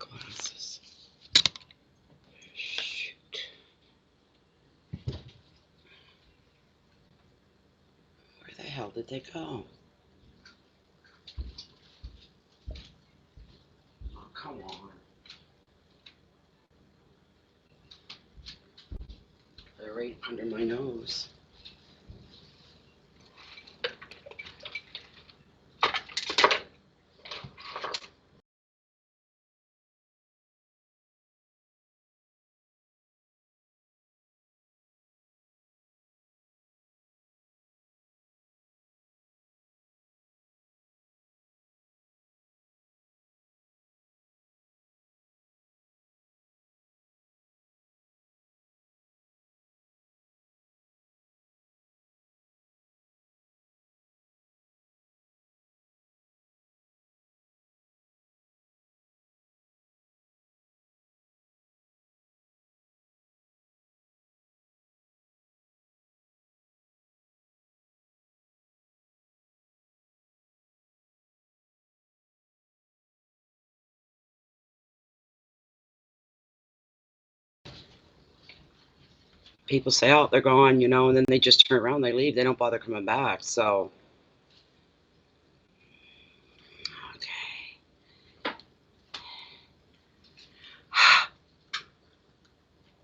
glasses. Shoot. Where the hell did they go? Oh, come on. They're right under my nose. People say, oh, they're gone, and then they just turn around, they leave, they don't bother coming back. So, okay.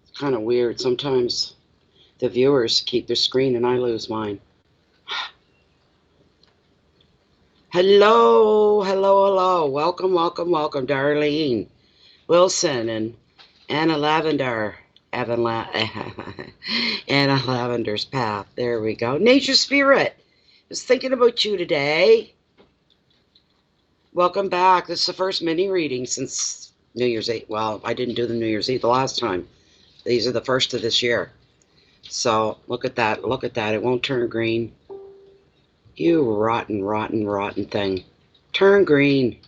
It's kind of weird. Sometimes the viewers keep their screen and I lose mine. Hello, hello, hello. Welcome, welcome, welcome, Darlene, Wilson, and Anna Lavender. Anna Lavender's Path. There we go. Nature Spirit. I was thinking about you today. Welcome back. This is the first mini reading since New Year's Eve. Well, I didn't do the New Year's Eve the last time. These are the first of this year. So look at that. Look at that. It won't turn green. You rotten, rotten, rotten thing. Turn green.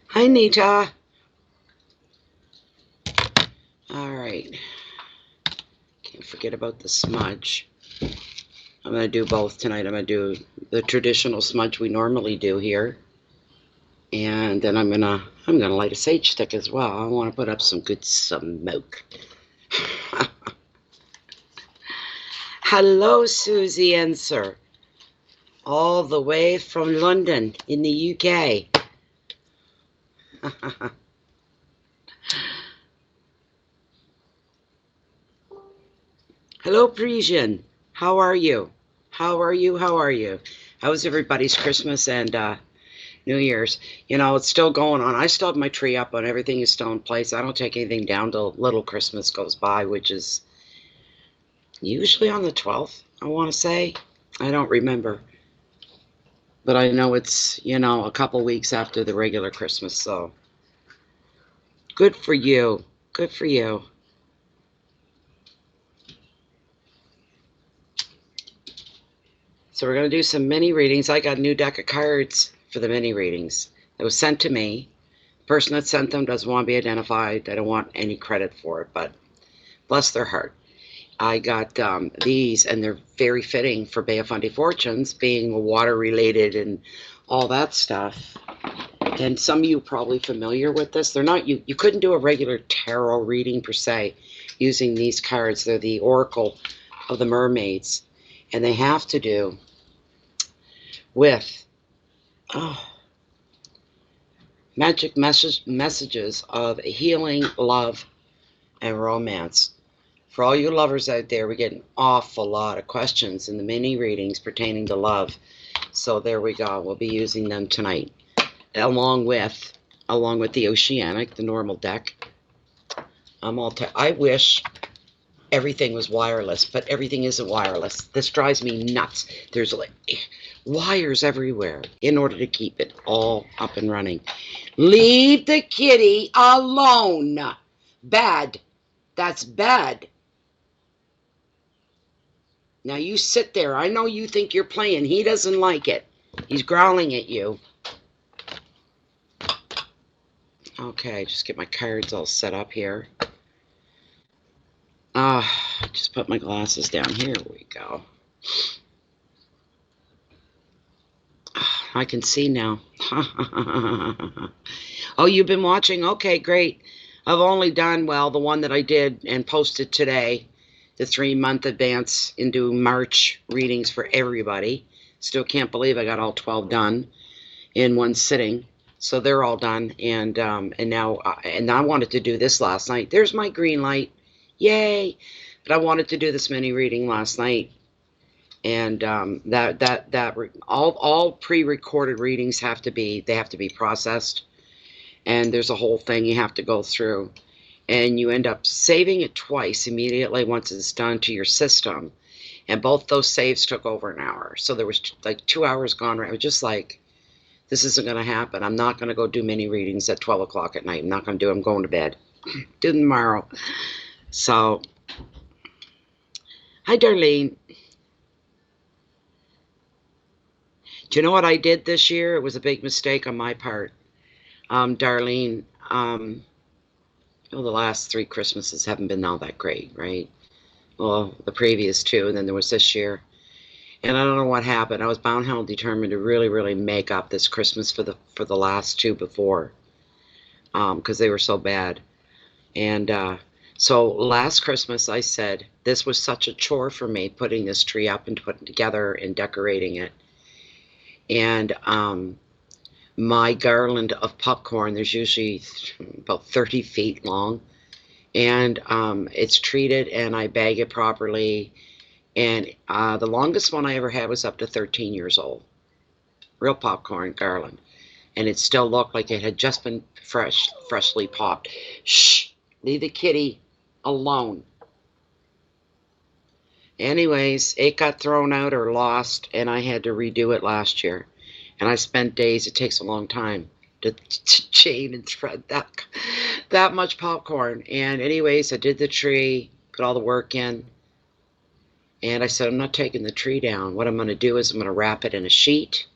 Hi, Nita. All right. Can't forget about the smudge. I'm going to do both tonight. I'm going to do the traditional smudge we normally do here. And then I'm going to light a sage stick as well. I want to put up some good smoke. Hello, Susie and Sir. All the way from London in the UK. Hello, Parisian. How are you? How are you? How are you? How was everybody's Christmas and New Year's? It's still going on. I still have my tree up and everything is still in place. I don't take anything down till little Christmas goes by, which is usually on the 12th, I want to say. I don't remember. But I know it's, a couple weeks after the regular Christmas, so good for you. Good for you. So we're going to do some mini readings. I got a new deck of cards for the mini readings. It was sent to me. The person that sent them doesn't want to be identified. They don't want any credit for it, but bless their heart. I got these, and they're very fitting for Bay of Fundy Fortunes, being water-related and all that stuff. And some of you are probably familiar with this. They're not, you couldn't do a regular tarot reading per se using these cards. They're the Oracle of the Mermaids, and they have to do with magic messages of healing, love, and romance. For all you lovers out there, we get an awful lot of questions in the mini readings pertaining to love. So there we go. We'll be using them tonight, along with the Oceanic, the normal deck. I wish everything was wireless, but everything isn't wireless. This drives me nuts. There's like wires everywhere in order to keep it all up and running. Leave the kitty alone. Bad. That's bad. Now you sit there. I know you think you're playing. He doesn't like it. He's growling at you. Okay, just get my cards all set up here. Just put my glasses down. Here we go. I can see now. Oh, you've been watching? Okay, great. I've only done, well, the one that I did and posted today, the 3-month advance into March readings for everybody. Still can't believe I got all 12 done in one sitting. So they're all done, and now I wanted to do this last night. There's my green light, yay! But I wanted to do this mini reading last night, and all pre-recorded readings have to be processed, and there's a whole thing you have to go through, and you end up saving it twice immediately once it's done to your system, and both those saves took over an hour, so there was like 2 hours gone right. I was just like, this isn't going to happen. I'm not going to go do mini readings at 12 o'clock at night. I'm not going to do it. I'm going to bed. Do them tomorrow. So, hi, Darlene. Do you know what I did this year? It was a big mistake on my part. Darlene, well, the last 3 Christmases haven't been all that great, right? Well, the previous 2, and then there was this year. And I don't know what happened. I was bound, hell, determined to really, really make up this Christmas for the last 2 before, because they were so bad. And so last Christmas, I said this was such a chore for me, putting this tree up and putting it together and decorating it. And my garland of popcorn, there's usually about 30 feet long, and it's treated, and I bag it properly. And the longest one I ever had was up to 13 years old. Real popcorn garland. And it still looked like it had just been freshly popped. Shh! Leave the kitty alone. Anyways, it got thrown out or lost, and I had to redo it last year. And I spent days. It takes a long time to chain and thread that much popcorn. And anyways, I did the tree, put all the work in. And I said, I'm not taking the tree down. What I'm going to do is I'm going to wrap it in a sheet,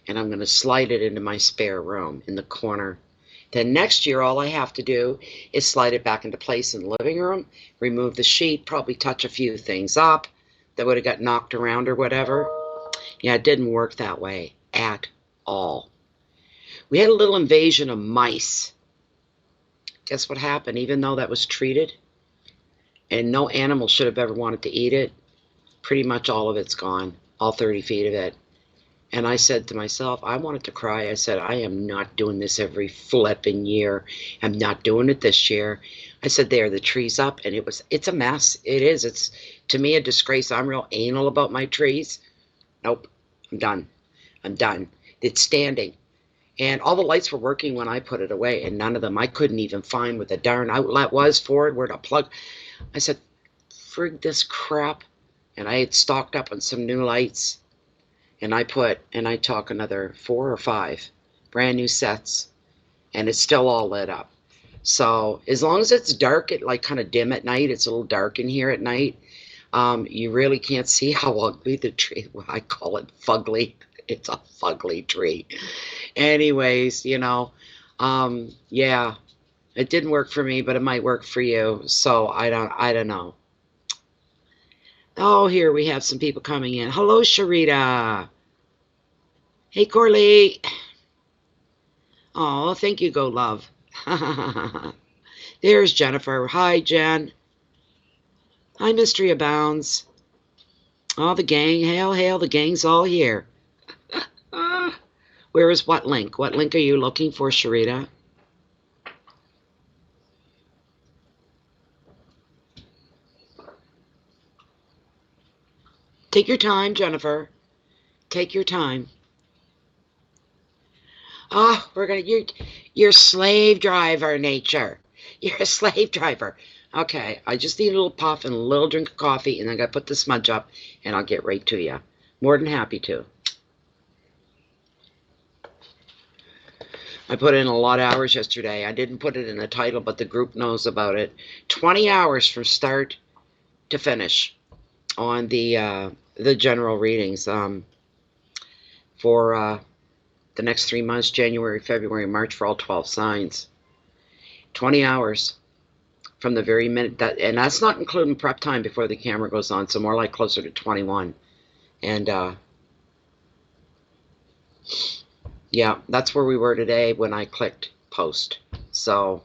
and I'm going to slide it into my spare room in the corner. Then next year, all I have to do is slide it back into place in the living room, remove the sheet, probably touch a few things up that would have got knocked around or whatever. Yeah, it didn't work that way at all. We had a little invasion of mice. Guess what happened? Even though that was treated, and no animal should have ever wanted to eat it, pretty much all of it's gone, all 30 feet of it. And I said to myself, I wanted to cry. I said, I am not doing this every flipping year. I'm not doing it this year. I said, there, the tree's up, and it's a mess. It is. It's, to me, a disgrace. I'm real anal about my trees. Nope, I'm done. I'm done. It's standing. And all the lights were working when I put it away, and none of them. I couldn't even find what the darn outlet was for it, where to plug. I said, frig this crap. And I had stocked up on some new lights. And I took another 4 or 5 brand new sets. And it's still all lit up. So as long as it's dark, it like kind of dim at night. It's a little dark in here at night. You really can't see how ugly the tree, well, I call it fugly. It's a fugly tree. Anyways, you know, yeah. It didn't work for me, but it might work for you. So I don't know. Oh, here we have some people coming in. Hello, Sherita. Hey, Coralie. Oh, thank you, Go Love. There's Jennifer. Hi, Jen. Hi, Mystery Abounds. Oh, the gang. Hail, hail, the gang's all here. Where is what link? What link are you looking for, Sherita? Take your time, Jennifer. Take your time. Oh, you're slave driver nature. You're a slave driver. Okay, I just need a little puff and a little drink of coffee, and I gotta put the smudge up, and I'll get right to you. More than happy to. I put in a lot of hours yesterday. I didn't put it in the title, but the group knows about it. 20 hours from start to finish on the general readings for the next 3 months, January, February, March, for all 12 signs. 20 hours from the very minute that, and that's not including prep time before the camera goes on, so more like closer to 21. And Yeah, that's where we were today when I clicked post. So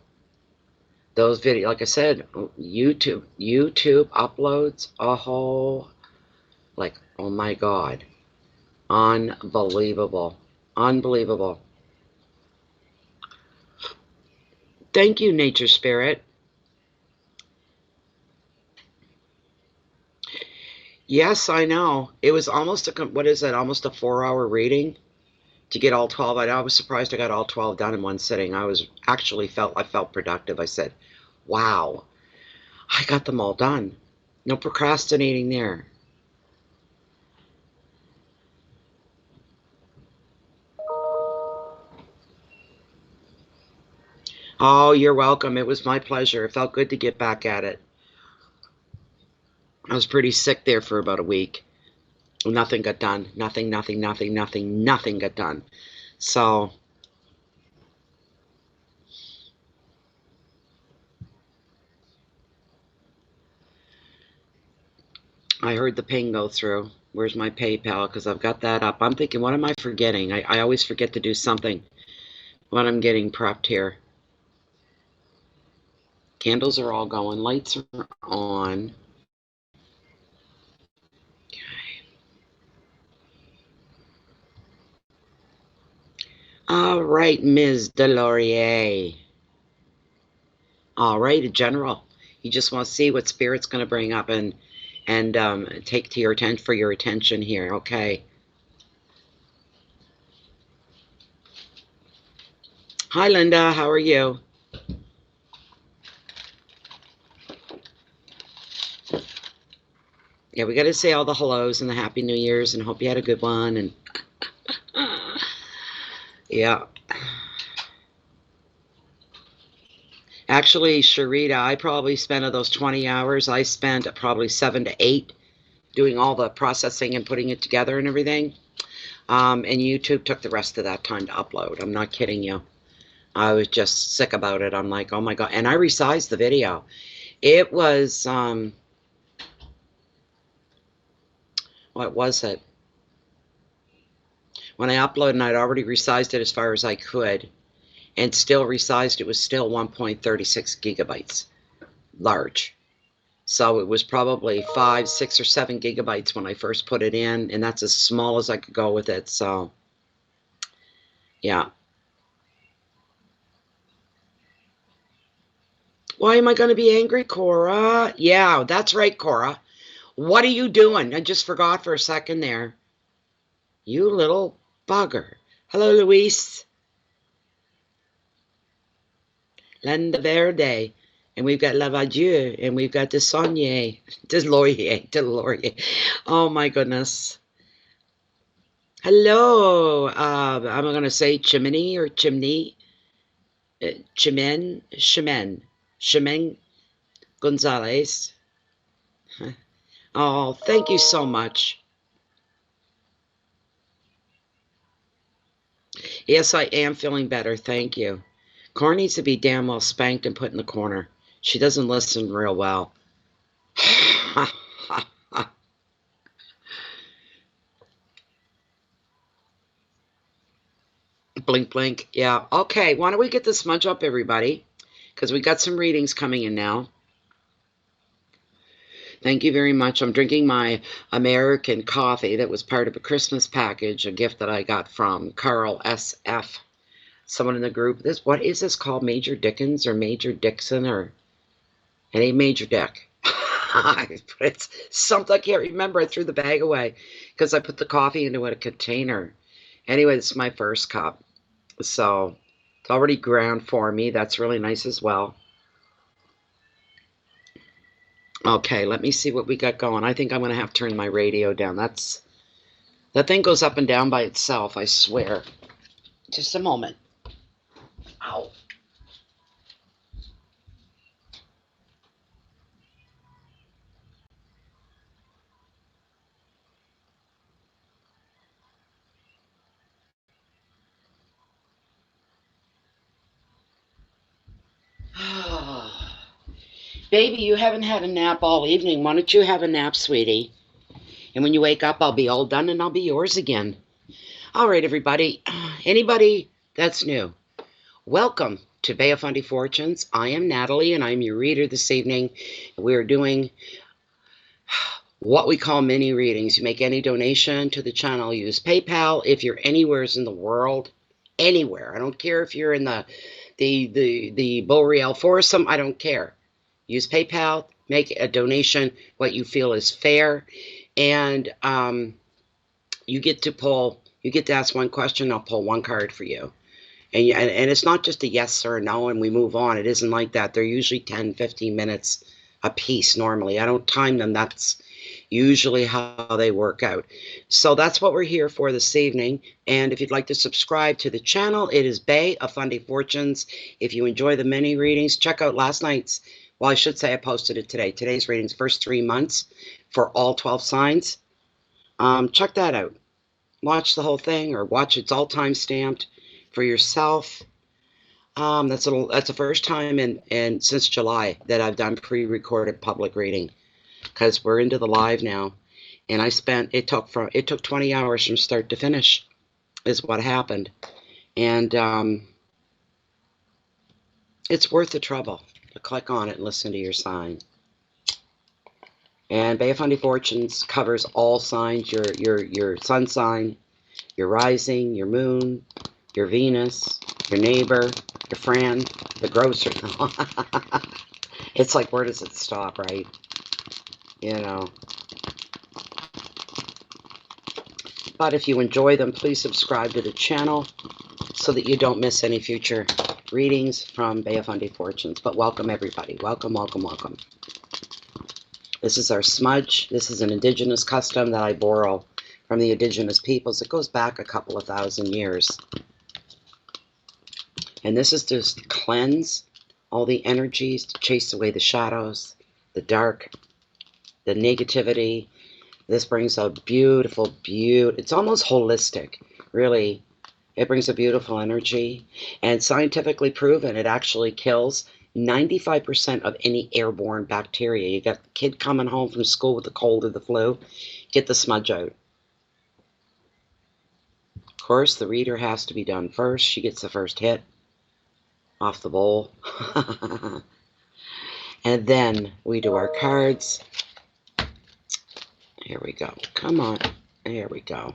those videos, like I said, YouTube uploads a whole, like, oh my God, unbelievable, unbelievable. Thank you, Nature Spirit. Yes, I know. It was almost what is it? Almost a 4-hour reading to get all 12. I was surprised I got all 12 done in one sitting. I felt productive. I said, wow, I got them all done. No procrastinating there. Oh, you're welcome. It was my pleasure. It felt good to get back at it. I was pretty sick there for about a week. Nothing got done. Nothing got done. So I heard the ping go through. Where's my PayPal? Because I've got that up. I'm thinking, what am I forgetting? I always forget to do something when I'm getting prepped here. Candles are all going. Lights are on. Okay. All right, Ms. Delorier. All right, a general. You just want to see what Spirit's going to bring up and take to your for your attention here. Okay. Hi, Linda. How are you? Yeah, we got to say all the hellos and the Happy New Year's and hope you had a good one. And yeah. Actually, Sherita, I probably spent of those 20 hours, I spent probably 7 to 8 doing all the processing and putting it together and everything. And YouTube took the rest of that time to upload. I'm not kidding you. I was just sick about it. I'm like, oh my God. And I resized the video. It was, what was it? When I uploaded, and I'd already resized it as far as I could, and still resized, it was still 1.36 gigabytes large. So it was probably 5, 6, or 7 gigabytes when I first put it in, and that's as small as I could go with it. So, yeah. Why am I going to be angry, Cora? Yeah, that's right, Cora. What are you doing? I just forgot for a second there. You little bugger. Hello, Louise. Linda Verde. And we've got Lavadieu. And we've got Desonnier. Delorier. Oh, my goodness. Hello. I'm going to say chimney or chimney. Chimen Gonzalez. Oh, thank you so much. Yes, I am feeling better. Thank you. Cora needs to be damn well spanked and put in the corner. She doesn't listen real well. Blink, blink. Yeah. Okay. Why don't we get the smudge up, everybody? Because we got some readings coming in now. Thank you very much. I'm drinking my American coffee that was part of a Christmas package, a gift that I got from Carl SF. Someone in the group. What is this called? Major Dickens or Major Dixon or it ain't Major Dick. It's something I can't remember. I threw the bag away because I put the coffee into a container. Anyway, it's my first cup. So it's already ground for me. That's really nice as well. Okay, let me see what we got going. I think I'm going to have to turn my radio down. That thing goes up and down by itself, I swear. Just a moment. Ow. Baby, you haven't had a nap all evening. Why don't you have a nap, sweetie? And when you wake up, I'll be all done and I'll be yours again. All right, everybody. Anybody that's new, welcome to Bay of Fundy Fortunes. I am Natalie, and I'm your reader this evening. We're doing what we call mini readings. You make any donation to the channel, use PayPal. If you're anywhere in the world, anywhere, I don't care if you're in the Boreal Foursome, I don't care. Use PayPal, make a donation, what you feel is fair, and you get to ask one question. I'll pull one card for you. And it's not just a yes or a no and we move on. It isn't like that. They're usually 10, 15 minutes a piece normally. I don't time them. That's usually how they work out. So that's what we're here for this evening. And if you'd like to subscribe to the channel, it is Bay of Fundy Fortunes. If you enjoy the mini readings, check out last night's, well, I should say I posted it today. Today's readings, first 3 months for all 12 signs. Check that out. Watch the whole thing or watch it's all time stamped for yourself. That's the first time in since July that I've done pre-recorded public reading, because we're into the live now, and it took 20 hours from start to finish is what happened, and it's worth the trouble to click on it and listen to your sign. And Bay of Fundy Fortunes covers all signs, your sun sign, your rising, your moon, your Venus, your neighbor, your friend, the grocer. It's like, where does it stop, right? You know. But if you enjoy them, please subscribe to the channel so that you don't miss any future readings from Bay of Fundy Fortunes. But welcome, everybody. Welcome, welcome, welcome. This is our smudge. This is an indigenous custom that I borrow from the indigenous peoples. It goes back a couple of thousand years. And this is just to cleanse all the energies, to chase away the shadows, the dark, the negativity. This brings a beautiful, it's almost holistic, really. It brings a beautiful energy. And scientifically proven, it actually kills 95% of any airborne bacteria. You got the kid coming home from school with the cold or the flu, get the smudge out. Of course, the reader has to be done first. She gets the first hit off the bowl. And then we do our cards. Here we go. Come on. There we go.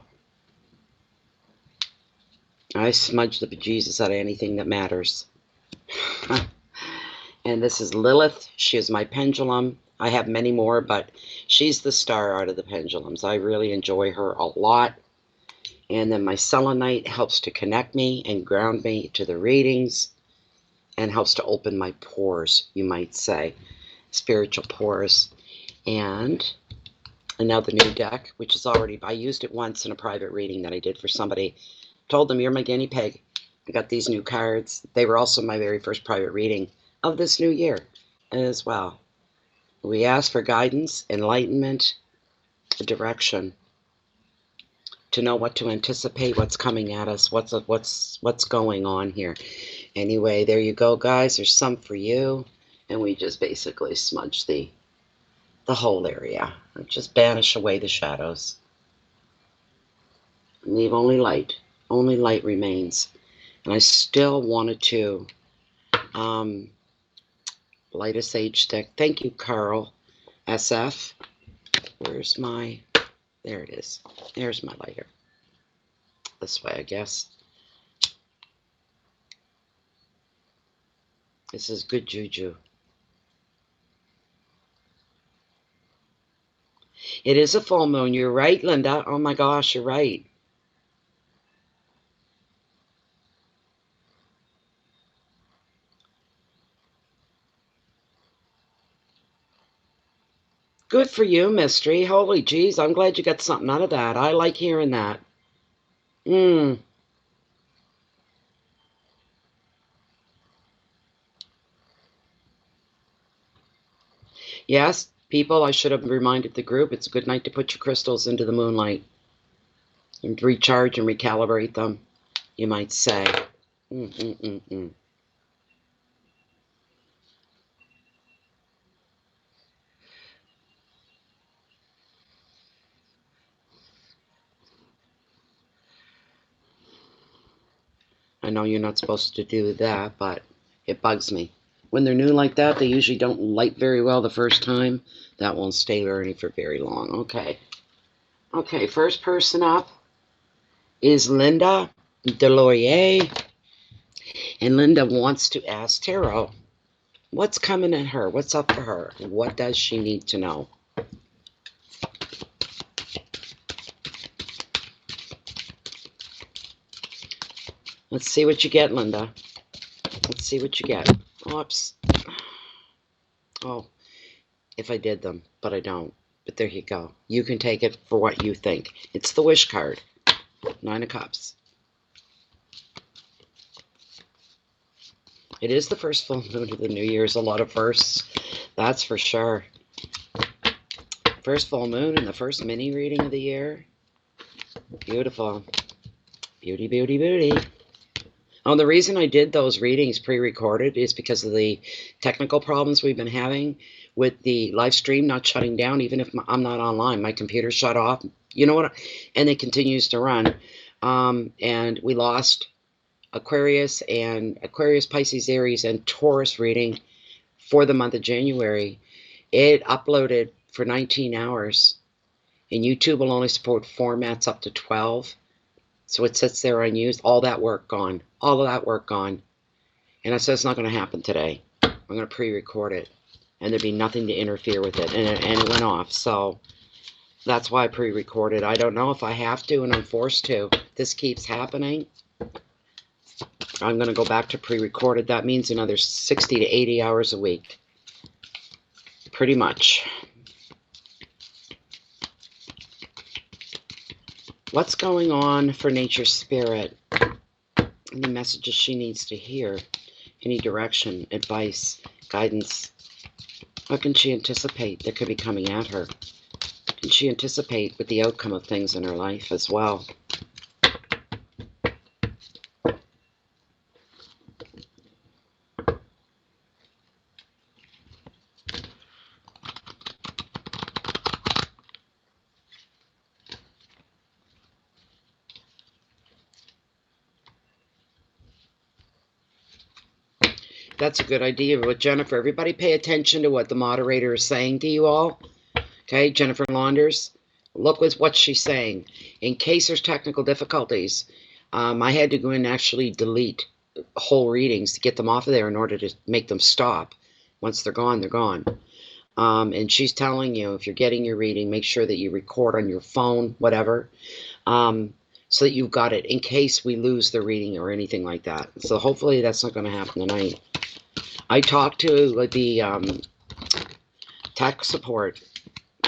I smudge the bejesus out of anything that matters. And this is Lilith. She is my pendulum. I have many more, but she's the star out of the pendulums. I really enjoy her a lot. And then my selenite helps to connect me and ground me to the readings and helps to open my pores, you might say, spiritual pores. And now the new deck, which is already, I used it once in a private reading that I did for somebody. Told them, you're my guinea pig. I got these new cards. They were also my very first private reading of this new year as well. We ask for guidance, enlightenment, direction, to know what to anticipate, what's coming at us, what's going on here. Anyway, there you go, guys. There's some for you. And we just basically smudge the whole area. Just banish away the shadows. Leave only light. Only light remains. And I still wanted to light a sage stick. Thank you, Carl SF. Where's my... There it is. There's my lighter. This way, I guess. This is good juju. It is a full moon. You're right, Linda. Oh my gosh, you're right. Good for you, Mystery. Holy jeez, I'm glad you got something out of that. I like hearing that. Yes, people, I should have reminded the group, it's a good night to put your crystals into the moonlight and recharge and recalibrate them, you might say. I know you're not supposed to do that, but it bugs me. When they're new like that, they usually don't light very well the first time. That won't stay burning for very long. Okay. Okay, first person up is Linda Deloyer. And Linda wants to ask Tarot, what's coming at her? What's up for her? What does she need to know? Let's see what you get, Linda. Let's see what you get. Oops. Oh, if I did them, but I don't. But there you go. You can take it for what you think. It's the wish card. 9 of Cups. It is the first full moon of the new year's. A lot of firsts. That's for sure. First full moon and the first mini reading of the year. Beautiful. Beauty, beauty, beauty. Oh, the reason I did those readings pre-recorded is because of the technical problems we've been having with the live stream not shutting down, even if I'm not online. My computer shut off, you know what? And it continues to run. And we lost Aquarius, Pisces, Aries, and Taurus reading for the month of January. It uploaded for 19 hours, and YouTube will only support formats up to 12. So it sits there unused. All that work gone. All of that work gone. And I said it's not going to happen today. I'm going to pre-record it. And there'd be nothing to interfere with it. And it went off. So that's why I pre-recorded. I don't know if I have to and I'm forced to. This keeps happening. I'm going to go back to pre-recorded. That means another 60 to 80 hours a week. Pretty much. What's going on for Nature Spirit? Any messages she needs to hear? Any direction, advice, guidance? What can she anticipate that could be coming at her? Can she anticipate with the outcome of things in her life as well? That's a good idea with Jennifer. Everybody pay attention to what the moderator is saying to you all. Okay, Jennifer Launders, look with what she's saying. In case there's technical difficulties, I had to go in and actually delete whole readings to get them off of there in order to make them stop. Once they're gone, they're gone. And she's telling you, if you're getting your reading, make sure that you record on your phone, whatever, so that you've got it in case we lose the reading or anything like that. So hopefully that's not going to happen tonight. I talked to the tech support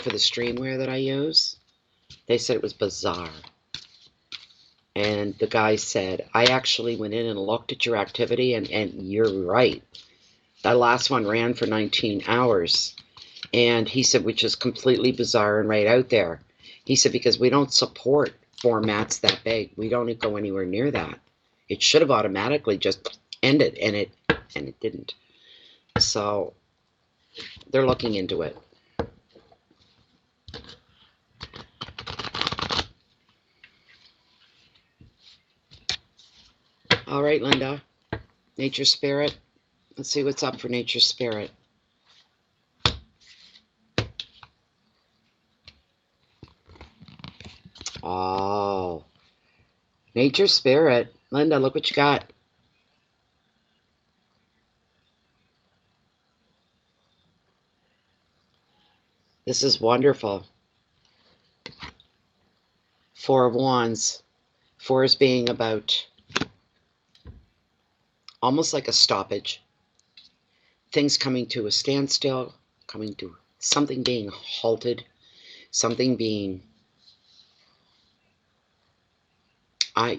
for the streamware that I use. They said it was bizarre. And the guy said, I actually went in and looked at your activity, and you're right. That last one ran for 19 hours. And he said, which is completely bizarre and right out there. He said, because we don't support formats that big. We don't go anywhere near that. It should have automatically just ended, and it didn't. So they're looking into it. All right, Linda. Nature Spirit. Let's see what's up for Nature Spirit. Oh. Nature Spirit. Linda, look what you got. This is wonderful. 4 of Wands. 4 is being about almost like a stoppage. Things coming to a standstill, coming to something being halted, something being, I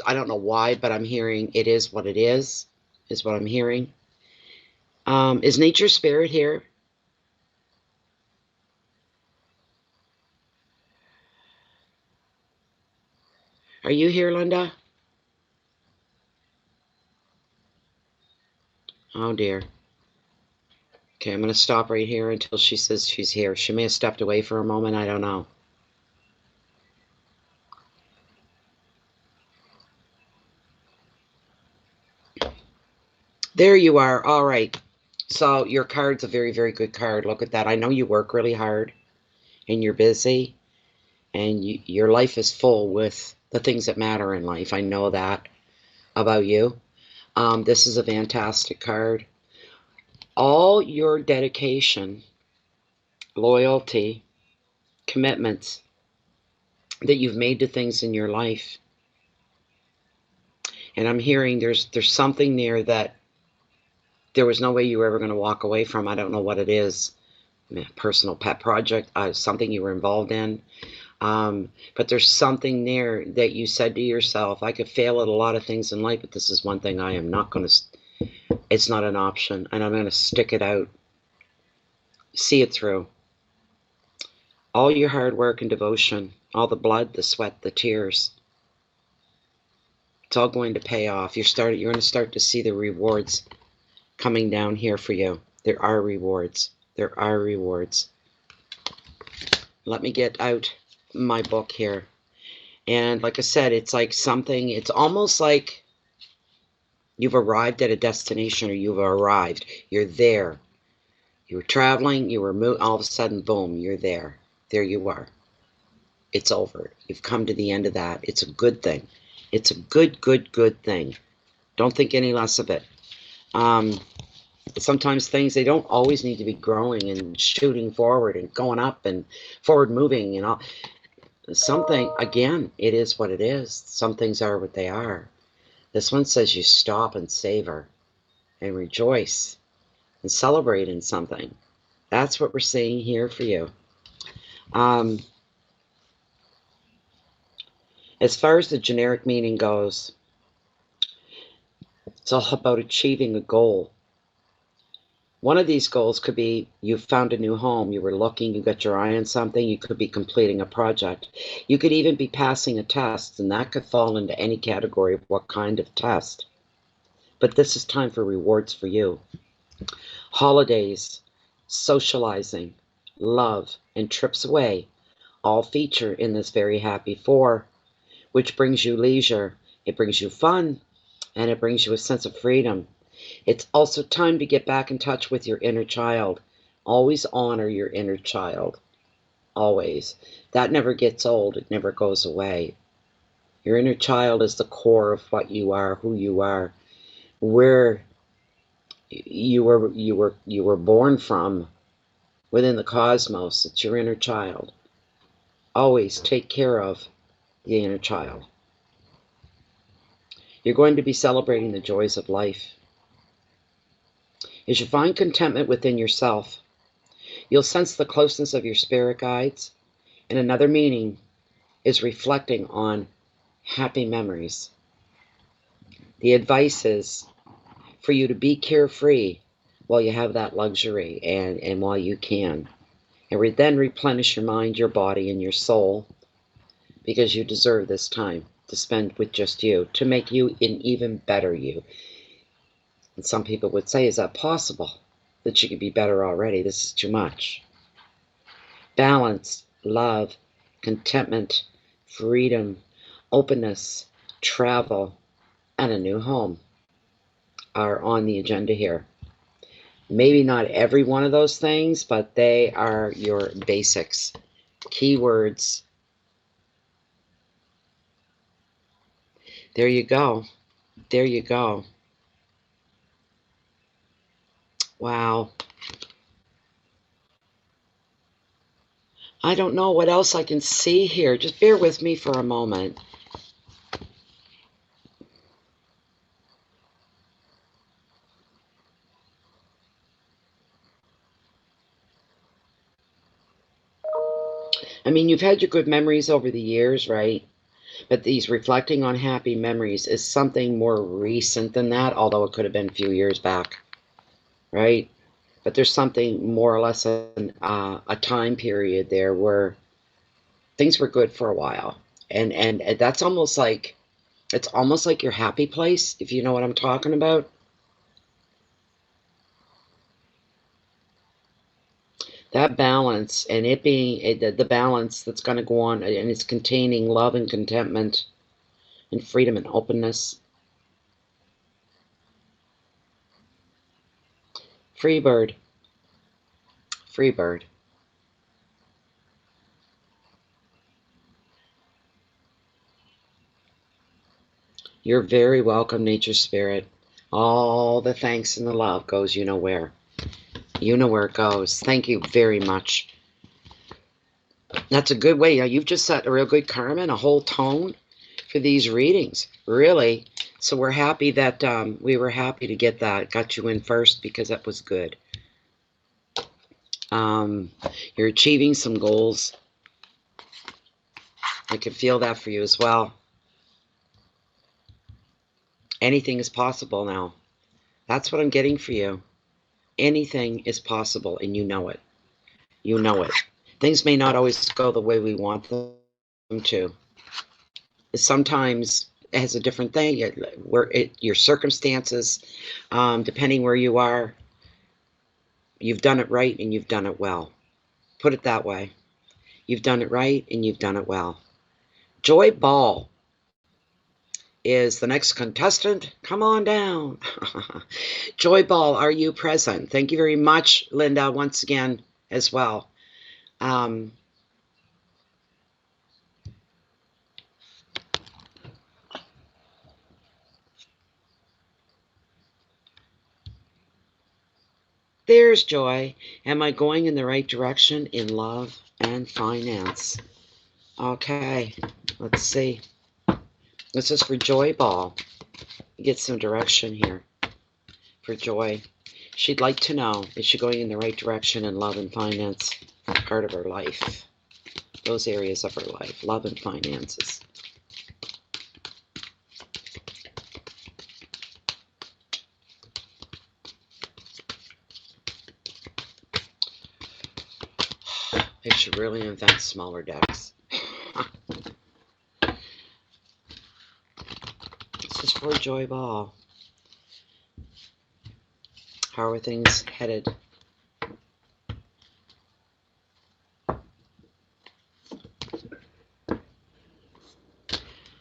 don't know why, but I'm hearing it is what it is what I'm hearing. Is Nature Spirit here? Are you here, Linda? Oh dear. Okay, I'm going to stop right here until she says she's here. She may have stepped away for a moment. I don't know. There you are. All right. So your card's a very, very good card. Look at that. I know you work really hard and you're busy and your life is full with the things that matter in life. I know that about you. This is a fantastic card. All your dedication, loyalty, commitments that you've made to things in your life. And I'm hearing there's something there that there was no way you were ever going to walk away from. I don't know what it is. Personal pet project, something you were involved in. But there's something there that you said to yourself, I could fail at a lot of things in life, but this is one thing I am not going to, it's not an option, and I'm going to stick it out, see it through. All your hard work and devotion, all the blood, the sweat, the tears, it's all going to pay off. You're going to start to see the rewards coming down here for you. There are rewards. There are rewards. Let me get out my book here. And like I said, it's like something, it's almost like you've arrived at a destination, or you've arrived. You're there. You were traveling, you were moving, all of a sudden, boom, you're there. There you are. It's over. You've come to the end of that. It's a good thing. It's a good, good, good thing. Don't think any less of it. Sometimes things, they don't always need to be growing and shooting forward and going up and forward moving, you know. Something, again, it is what it is. Some things are what they are. This one says you stop and savor and rejoice and celebrate in something. That's what we're seeing here for you. As far as the generic meaning goes, it's all about achieving a goal. One of these goals could be you found a new home, you were looking, you got your eye on something, you could be completing a project. You could even be passing a test, and that could fall into any category of what kind of test. But this is time for rewards for you. Holidays, socializing, love, and trips away all feature in this very happy four, which brings you leisure, it brings you fun, and it brings you a sense of freedom. It's also time to get back in touch with your inner child. Always honor your inner child. Always. That never gets old. It never goes away. Your inner child is the core of what you are, who you are, where you were born from within the cosmos. It's your inner child. Always take care of the inner child. You're going to be celebrating the joys of life. As you find contentment within yourself, you'll sense the closeness of your spirit guides, and another meaning is reflecting on happy memories. The advice is for you to be carefree while you have that luxury and while you can. And then replenish your mind, your body, and your soul, because you deserve this time to spend with just you, to make you an even better you. And some people would say, is that possible? That you could be better already? This is too much. Balance, love, contentment, freedom, openness, travel, and a new home are on the agenda here. Maybe not every one of those things, but they are your basics. Keywords. There you go. There you go. Wow. I don't know what else I can see here. Just bear with me for a moment. I mean, you've had your good memories over the years, right? But these reflecting on happy memories is something more recent than that, although it could have been a few years back, right? But there's something more or less a time period there where things were good for a while. And that's almost like, it's almost like your happy place, if you know what I'm talking about. That balance, and it being the balance that's going to go on, and it's containing love and contentment and freedom and openness. Free bird. Free bird. You're very welcome, nature spirit. All the thanks and the love goes you know where. You know where it goes. Thank you very much. That's a good way. You've just set a real good karma and a whole tone for these readings. Really. So we're happy that we were happy to get that. Got you in first because that was good. You're achieving some goals. I can feel that for you as well. Anything is possible now. That's what I'm getting for you. Anything is possible, and you know it. You know it. Things may not always go the way we want them to. Sometimes it has a different thing. Your circumstances, depending where you are, you've done it right and you've done it well. Put it that way. You've done it right and you've done it well. Joy Ball is the next contestant. Come on down. Joy Ball, are you present? Thank you very much, Linda, once again as well. There's Joy. Am I going in the right direction in love and finance? Okay, let's see. This is for Joy Ball. Get some direction here for Joy. She'd like to know, is she going in the right direction in love and finance? Part of her life. Those areas of her life. Love and finances. They should really invent smaller decks. This is for Joy Ball. How are things headed?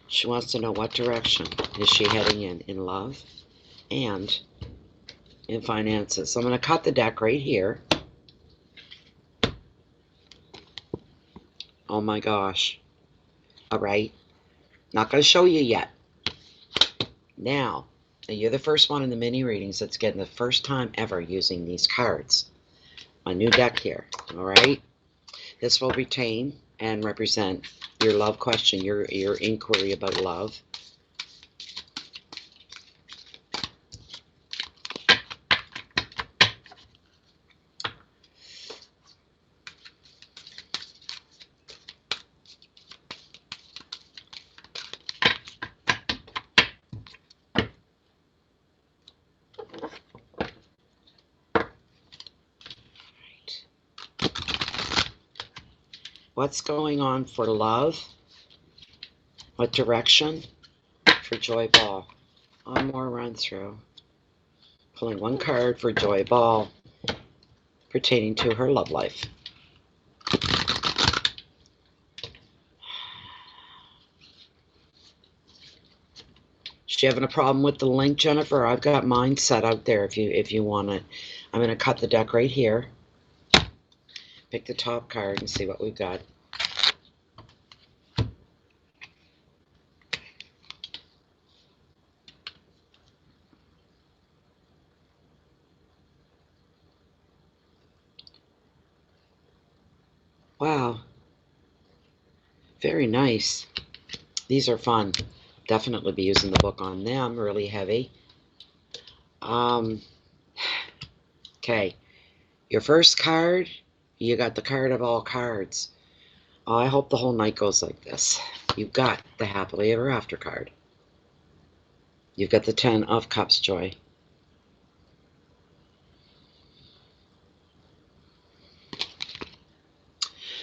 She wants to know what direction is she heading in love and in finances. So I'm going to cut the deck right here. Oh my gosh. All right. Not going to show you yet. Now, you're the first one in the mini readings that's getting the first time ever using these cards. My new deck here. All right. This will retain and represent your love question, your inquiry about love. What's going on for love? What direction for Joy Ball? One more run through. Pulling one card for Joy Ball pertaining to her love life. Is she having a problem with the link, Jennifer? I've got mine set out there if you want it. I'm going to cut the deck right here. Pick the top card and see what we've got. Wow. Very nice. These are fun. Definitely be using the book on them. Really heavy. Okay. Your first card, you got the card of all cards. Oh, I hope the whole night goes like this. You've got the happily ever after card. You've got the 10 of Cups, Joy.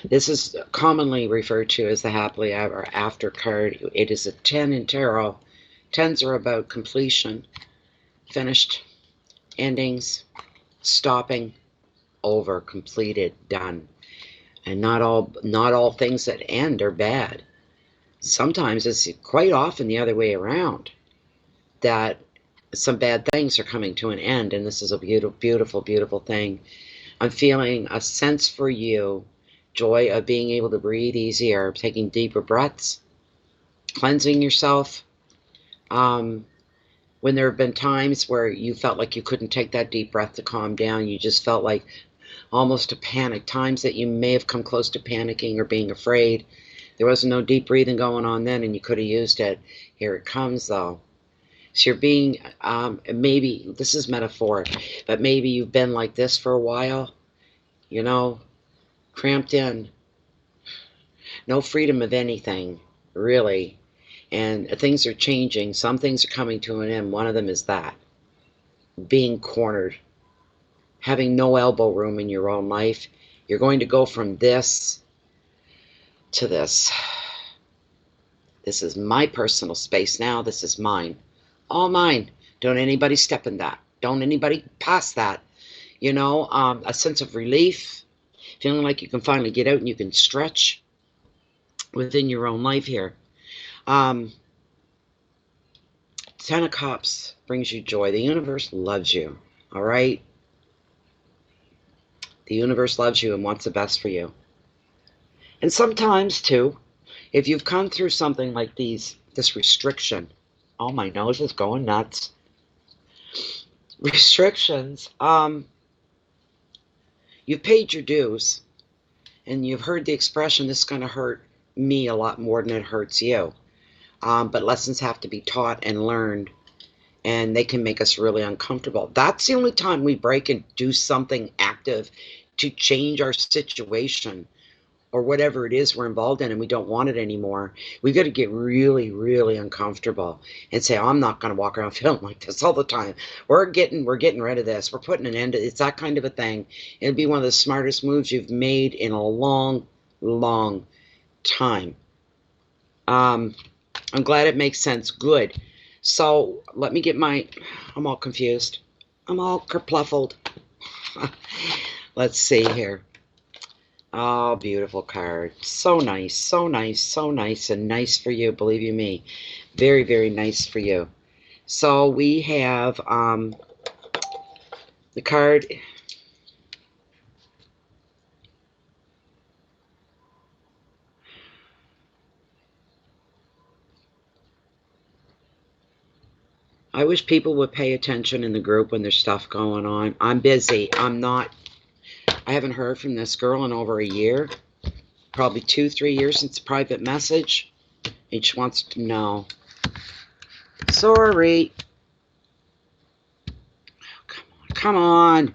This is commonly referred to as the happily ever after card. It is a 10 in tarot. 10s are about completion, finished, endings, stopping, over, completed, done. And not all things that end are bad. Sometimes it's quite often the other way around. That some bad things are coming to an end, and this is a beautiful, beautiful, beautiful thing. I'm feeling a sense for you, joy of being able to breathe easier, taking deeper breaths, cleansing yourself. When there have been times where you felt like you couldn't take that deep breath to calm down, you just felt like almost a panic, times that you may have come close to panicking or being afraid. There wasn't no deep breathing going on then, and you could have used it. Here it comes, though. So you're being, maybe, this is metaphoric, but maybe you've been like this for a while, you know, cramped in. No freedom of anything, really. And things are changing. Some things are coming to an end. One of them is that. Being cornered. Having no elbow room in your own life. You're going to go from this to this. This is my personal space now. This is mine. All mine. Don't anybody step in that. Don't anybody pass that. You know, a sense of relief. Feeling like you can finally get out and you can stretch within your own life here. Ten of Cups brings you joy. The universe loves you. All right? The universe loves you and wants the best for you. And sometimes, too, if you've come through something like this restriction, oh, my nose is going nuts. Restrictions, you've paid your dues, and you've heard the expression, this is going to hurt me a lot more than it hurts you. But lessons have to be taught and learned, and they can make us really uncomfortable. That's the only time we break and do something active to change our situation or whatever it is we're involved in and we don't want it anymore. We've got to get really, really uncomfortable and say, I'm not going to walk around feeling like this all the time. We're getting rid of this. We're putting an end to it. It's that kind of a thing. It'll be one of the smartest moves you've made in a long, long time. I'm glad it makes sense. Good. So let me get I'm all confused. I'm all kerpluffled. Let's see here. Oh, beautiful card. So nice, so nice, so nice, and nice for you, believe you me. Very, very nice for you. So we have the card. I wish people would pay attention in the group when there's stuff going on. I'm busy. I haven't heard from this girl in over a year. Probably 2-3 years since a private message. And she wants to know. Sorry. Oh, come on.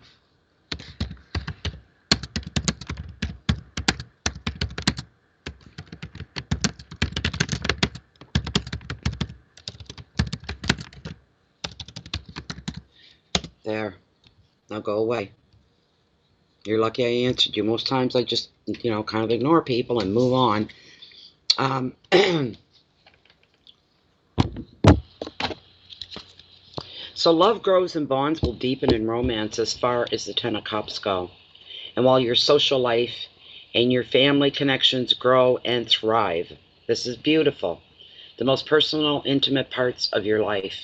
There. Now go away. You're lucky I answered you. Most times I just, kind of ignore people and move on. So love grows and bonds will deepen in romance as far as the Ten of Cups go. And while your social life and your family connections grow and thrive, this is beautiful. The most personal, intimate parts of your life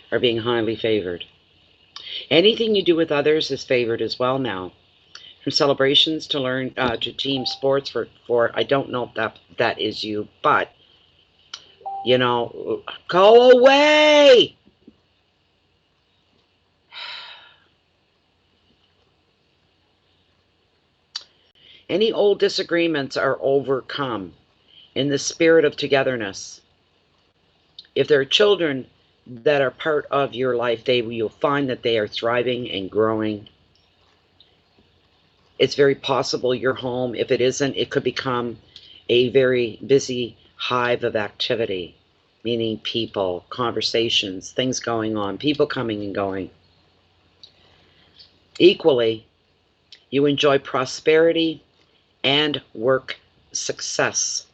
are being highly favored. Anything you do with others is favored as well now. From celebrations to team sports for I don't know if that is you, but go away. Any old disagreements are overcome in the spirit of togetherness. If there are children that are part of your life, you'll find that they are thriving and growing. It's very possible your home, if it isn't, it could become a very busy hive of activity, meaning people, conversations, things going on, people coming and going. Equally, you enjoy prosperity and work success.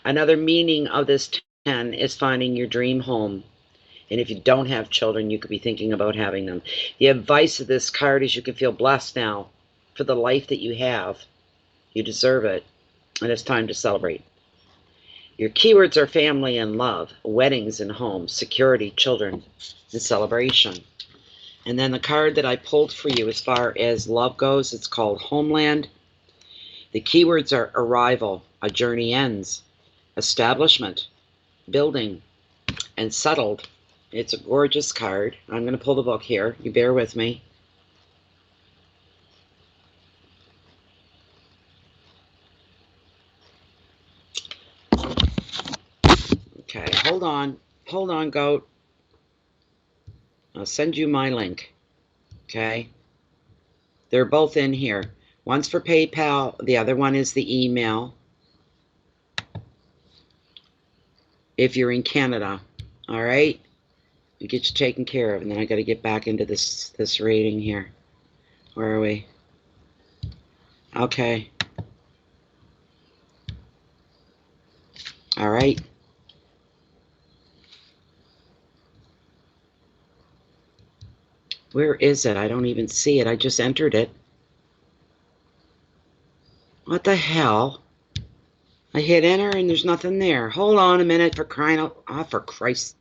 Another meaning of this 10 is finding your dream home. And if you don't have children, you could be thinking about having them. The advice of this card is you can feel blessed now for the life that you have. You deserve it. And it's time to celebrate. Your keywords are family and love, weddings and home, security, children, and celebration. And then the card that I pulled for you as far as love goes, it's called Homeland. The keywords are arrival, a journey ends, establishment, building, and settled. It's a gorgeous card. I'm going to pull the book here. You bear with me. Okay, hold on. Hold on, goat. I'll send you my link. Okay? They're both in here. One's for PayPal. The other one is the email. If you're in Canada. All right? We get you taken care of. And then I got to get back into this reading here. Where are we? Okay. All right. Where is it? I don't even see it. I just entered it. What the hell? I hit enter and there's nothing there. Hold on a minute, for crying out. Oh, for Christ.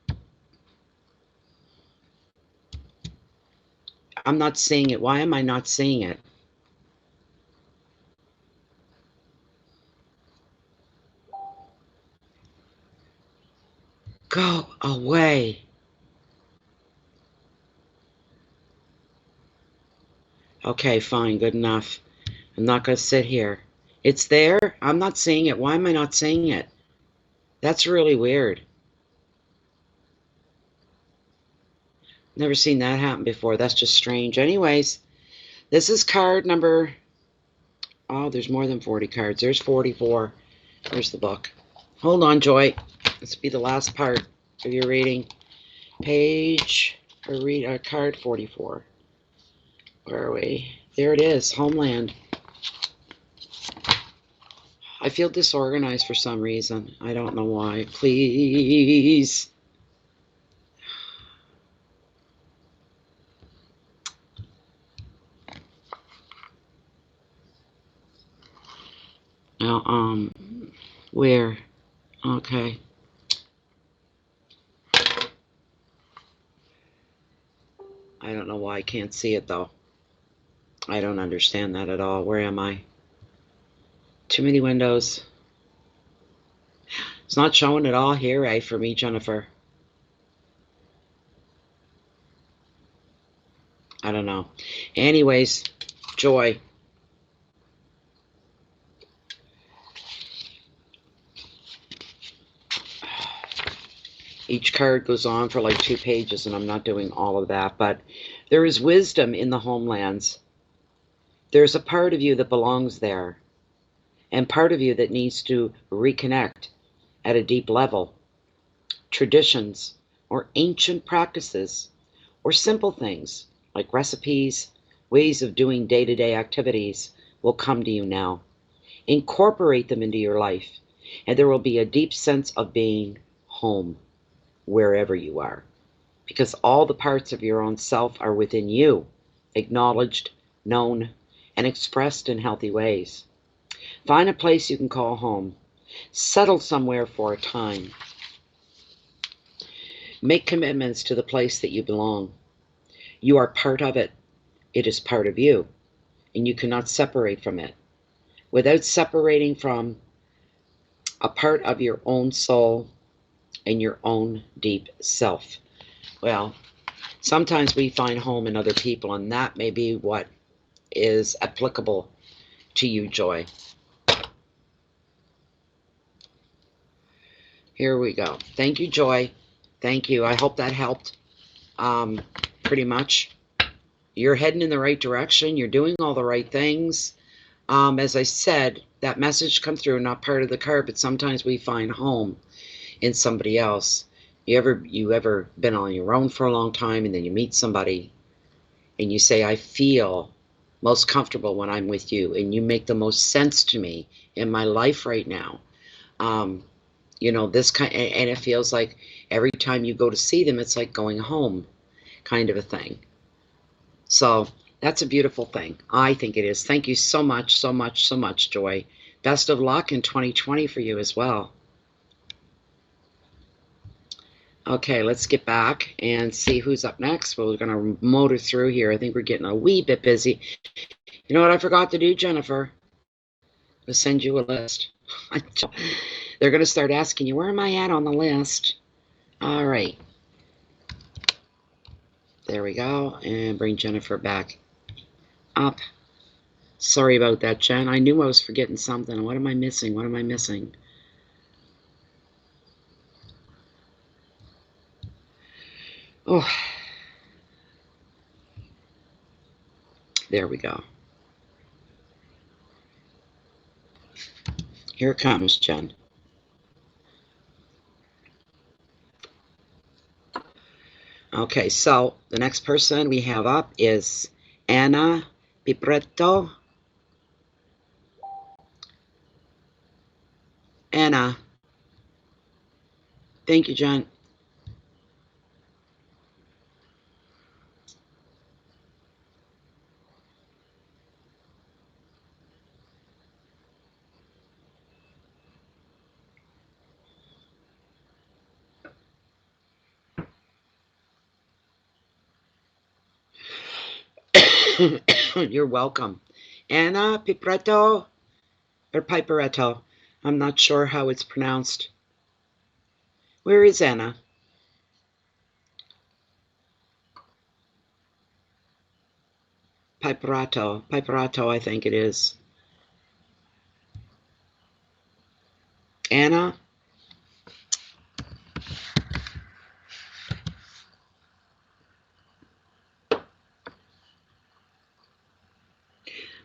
I'm not seeing it. Why am I not seeing it? Go away. Okay, fine, good enough. I'm not going to sit here. It's there. I'm not seeing it. Why am I not seeing it? That's really weird. Never seen that happen before. That's just strange. Anyways, this is card number... Oh, there's more than 40 cards. There's 44. There's the book. Hold on, Joy. This will be the last part of your reading. Page, or card 44. Where are we? There it is, Homeland. I feel disorganized for some reason. I don't know why. Please. Now, where? Okay. I don't know why I can't see it, though. I don't understand that at all. Where am I? Too many windows. It's not showing at all here, eh, for me, Jennifer. I don't know. Anyways, Joy. Each card goes on for like 2 pages, and I'm not doing all of that. But there is wisdom in the homelands. There's a part of you that belongs there, and part of you that needs to reconnect at a deep level. Traditions or ancient practices or simple things like recipes, ways of doing day-to-day activities will come to you now. Incorporate them into your life, and there will be a deep sense of being home wherever you are, because all the parts of your own self are within you, acknowledged, known, and expressed in healthy ways. Find a place you can call home. Settle somewhere for a time. Make commitments to the place that you belong. You are part of it. It is part of you, and you cannot separate from it. Without separating from a part of your own soul and your own deep self. Well, sometimes we find home in other people, and that may be what is applicable to you, Joy. Here we go. Thank you, Joy. Thank you. I hope that helped. Pretty much. You're heading in the right direction. You're doing all the right things. As I said, that message comes through, not part of the card, but sometimes we find home in somebody else. You ever been on your own for a long time, and then you meet somebody and you say, I feel most comfortable when I'm with you, and you make the most sense to me in my life right now. You know, this kind, and it feels like every time you go to see them, it's like going home, kind of a thing. So that's a beautiful thing. I think it is. Thank you so much, so much, so much, Joy. Best of luck in 2020 for you as well. Okay, let's get back and see who's up next. We're going to motor through here. I think we're getting a wee bit busy. You know what I forgot to do, Jennifer? To send you a list. They're going to start asking you, where am I at on the list? All right. There we go. And bring Jennifer back up. Sorry about that, Jen. I knew I was forgetting something. What am I missing? What am I missing? Oh, there we go. Here it comes, Jen. Okay, so the next person we have up is Anna Pipretto. Anna. Thank you, Jen. You're welcome. Anna Pipretto or Piperetto. I'm not sure how it's pronounced. Where is Anna? Piperato. Piperato, I think it is. Anna?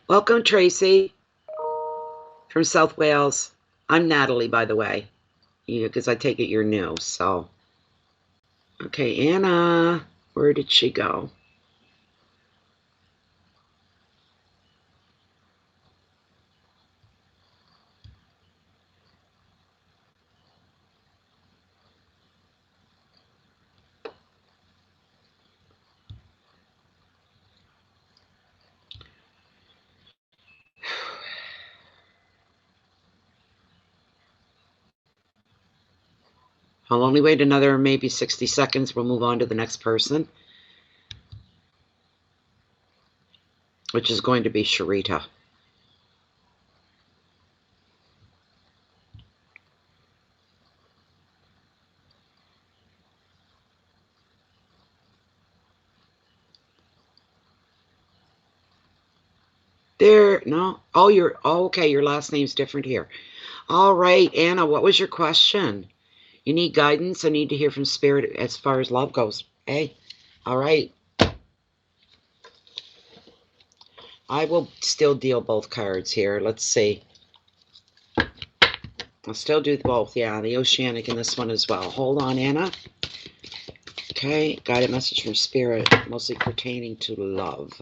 Welcome, Tracy, from South Wales. I'm Natalie, by the way, because I take it you're new, so. Okay, Anna, where did she go? I'll only wait another maybe 60 seconds. We'll move on to the next person, which is going to be Sherita. There, no. Oh, okay, your last name's different here. All right, Anna, what was your question? You need guidance? I need to hear from Spirit as far as love goes. Hey, all right. I will still deal both cards here. Let's see. I'll still do both. Yeah, the Oceanic in this one as well. Hold on, Anna. Okay, guided message from Spirit, mostly pertaining to love.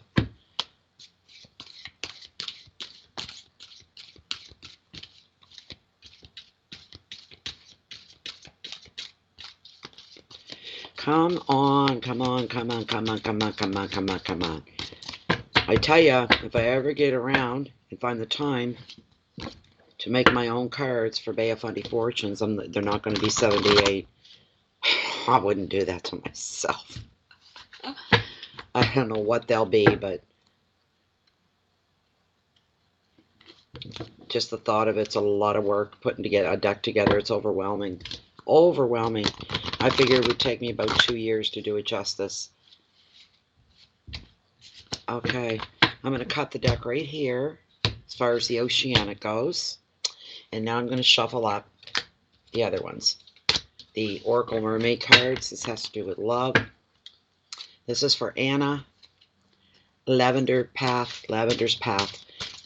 Come on, come on, come on, come on, come on, come on, come on, come on. I tell ya, if I ever get around and find the time to make my own cards for Bay of Fundy Fortunes, they're not going to be 78. I wouldn't do that to myself. I don't know what they'll be, but just the thought of it's a lot of work putting a deck together. It's overwhelming. Overwhelming. I figured it would take me about 2 years to do it justice. Okay, I'm going to cut the deck right here as far as the Oceanic goes. And now I'm going to shuffle up the other ones. The Oracle Mermaid cards. This has to do with love. This is for Anna. Lavender's Path.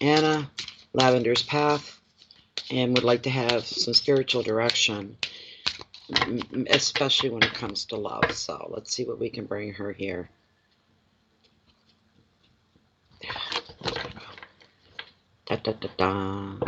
Anna, Lavender's Path. And would like to have some spiritual direction, especially when it comes to love. So let's see what we can bring her here. Da, da, da, da.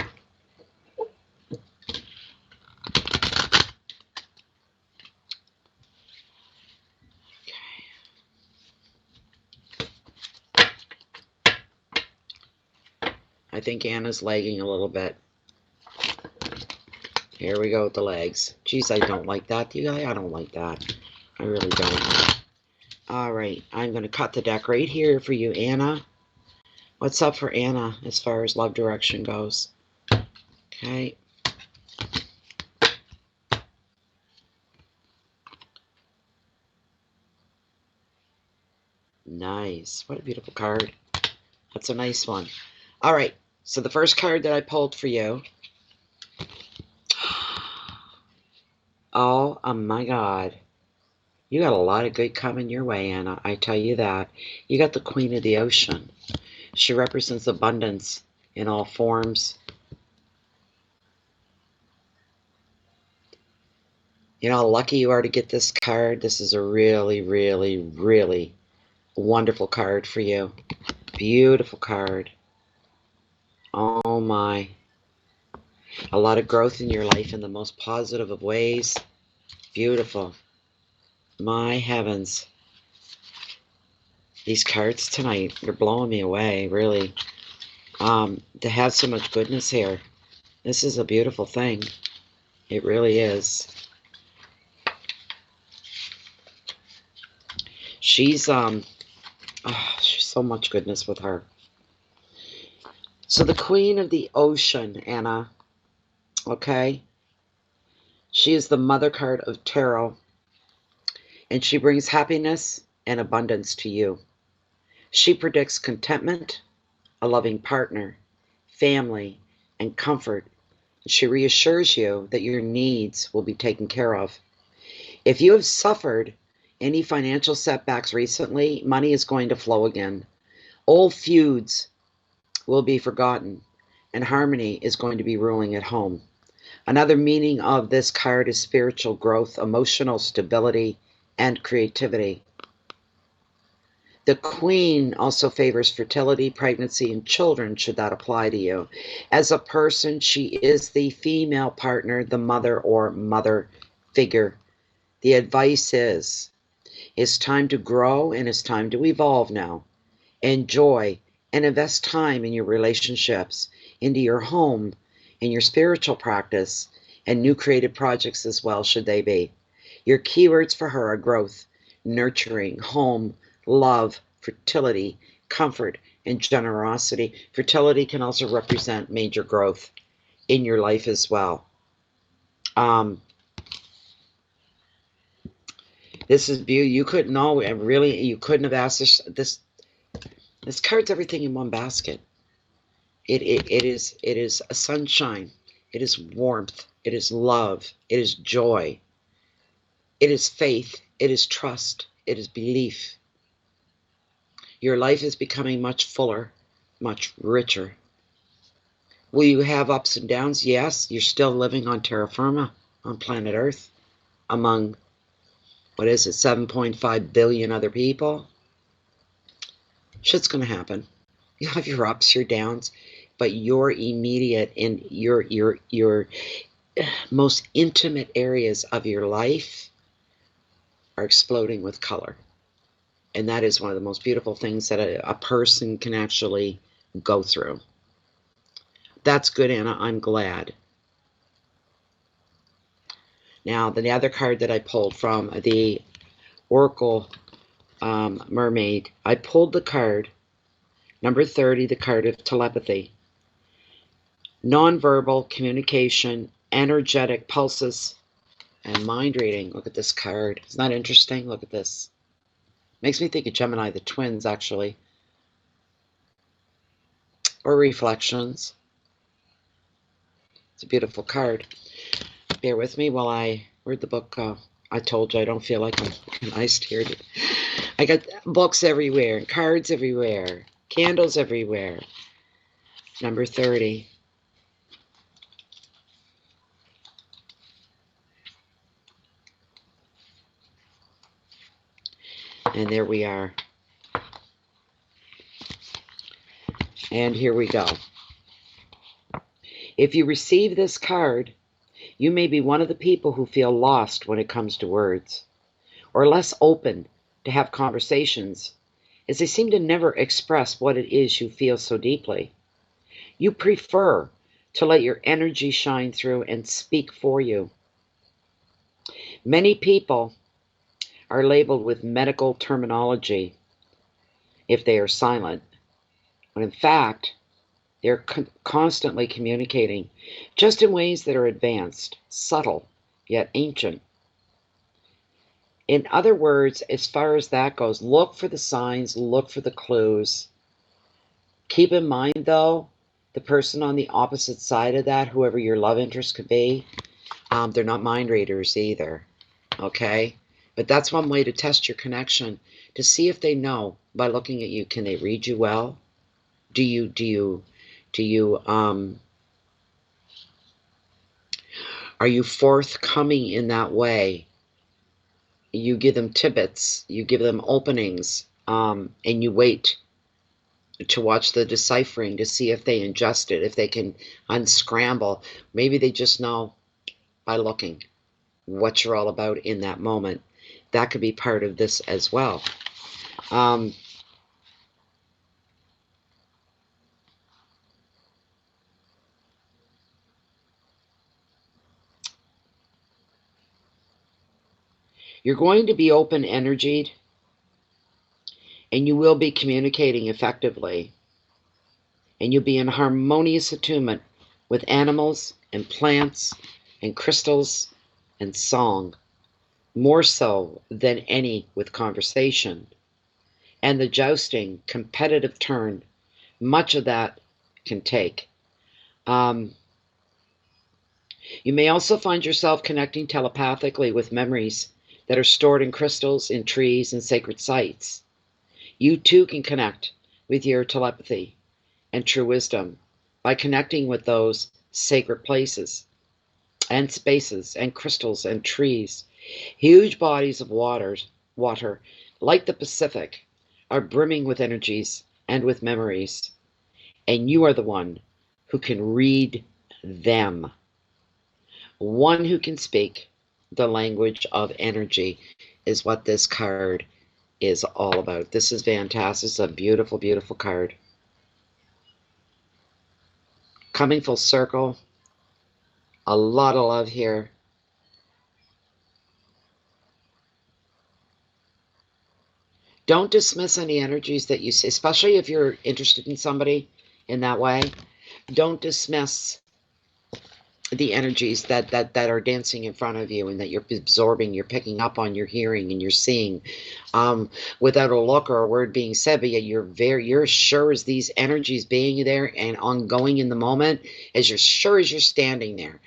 I think Anna's lagging a little bit. Here we go with the legs. Geez, I don't like that, you guys. I don't like that. I really don't. All right, I'm going to cut the deck right here for you, Anna. What's up for Anna as far as love direction goes? Okay. Nice. What a beautiful card. That's a nice one. All right. So the first card that I pulled for you. Oh my God. You got a lot of good coming your way, Anna. I tell you that. You got the Queen of the Ocean. She represents abundance in all forms. You know how lucky you are to get this card. This is a really, really, really wonderful card for you. Beautiful card. Oh my. A lot of growth in your life in the most positive of ways. Beautiful. My heavens. These cards tonight, they're blowing me away, really. To have so much goodness here. This is a beautiful thing. It really is. She's so much goodness with her. So the Queen of the Ocean, Anna, okay? She is the mother card of tarot, and she brings happiness and abundance to you. She predicts contentment, a loving partner, family, and comfort. She reassures you that your needs will be taken care of. If you have suffered any financial setbacks recently, money is going to flow again. Old feuds will be forgotten, and harmony is going to be ruling at home. Another meaning of this card is spiritual growth, emotional stability, and creativity. The Queen also favors fertility, pregnancy, and children, should that apply to you. As a person, she is the female partner, the mother or mother figure. The advice is, it's time to grow and it's time to evolve now. Enjoy and invest time in your relationships, into your home, in your spiritual practice, and new creative projects as well, should they be. Your keywords for her are growth, nurturing, home, love, fertility, comfort, and generosity. Fertility can also represent major growth in your life as well. This is beautiful. You couldn't know, and really, you couldn't have asked this. This card's everything in one basket. It is a sunshine. It is warmth. It is love. It is joy. It is faith. It is trust. It is belief. Your life is becoming much fuller, much richer. Will you have ups and downs? Yes, you're still living on terra firma, on planet Earth, among, 7.5 billion other people. Shit's going to happen. You have your ups, your downs, but your immediate and your most intimate areas of your life are exploding with color. And that is one of the most beautiful things that a person can actually go through. That's good, Anna. I'm glad. Now, the other card that I pulled from the Oracle Mermaid, I pulled the card, number 30, the card of telepathy. Nonverbal communication, energetic pulses, and mind reading. Look at this card. Isn't that interesting? Look at this. Makes me think of Gemini, the twins, actually. Or reflections. It's a beautiful card. Bear with me while I read the book. I told you I don't feel like I'm organized here. I got books everywhere, cards everywhere, candles everywhere. Number 30. And there we are. And here we go. If you receive this card, you may be one of the people who feel lost when it comes to words, or less open to have conversations, as they seem to never express what it is you feel so deeply. You prefer to let your energy shine through and speak for you. Many people are labeled with medical terminology if they are silent, when in fact, they're constantly communicating, just in ways that are advanced, subtle, yet ancient. In other words, as far as that goes, look for the signs, look for the clues. Keep in mind, though, the person on the opposite side of that, whoever your love interest could be, they're not mind readers either, okay? But that's one way to test your connection, to see if they know by looking at you. Can they read you well? Are you forthcoming in that way? You give them tidbits, you give them openings, and you wait to watch the deciphering to see if they ingest it, if they can unscramble. Maybe they just know by looking what you're all about in that moment. That could be part of this as well. You're going to be open-energied, and you will be communicating effectively, and you'll be in harmonious attunement with animals and plants and crystals and song, more so than any with conversation. And the jousting, competitive turn, much of that can take. You may also find yourself connecting telepathically with memories that are stored in crystals, in trees, and sacred sites. You too can connect with your telepathy and true wisdom by connecting with those sacred places and spaces and crystals and trees. Huge bodies of water, like the Pacific, are brimming with energies and with memories, and you are the one who can read them. One who can speak the language of energy is what this card is all about. This is fantastic. It's a beautiful, beautiful card. Coming full circle. A lot of love here. Don't dismiss any energies that you see, especially if you're interested in somebody in that way. Don't dismiss the energies that are dancing in front of you and that you're absorbing, you're picking up on, you're hearing, and you're seeing, without a look or a word being said, but yet you're sure as these energies being there and ongoing in the moment, as you're sure as you're standing there,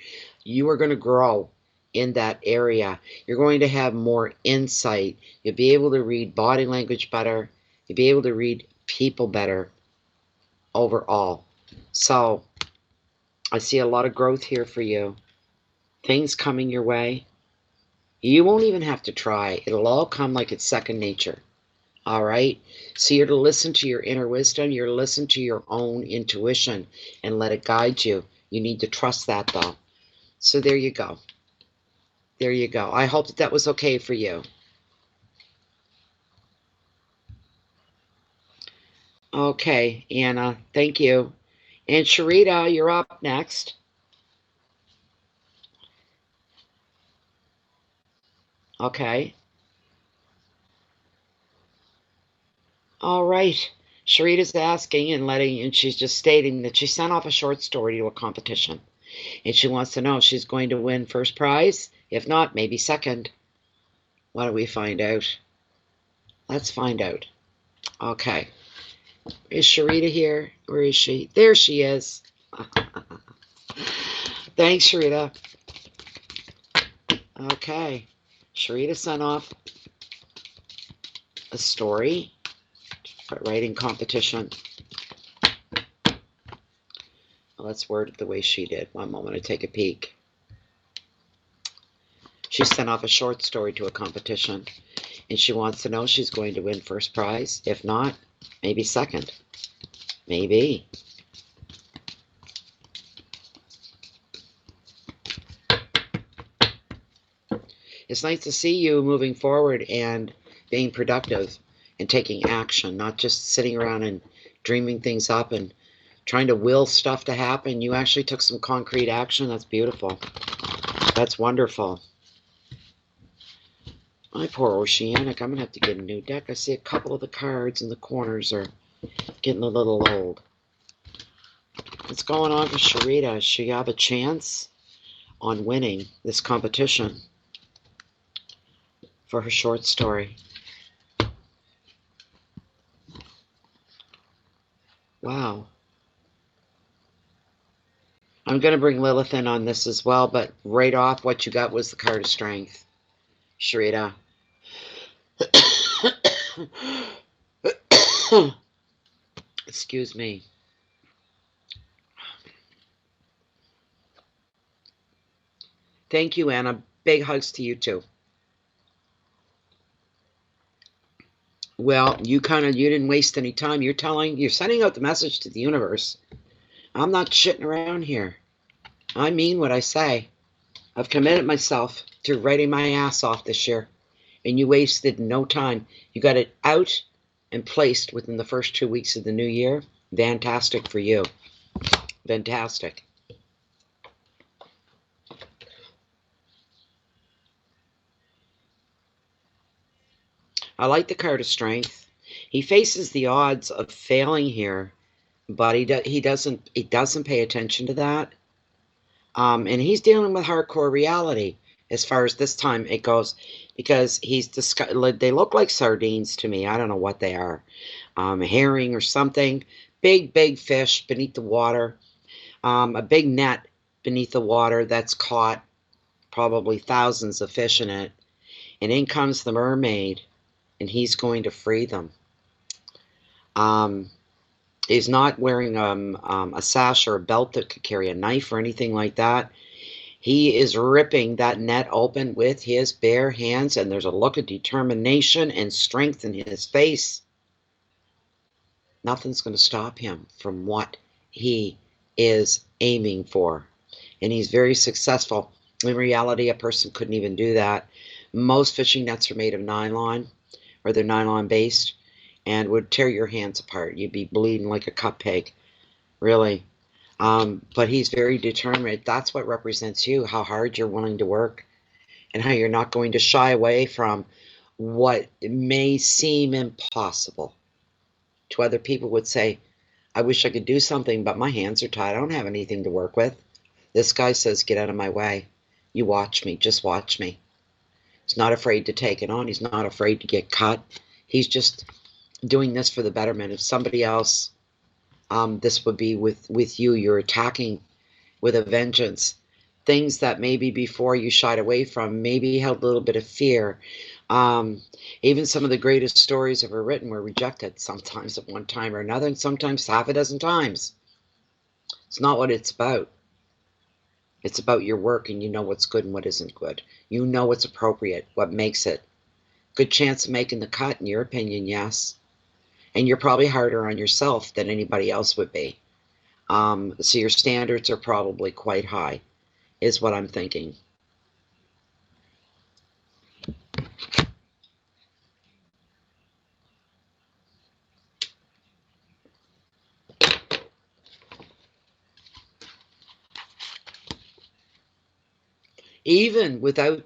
you are going to grow in that area. You're going to have more insight. You'll be able to read body language better. You'll be able to read people better overall. So I see a lot of growth here for you. Things coming your way. You won't even have to try. It'll all come like it's second nature. All right? So you're to listen to your inner wisdom. You're to listen to your own intuition and let it guide you. You need to trust that, though. So there you go. There you go. I hope that was okay for you. Okay, Anna. Thank you. And Sherita, you're up next. Okay. All right. Sherita's asking and she's just stating that she sent off a short story to a competition. And she wants to know if she's going to win first prize. If not, maybe second. Why don't we find out? Let's find out. Okay. Is Sherita here? Where is she? There she is. Thanks, Sherita. Okay. Sherita sent off a story for writing competition. Let's word it the way she did. One moment, I take a peek. She sent off a short story to a competition, and she wants to know if she's going to win first prize. If not, maybe second. Maybe. It's nice to see you moving forward and being productive and taking action, not just sitting around and dreaming things up and trying to will stuff to happen. You actually took some concrete action. That's beautiful. That's wonderful. My poor Oceanic. I'm going to have to get a new deck. I see a couple of the cards in the corners are getting a little old. What's going on for Sherita? Does she have a chance on winning this competition for her short story? Wow. I'm going to bring Lilith in on this as well, but right off what you got was the card of strength, Sherita. Excuse me. Thank you, Anna. Big hugs to you too. Well, you didn't waste any time. You're sending out the message to the universe. I'm not shitting around here. I mean what I say. I've committed myself to writing my ass off this year, and you wasted no time. You got it out and placed within the first 2 weeks of the new year. Fantastic for you. Fantastic. I like the card of strength. He faces the odds of failing here, but he doesn't pay attention to that. And he's dealing with hardcore reality as far as this time it goes, because they look like sardines to me. I don't know what they are, herring or something. Big fish beneath the water, a big net beneath the water that's caught probably thousands of fish in it, and in comes the mermaid, and he's going to free them. He's not wearing a sash or a belt that could carry a knife or anything like that. He is ripping that net open with his bare hands, and there's a look of determination and strength in his face. Nothing's going to stop him from what he is aiming for. And he's very successful. In reality, a person couldn't even do that. Most fishing nets are made of nylon, or they're nylon based, and would tear your hands apart. You'd be bleeding like a cut pig, really. But he's very determined. That's what represents you, how hard you're willing to work, and how you're not going to shy away from what may seem impossible. To other people would say, I wish I could do something, but my hands are tied. I don't have anything to work with. This guy says, get out of my way. You watch me. Just watch me. He's not afraid to take it on. He's not afraid to get cut. He's just doing this for the betterment of somebody else. This would be with you. You're attacking with a vengeance. Things that maybe before you shied away from, maybe held a little bit of fear. Even some of the greatest stories ever written were rejected sometimes at one time or another, and sometimes half a dozen times. It's not what it's about. It's about your work, and you know what's good and what isn't good. You know what's appropriate, what makes it. Good chance of making the cut, in your opinion, yes. And you're probably harder on yourself than anybody else would be. So your standards are probably quite high, is what I'm thinking. Even without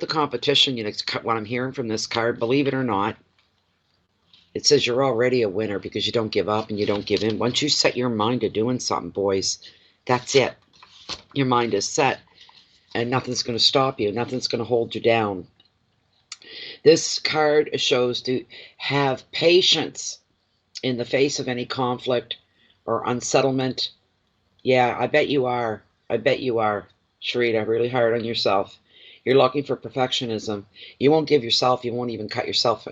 the competition, you know, what I'm hearing from this card, believe it or not, it says you're already a winner because you don't give up and you don't give in. Once you set your mind to doing something, boys, that's it. Your mind is set, and nothing's going to stop you. Nothing's going to hold you down. This card shows to have patience in the face of any conflict or unsettlement. Yeah, I bet you are. I bet you are, Sherita, really hard on yourself. You're looking for perfectionism. You won't give yourself, you won't even cut yourself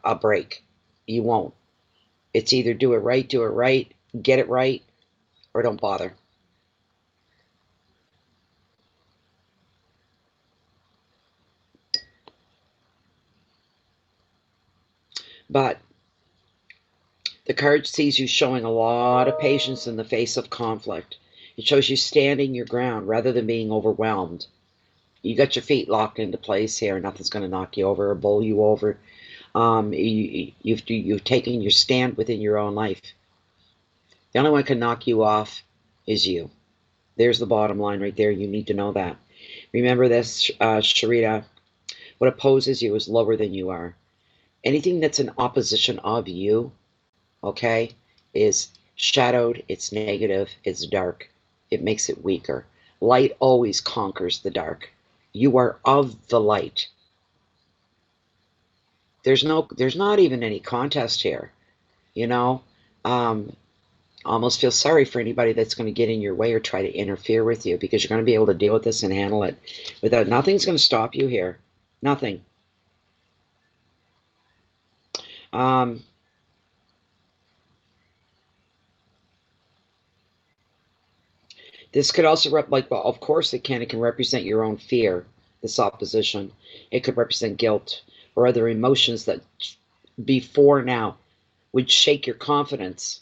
a break. You won't. It's either do it right, get it right, or don't bother. But the card sees you showing a lot of patience in the face of conflict. It shows you standing your ground rather than being overwhelmed. You got your feet locked into place here. Nothing's going to knock you over or bowl you over. You've taken your stand within your own life. The only one who can knock you off is you. There's the bottom line right there. You need to know that. Remember this, Sherita. What opposes you is lower than you are. Anything that's in opposition of you, okay, is shadowed, it's negative, it's dark. It makes it weaker. Light always conquers the dark. You are of the light. There's not even any contest here, you know. Almost feel sorry for anybody that's going to get in your way or try to interfere with you, because you're going to be able to deal with this and handle it without, nothing's going to stop you here. Nothing. This could also well, of course it can. It can represent your own fear, this opposition. It could represent guilt or other emotions that before now would shake your confidence.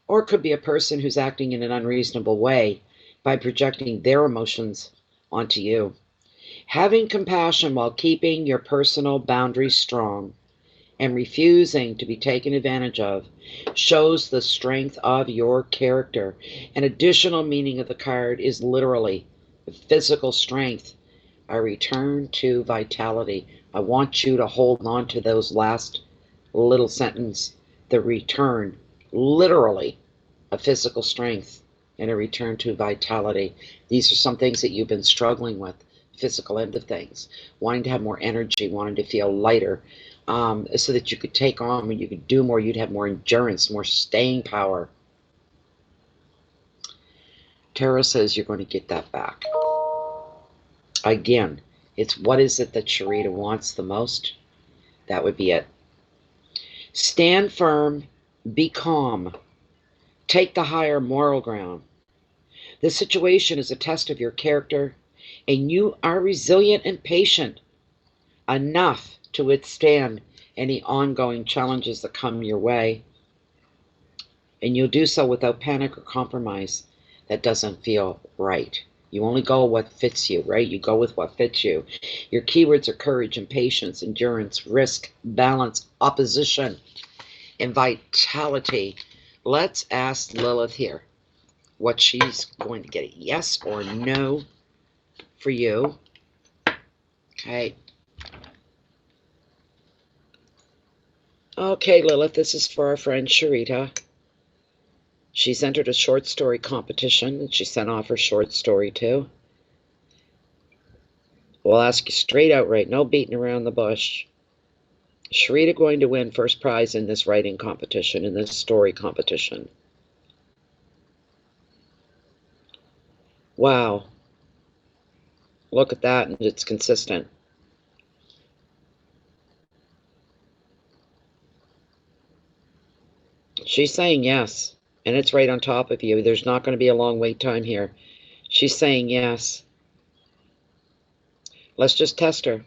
Or it could be a person who's acting in an unreasonable way by projecting their emotions onto you. Having compassion while keeping your personal boundaries strong and refusing to be taken advantage of shows the strength of your character. An additional meaning of the card is literally physical strength, a return to vitality. I want you to hold on to those last little sentence. The return, literally, a physical strength and a return to vitality. These are some things that you've been struggling with, physical end of things, wanting to have more energy, wanting to feel lighter, so that you could take on, when you could do more, you'd have more endurance, more staying power. Tarot says you're going to get that back. Again, it's what is it that Sherita wants the most? That would be it. Stand firm, be calm, take the higher moral ground. This situation is a test of your character, and you are resilient and patient enough to withstand any ongoing challenges that come your way. And you'll do so without panic or compromise that doesn't feel right. You only go what fits you, right? You go with what fits you. Your keywords are courage and patience, endurance, risk, balance, opposition, and vitality. Let's ask Lilith here what she's going to get, a yes or no for you. Okay. Okay, Lilith, this is for our friend Sherita. She's entered a short story competition that she sent off her short story to. We'll ask you straight out, right? No beating around the bush. Sherita going to win first prize in this writing competition, in this story competition. Wow. Look at that, and it's consistent. She's saying yes, and it's right on top of you. There's not going to be a long wait time here. She's saying yes. Let's just test her.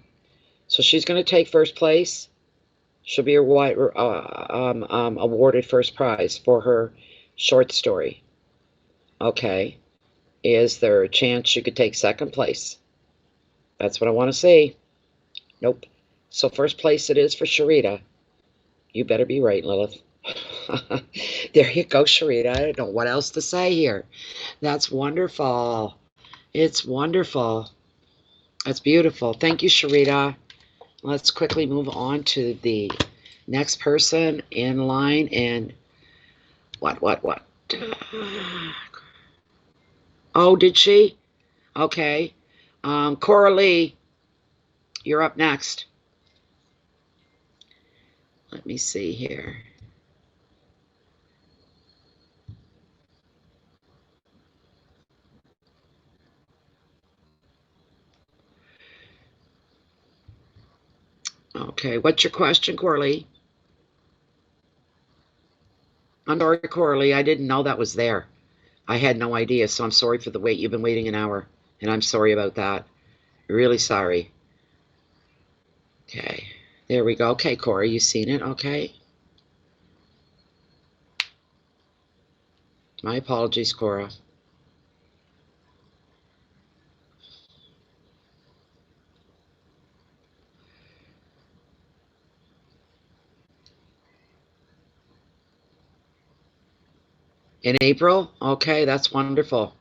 So she's going to take first place. She'll be awarded first prize for her short story. Okay. Is there a chance she could take second place? That's what I want to see. Nope. So first place it is for Sherita. You better be right, Lilith. There you go, Sherita. I don't know what else to say here. That's wonderful. It's wonderful. That's beautiful. Thank you, Sherita. Let's quickly move on to the next person in line. And what? Oh, did she? Okay. Coralie, you're up next. Let me see here. Okay, what's your question, Coralie? I'm sorry, Coralie, I didn't know that was there. I had no idea, so I'm sorry for the wait. You've been waiting an hour, and I'm sorry about that. Really sorry. Okay, there we go. Okay, Corey, you seen it? Okay. My apologies, Cora. In April? Okay, that's wonderful.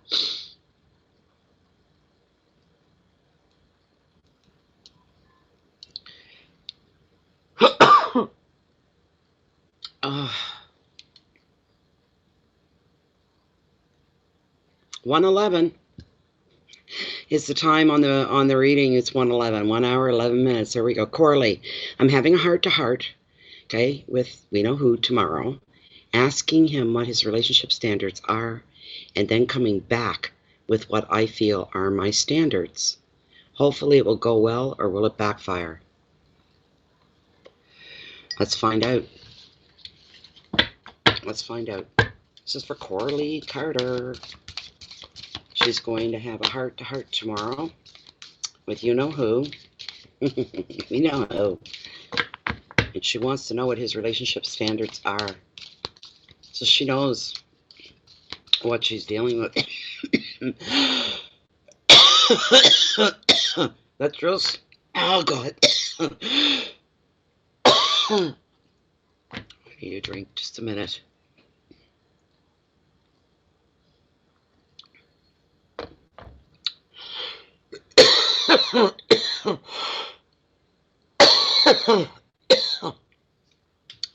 uh, 1:11 is the time on the reading. It's 1:11. 1 hour 11 minutes. There we go. Coralie, I'm having a heart to heart, okay, with we know who tomorrow, asking him what his relationship standards are, and then coming back with what I feel are my standards. Hopefully it will go well, or will it backfire? Let's find out. Let's find out. This is for Coralie Carter. She's going to have a heart-to-heart tomorrow with you know who. We know who. And she wants to know what his relationship standards are, so she knows what she's dealing with. That's real. Oh, God. I need a drink. Just a minute.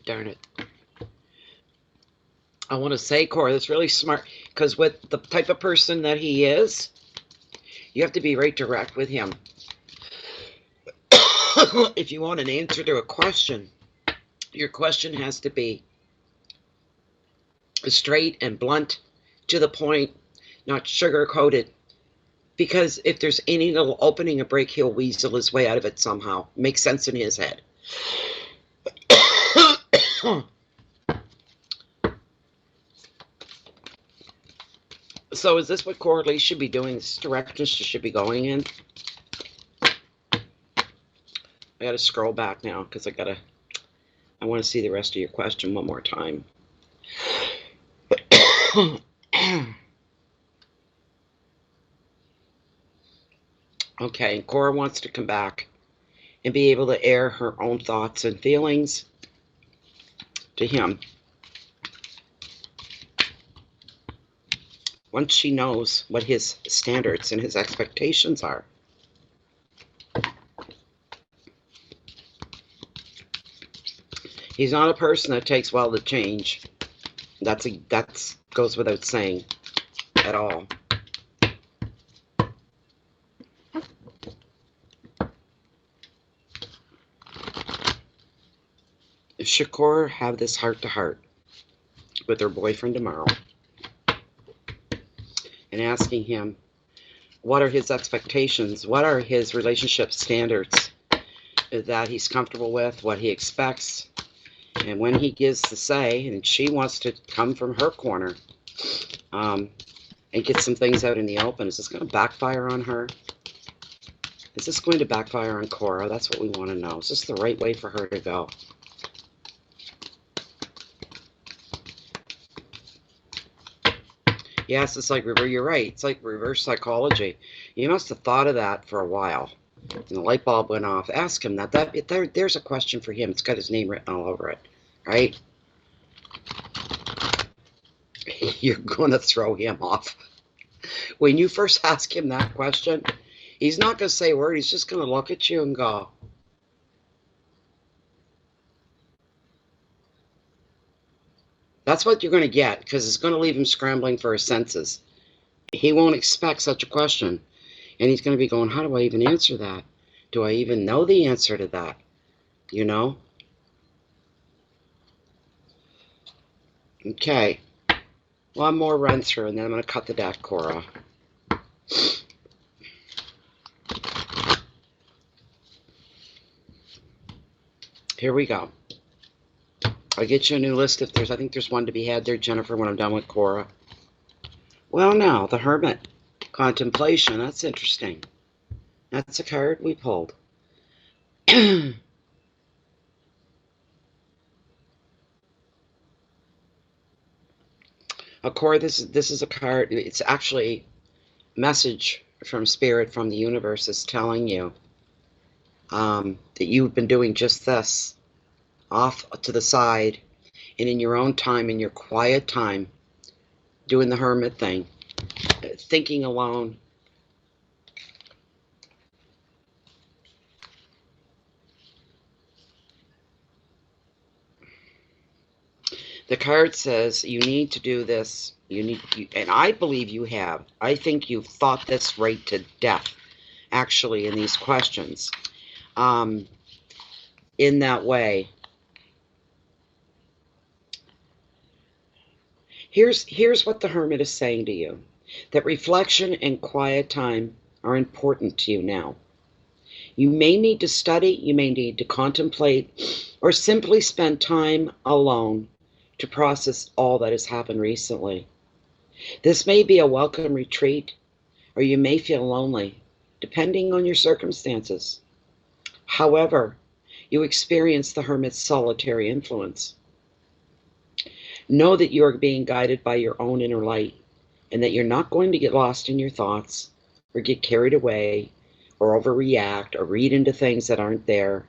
Darn it. I want to say, Cora, that's really smart, because with the type of person that he is, you have to be right direct with him. If you want an answer to a question, your question has to be straight and blunt, to the point, not sugar-coated. Because if there's any little opening or break, he'll weasel his way out of it somehow. Makes sense in his head. So is this what Coralie should be doing? This direction she should be going in? I gotta scroll back now because I want to see the rest of your question one more time. Okay, Cora wants to come back and be able to air her own thoughts and feelings to him. Once she knows what his standards and his expectations are. He's not a person that takes well to change. That goes without saying at all. Should Cora have this heart-to-heart with her boyfriend tomorrow and asking him what are his expectations, what are his relationship standards that he's comfortable with, what he expects, and when he gives the say, and she wants to come from her corner and get some things out in the open. Is this going to backfire on her? Is this going to backfire on Cora? That's what we want to know. Is this the right way for her to go? Yes, it's like, you're right. It's like reverse psychology. You must have thought of that for a while. And the light bulb went off. Ask him that. There's a question for him. It's got his name written all over it. Right? You're going to throw him off. When you first ask him that question, he's not going to say a word. He's just going to look at you and go, that's what you're going to get, because it's going to leave him scrambling for his senses. He won't expect such a question. And he's going to be going, how do I even answer that? Do I even know the answer to that? You know? Okay. One more run through, and then I'm going to cut the deck, Cora. Here we go. I'll get you a new list if there's, I think there's one to be had there, Jennifer, when I'm done with Cora. Well, now, the Hermit. Contemplation, that's interesting. That's a card we pulled. Cora, this is a card. It's actually a message from Spirit, from the universe, is telling you that you've been doing just this, off to the side, and in your own time, in your quiet time, doing the hermit thing, thinking alone. The card says you need to do this. And I believe you have. I think you've thought this right to death, actually, in these questions. In that way. Here's what the hermit is saying to you. That reflection and quiet time are important to you now. You may need to study, you may need to contemplate, or simply spend time alone to process all that has happened recently. This may be a welcome retreat, or you may feel lonely, depending on your circumstances. However, you experience the hermit's solitary influence. Know that you are being guided by your own inner light, and that you're not going to get lost in your thoughts, or get carried away, or overreact, or read into things that aren't there.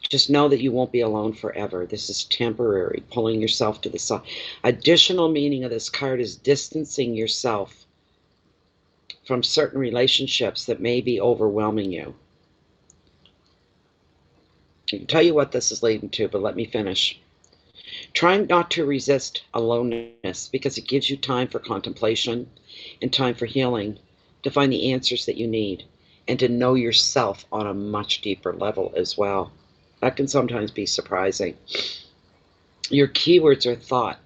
Just know that you won't be alone forever. This is temporary, pulling yourself to the side. Additional meaning of this card is distancing yourself from certain relationships that may be overwhelming you. I can tell you what this is leading to, but let me finish. Trying not to resist aloneness, because it gives you time for contemplation and time for healing, to find the answers that you need, and to know yourself on a much deeper level as well. That can sometimes be surprising. Your keywords are thought,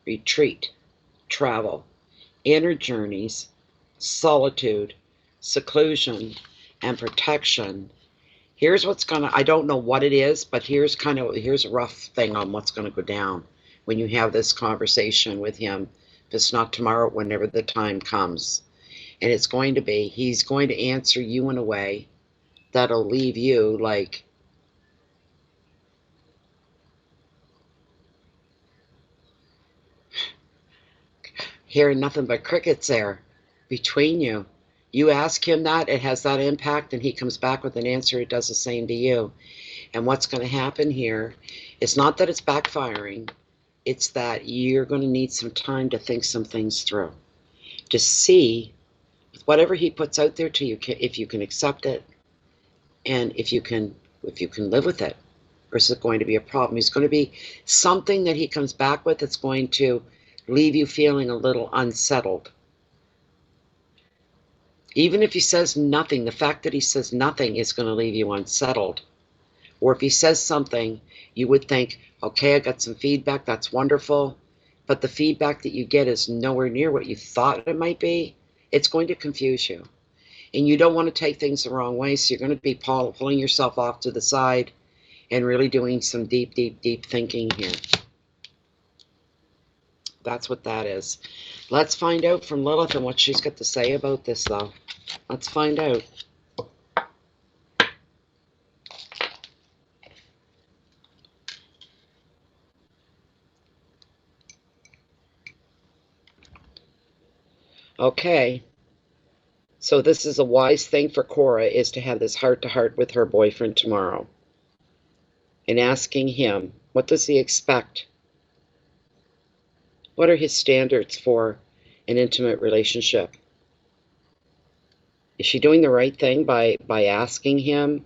retreat, travel, inner journeys, solitude, seclusion, and protection. Here's what's gonna, I don't know what it is, but here's a rough thing on what's gonna go down when you have this conversation with him. If it's not tomorrow, whenever the time comes. And it's going to be, he's going to answer you in a way that'll leave you like, hearing nothing but crickets there between you. You ask him that, it has that impact, and he comes back with an answer, it does the same to you. And what's going to happen here, it's not that it's backfiring, it's that you're going to need some time to think some things through, to see whatever he puts out there to you, if you can accept it, and if you can live with it, or is it going to be a problem? It's going to be something that he comes back with that's going to leave you feeling a little unsettled. Even if he says nothing, the fact that he says nothing is going to leave you unsettled. Or if he says something, you would think, okay, I got some feedback, that's wonderful, but the feedback that you get is nowhere near what you thought it might be. It's going to confuse you. And you don't want to take things the wrong way, so you're going to be pulling yourself off to the side and really doing some deep, deep, deep thinking here. That's what that is. Let's find out from Lilith and what she's got to say about this, though. Let's find out. Okay. So this is a wise thing for Cora, is to have this heart-to-heart with her boyfriend tomorrow. And asking him, what does he expect? What are his standards for an intimate relationship? Is she doing the right thing by asking him?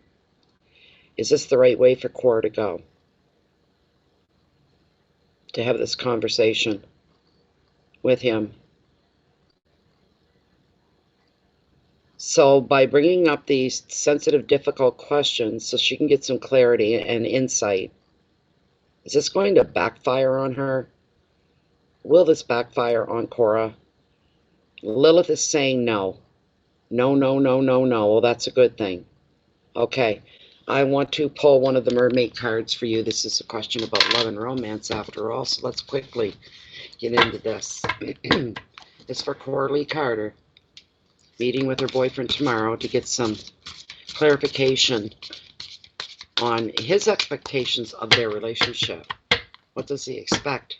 Is this the right way for Cora to go? To have this conversation with him. So by bringing up these sensitive, difficult questions so she can get some clarity and insight, is this going to backfire on her? Will this backfire on Cora? Lilith is saying no. No, no, no, no, no. Well, that's a good thing. Okay. I want to pull one of the mermaid cards for you. This is a question about love and romance after all, so let's quickly get into this. It's for Coralie Carter, meeting with her boyfriend tomorrow to get some clarification on his expectations of their relationship. What does he expect?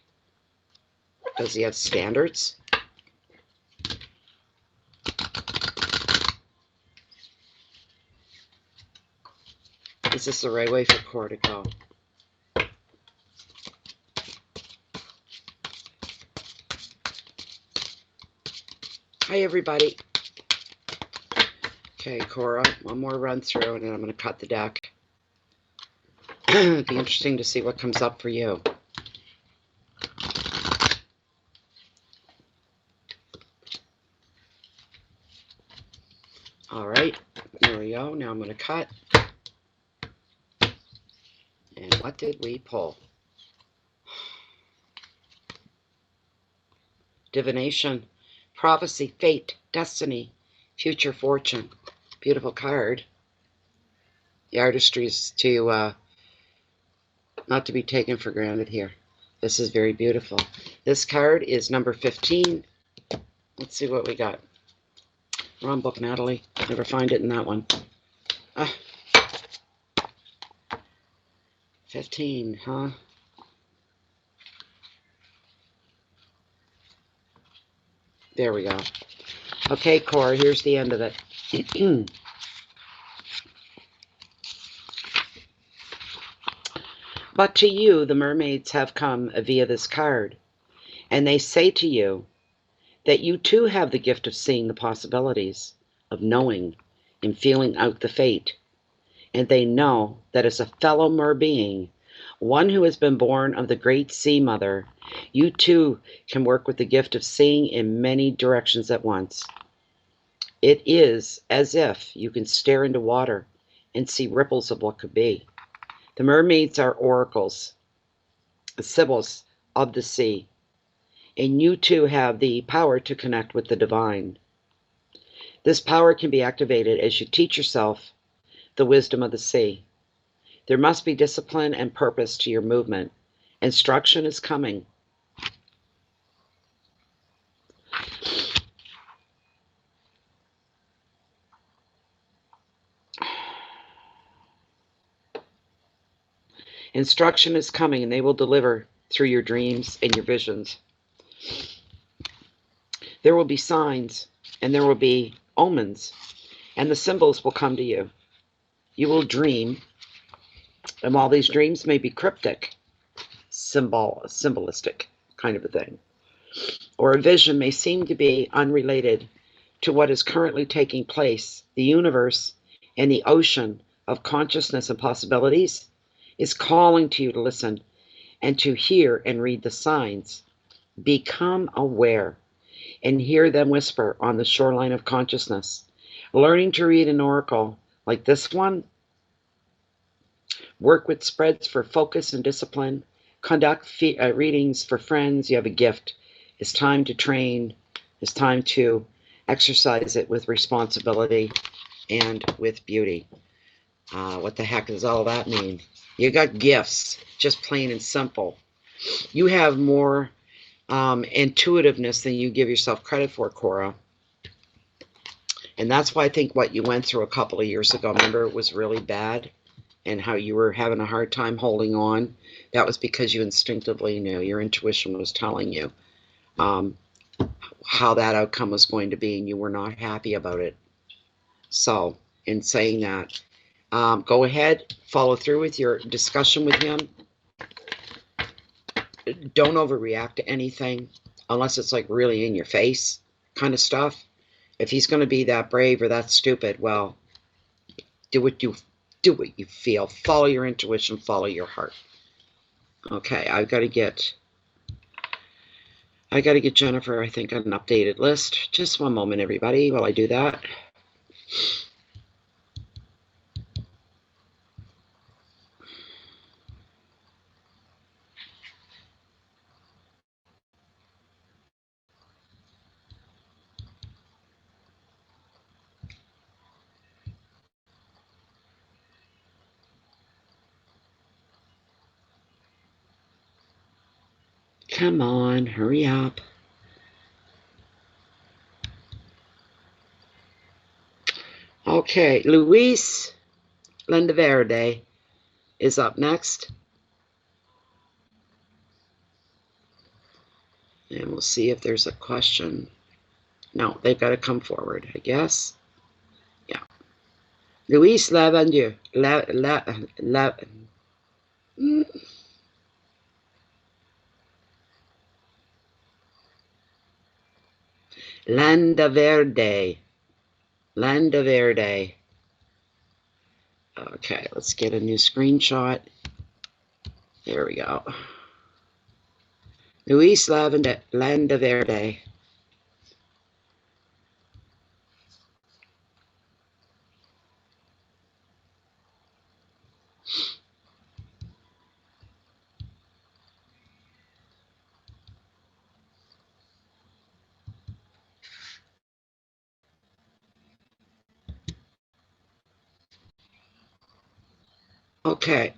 Does he have standards? Is this the right way for Cora to go? Hi, everybody. Okay, Cora, one more run through, and then I'm going to cut the deck. It'd be interesting to see what comes up for you. All right, there we go. Now I'm going to cut. And what did we pull? Divination, prophecy, fate, destiny, future fortune. Beautiful card. The artistry is to not to be taken for granted here. This is very beautiful. This card is number 15. Let's see what we got. Wrong book, Natalie. Never find it in that one. 15, huh? There we go. Okay, Cora, here's the end of it. But to you, the mermaids have come via this card, and they say to you that you too have the gift of seeing the possibilities, of knowing and feeling out the fate. And they know that as a fellow mer being, one who has been born of the great sea mother, you too can work with the gift of seeing in many directions at once. It is as if you can stare into water and see ripples of what could be. The mermaids are oracles, sibyls of the sea, and you too have the power to connect with the divine. This power can be activated as you teach yourself the wisdom of the sea. There must be discipline and purpose to your movement. Instruction is coming. Instruction is coming, and they will deliver through your dreams and your visions. There will be signs, and there will be omens, and the symbols will come to you. You will dream, and while these dreams may be cryptic, symbolistic kind of a thing, or a vision may seem to be unrelated to what is currently taking place, the universe and the ocean of consciousness and possibilities is calling to you to listen and to hear and read the signs. Become aware and hear them whisper on the shoreline of consciousness. Learning to read an oracle like this one, work with spreads for focus and discipline, conduct readings for friends. You have a gift. It's time to train. It's time to exercise it with responsibility and with beauty. What the heck does all that mean? You got gifts, just plain and simple. You have more intuitiveness than you give yourself credit for, Cora. And that's why I think what you went through a couple of years ago, remember, it was really bad, and how you were having a hard time holding on. That was because you instinctively knew, your intuition was telling you how that outcome was going to be, and you were not happy about it. So, in saying that, go ahead, follow through with your discussion with him. Don't overreact to anything unless it's like really in your face kind of stuff. If he's going to be that brave or that stupid, well, do what you feel. Follow your intuition, follow your heart. Okay, I got to get Jennifer, I think, an updated list. Just one moment, everybody, while I do that. Come on, hurry up. Okay, Louise Lendaverde is up next. And we'll see if there's a question. No, they've got to come forward, I guess. Yeah. Louise Lavender. Landa Verde. Landa Verde. Okay, let's get a new screenshot. There we go. Louise Landa Verde. Okay.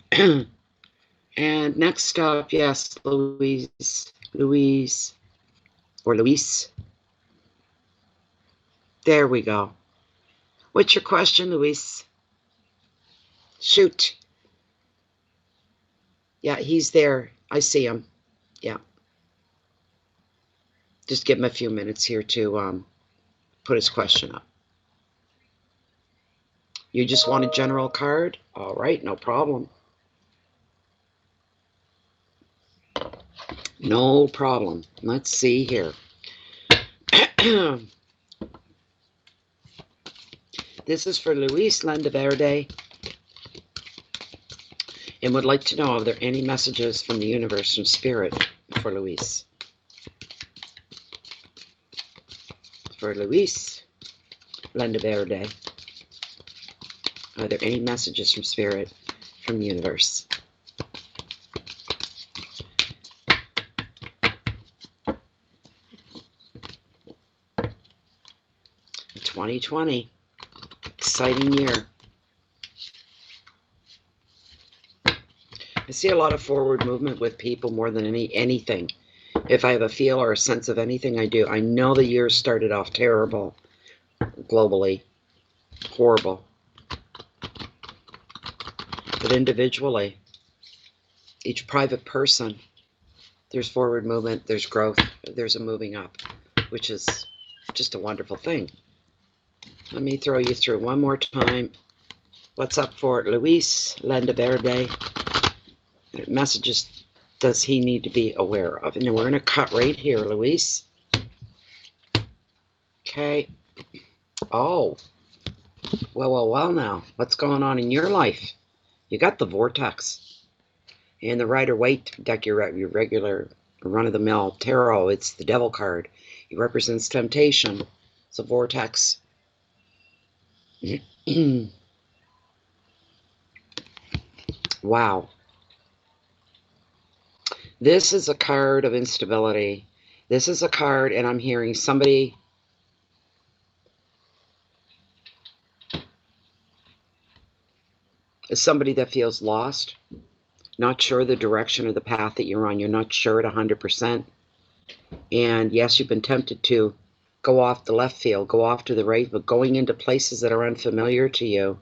And next up, yes, Louise. Or Louise. There we go. What's your question, Louise? Shoot. Yeah, he's there. I see him. Yeah. Just give him a few minutes here to put his question up. You just want a general card? All right, no problem. No problem. Let's see here. This is for Luis Landaverde, and would like to know if there are any messages from the universe from spirit for Luis. For Luis Landaverde, are there any messages from spirit from the universe? 2020, exciting year. I see a lot of forward movement with people more than anything. If I have a feel or a sense of anything I do, I know the year started off terrible, globally, horrible. But individually, each private person, there's forward movement, there's growth, there's a moving up, which is just a wonderful thing. Let me throw you through one more time. What's up for Luis Landaverde? What messages does he need to be aware of? And then we're going to cut right here, Luis. Okay. Oh. Well now. What's going on in your life? You got the vortex. And the Rider-Waite deck, your regular run-of-the-mill tarot, it's the devil card. It represents temptation. It's a vortex. Wow. This is a card of instability. This is a card, and I'm hearing somebody that feels lost, not sure the direction or the path that you're on. You're not sure at 100%. And yes, you've been tempted to go off the left field, go off to the right, but going into places that are unfamiliar to you.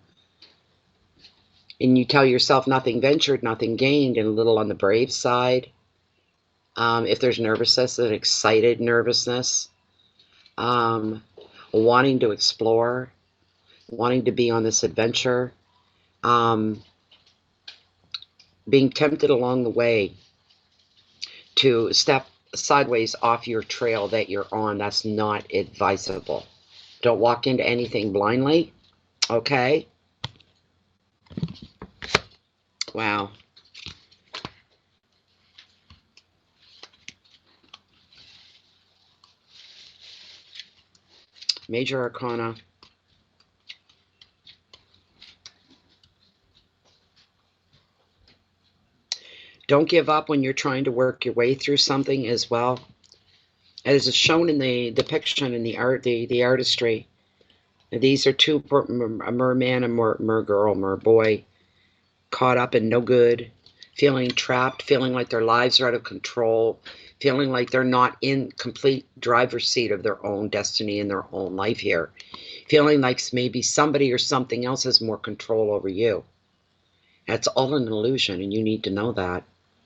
And you tell yourself nothing ventured, nothing gained, and a little on the brave side. If there's nervousness, an excited nervousness, wanting to explore, wanting to be on this adventure, being tempted along the way to step sideways off your trail that you're on. That's not advisable. Don't walk into anything blindly. Okay? Wow. Major Arcana. Don't give up when you're trying to work your way through something as well. As is shown in the depiction in the art, the artistry. These are two, a merman and mergirl, merboy, caught up in no good, feeling trapped, feeling like their lives are out of control, feeling like they're not in complete driver's seat of their own destiny in their own life here, feeling like maybe somebody or something else has more control over you. That's all an illusion, and you need to know that.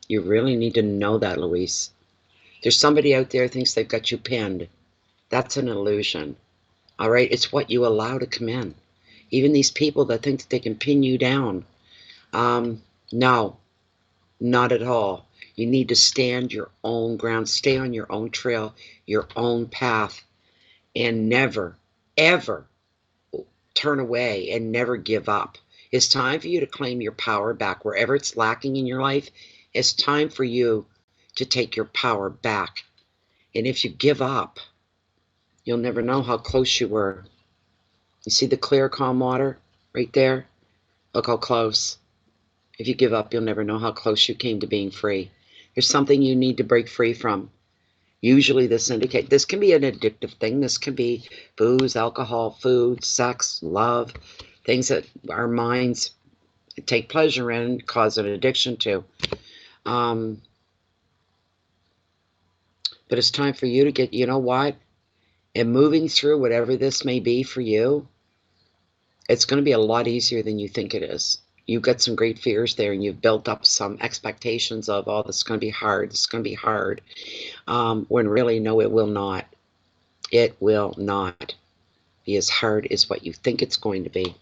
You really need to know that, Louise. There's somebody out there who thinks they've got you pinned. That's an illusion. All right? It's what you allow to come in. Even these people that think that they can pin you down. No, not at all. You need to stand your own ground, stay on your own trail, your own path, and never, ever turn away and never give up. It's time for you to claim your power back. Wherever it's lacking in your life, it's time for you to take your power back. And if you give up, you'll never know how close you were. You see the clear, calm water right there? Look how close. If you give up, you'll never know how close you came to being free. There's something you need to break free from. Usually this can be an addictive thing. This can be booze, alcohol, food, sex, love, things that our minds take pleasure in, cause an addiction to. But it's time for you to get, you know what? And moving through whatever this may be for you, it's going to be a lot easier than you think it is. You've got some great fears there, and you've built up some expectations of, oh, this is going to be hard, this is going to be hard. When really, no, it will not. It will not be as hard as what you think it's going to be.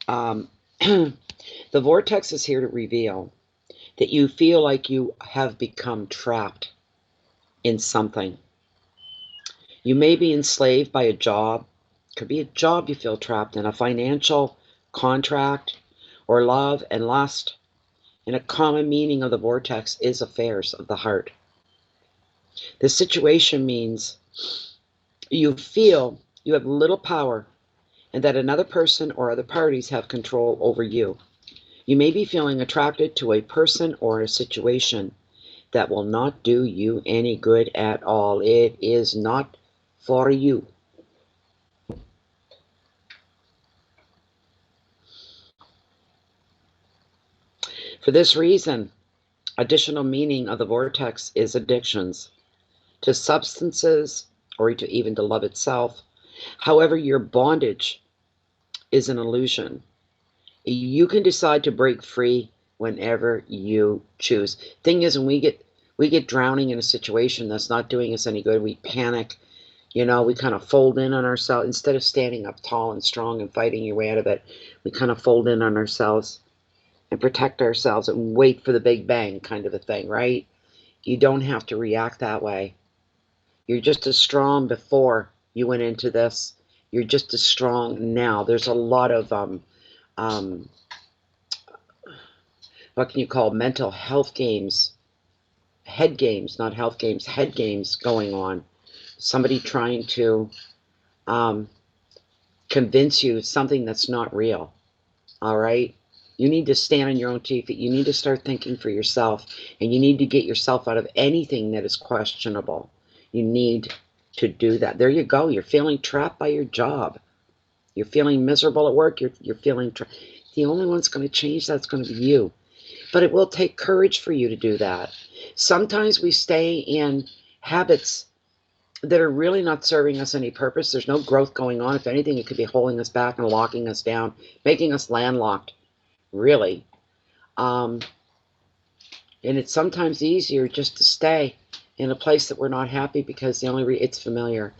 The vortex is here to reveal that you feel like you have become trapped in something. You may be enslaved by a job. Could be a job you feel trapped in, a financial contract, or love and lust. And a common meaning of the vortex is affairs of the heart. The situation means you feel you have little power and that another person or other parties have control over you. You may be feeling attracted to a person or a situation that will not do you any good at all. It is not for you. For this reason, additional meaning of the vortex is addictions to substances or to even to love itself. However, your bondage is an illusion. You can decide to break free whenever you choose. Thing is, when we get drowning in a situation that's not doing us any good, we panic. We kind of fold in on ourselves. Instead of standing up tall and strong and fighting your way out of it, we kind of fold in on ourselves and protect ourselves and wait for the big bang, kind of a thing, right? You don't have to react that way. You're just as strong before you went into this. You're just as strong now. There's a lot of what can you call mental health games, head games, not health games, head games going on. Somebody trying to convince you something that's not real. All right? You need to stand on your own 2 feet. You need to start thinking for yourself, and you need to get yourself out of anything that is questionable. You need to do that. There you go. You're feeling trapped by your job. You're feeling miserable at work. You're feeling trapped. The only one that's going to change that's going to be you. But it will take courage for you to do that. Sometimes we stay in habits that are really not serving us any purpose. There's no growth going on. If anything, it could be holding us back and locking us down, making us landlocked, really. And it's sometimes easier just to stay in a place that we're not happy because it's familiar.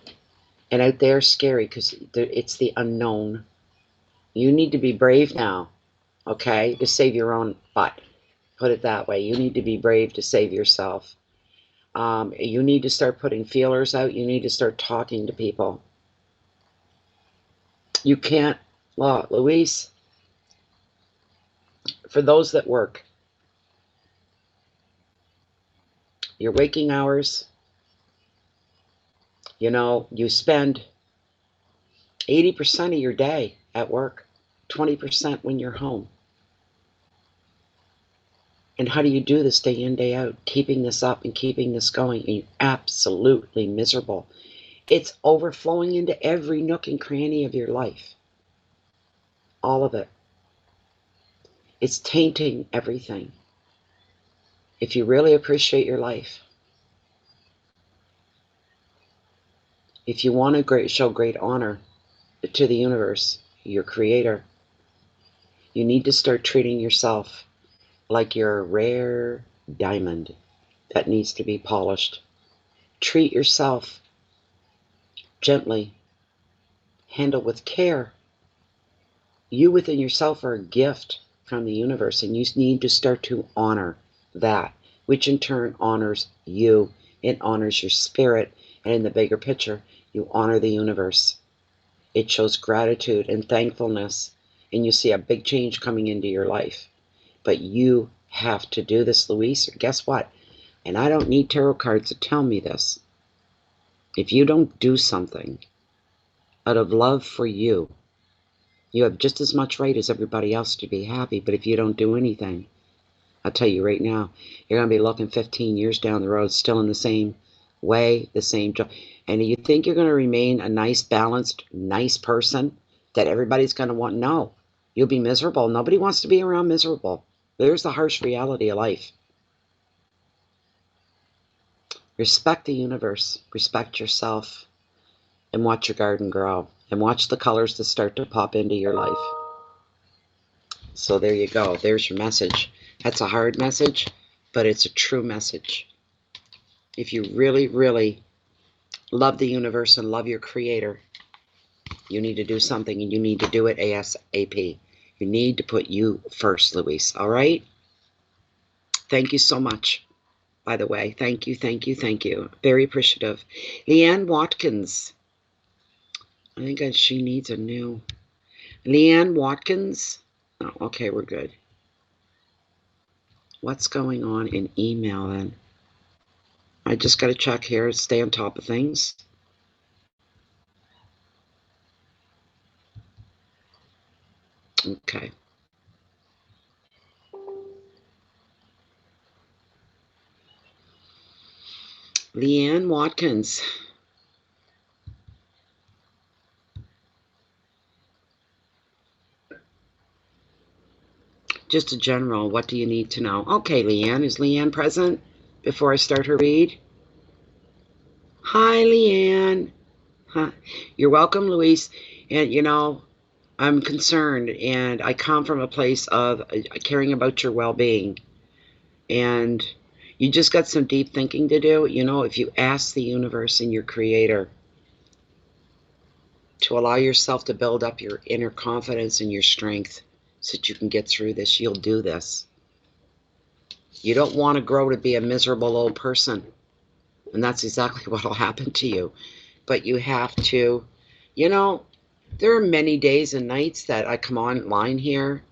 And out there, scary because it's the unknown. You need to be brave now, okay, to save your own butt. Put it that way. You need to be brave to save yourself. You need to start putting feelers out. You need to start talking to people. You can't, Louise, for those that work, your waking hours, you spend 80% of your day at work, 20% when you're home. And how do you do this day in, day out, keeping this up and keeping this going? And you're absolutely miserable. It's overflowing into every nook and cranny of your life. All of it. It's tainting everything. If you really appreciate your life, if you want to show great honor to the universe, your creator, you need to start treating yourself like you're a rare diamond that needs to be polished. Treat yourself gently. Handle with care. You within yourself are a gift from the universe, and you need to start to honor that, which in turn honors you. It honors your spirit, And in the bigger picture, you honor the universe. It shows gratitude and thankfulness, and you see a big change coming into your life. But you have to do this, Louise, or guess what? And I don't need tarot cards to tell me this. If you don't do something out of love for you, you have just as much right as everybody else to be happy. But if you don't do anything, I'll tell you right now, you're going to be looking 15 years down the road still in the same way, the same job. And you think you're going to remain a nice, balanced, nice person that everybody's going to want? No. You'll be miserable. Nobody wants to be around miserable. There's the harsh reality of life. Respect the universe. Respect yourself. And watch your garden grow. And watch the colors that start to pop into your life. So there you go. There's your message. That's a hard message, but it's a true message. If you really, really love the universe and love your creator, you need to do something, and you need to do it ASAP. You need to put you first, Louise. All right? Thank you so much, by the way. Thank you, thank you, thank you. Very appreciative. Leanne Watkins. I think she needs a new... Leanne Watkins. Oh, okay, we're good. What's going on in email, then? I just got to check here, stay on top of things. Okay. Leanne Watkins. Just a general, what do you need to know? Okay, Leanne. Is Leanne present before I start her read? Hi, Leanne. Huh. You're welcome, Louise. And, you know, I'm concerned, and I come from a place of caring about your well-being. And you just got some deep thinking to do. You know, if you ask the universe and your creator to allow yourself to build up your inner confidence and your strength so that you can get through this, you'll do this. You don't want to grow to be a miserable old person. And that's exactly what will happen to you. But you have to, you know, there are many days and nights that I come online here.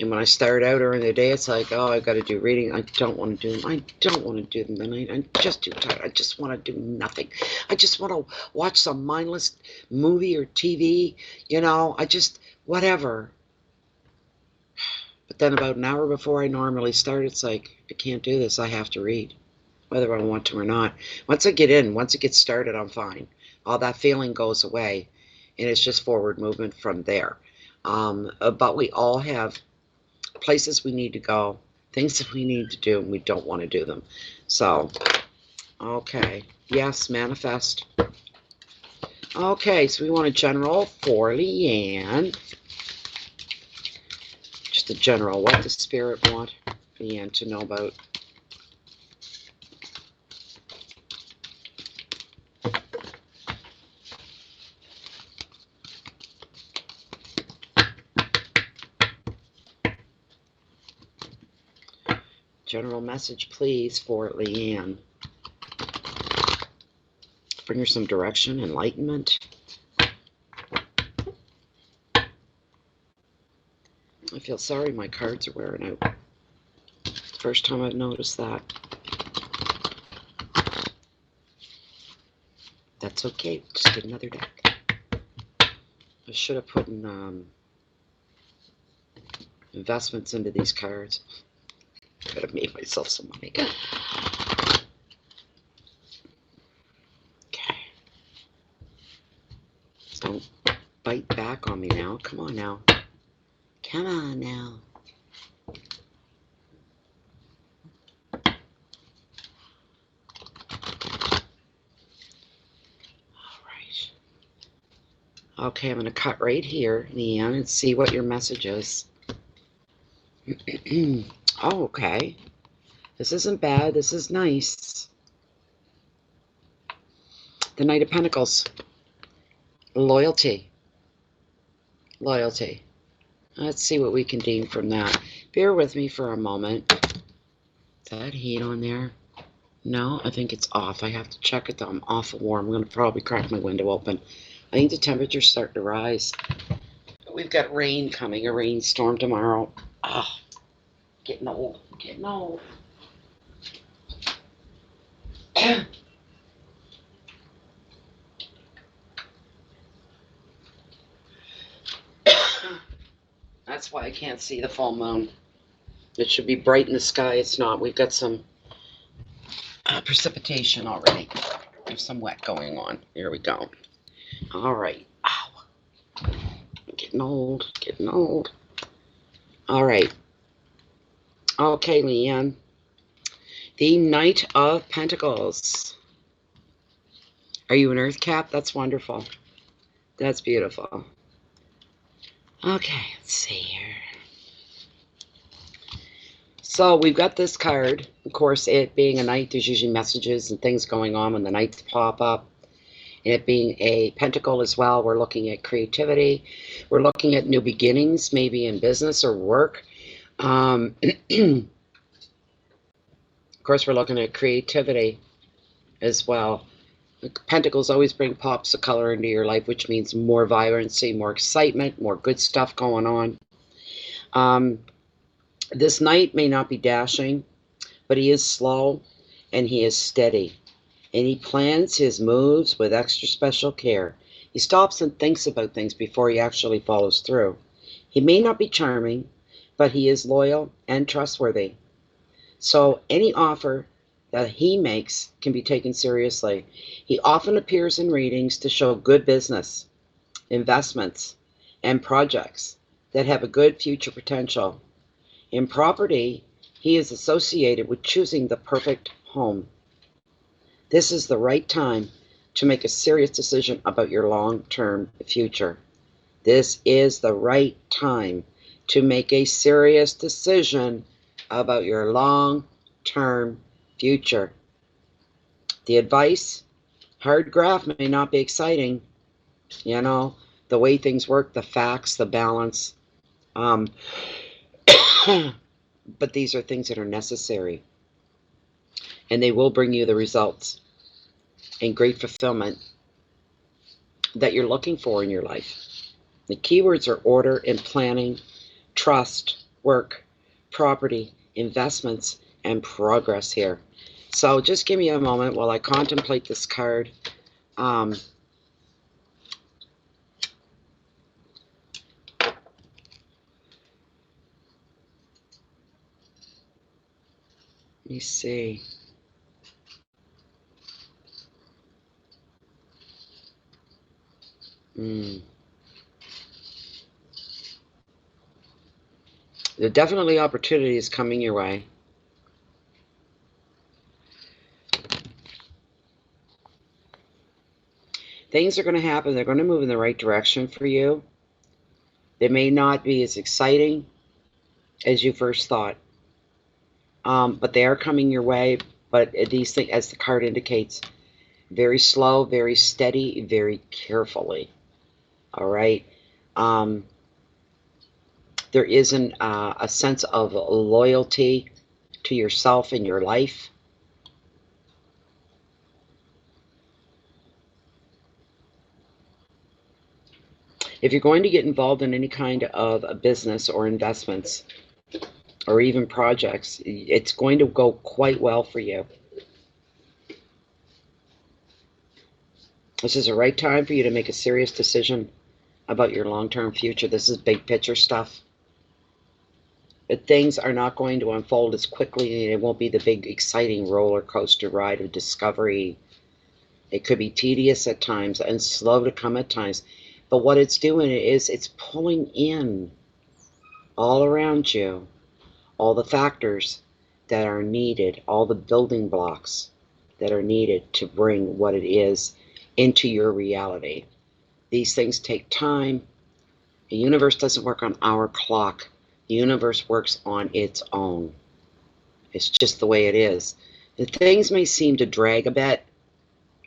And when I start out during the day, it's like, oh, I've got to do reading. I don't want to do them. I don't want to do them tonight. I'm just too tired. I just want to do nothing. I just want to watch some mindless movie or TV. You know, I just, whatever. But then about an hour before I normally start, it's like, I can't do this. I have to read, whether I want to or not. Once I get in, once it gets started, I'm fine. All that feeling goes away, and it's just forward movement from there. But we all have places we need to go, things that we need to do, and we don't want to do them. So, okay. Yes, manifest. Okay, so we want a general for Leanne. Just a general. What does Spirit want Leanne to know about? General message, please, for Leanne. Bring her some direction, enlightenment. I feel sorry my cards are wearing out. First time I've noticed that. That's okay. Just get another deck. I should have put in investments into these cards. Could have made myself some money. Okay. Don't bite back on me now. Come on now. Come on now. Okay, I'm going to cut right here, Leanne, and see what your message is. Oh, okay. This isn't bad. This is nice. The Knight of Pentacles. Loyalty. Loyalty. Let's see what we can glean from that. Bear with me for a moment. Is that heat on there? No, I think it's off. I have to check it though. I'm awful warm. I'm going to probably crack my window open. I think the temperature's starting to rise. We've got rain coming, a rainstorm tomorrow. Ah, getting old, getting old. That's why I can't see the full moon. It should be bright in the sky. It's not. We've got some precipitation already. There's some wet going on. Here we go. All right. Ow. I'm getting old, getting old. All right. Okay, Leanne. The Knight of Pentacles. Are you an Earth Cap? That's wonderful. That's beautiful. Okay, let's see here. So we've got this card. Of course, it being a knight, there's usually messages and things going on when the knights pop up. And it being a pentacle as well, we're looking at creativity. We're looking at new beginnings, maybe in business or work. Of course, we're looking at creativity as well. Pentacles always bring pops of color into your life, which means more vibrancy, more excitement, more good stuff going on. This knight may not be dashing, but he is slow and he is steady. And he plans his moves with extra special care. He stops and thinks about things before he actually follows through. He may not be charming, but he is loyal and trustworthy. So any offer that he makes can be taken seriously. He often appears in readings to show good business, investments, and projects that have a good future potential. In property, he is associated with choosing the perfect home. This is the right time to make a serious decision about your long-term future. This is the right time to make a serious decision about your long-term future. The advice, hard graph may not be exciting, you know, the way things work, the facts, the balance, but these are things that are necessary, and they will bring you the results and great fulfillment that you're looking for in your life. The keywords are order and planning, trust, work, property, investments, and progress here. So just give me a moment while I contemplate this card. Let me see. There are definitely opportunities coming your way. Things are going to happen. They're going to move in the right direction for you. They may not be as exciting as you first thought, but they are coming your way. But these things, as the card indicates, very slow, very steady, very carefully. All right. There isn't a sense of loyalty to yourself and your life. If you're going to get involved in any kind of a business or investments or even projects, it's going to go quite well for you. This is the right time for you to make a serious decision about your long-term future. This is big picture stuff. But things are not going to unfold as quickly, and it won't be the big exciting roller coaster ride of discovery. It could be tedious at times and slow to come at times. But what it's doing is it's pulling in all around you all the factors that are needed, all the building blocks that are needed to bring what it is into your reality. These things take time. The universe doesn't work on our clock. The universe works on its own. It's just the way it is. The things may seem to drag a bit,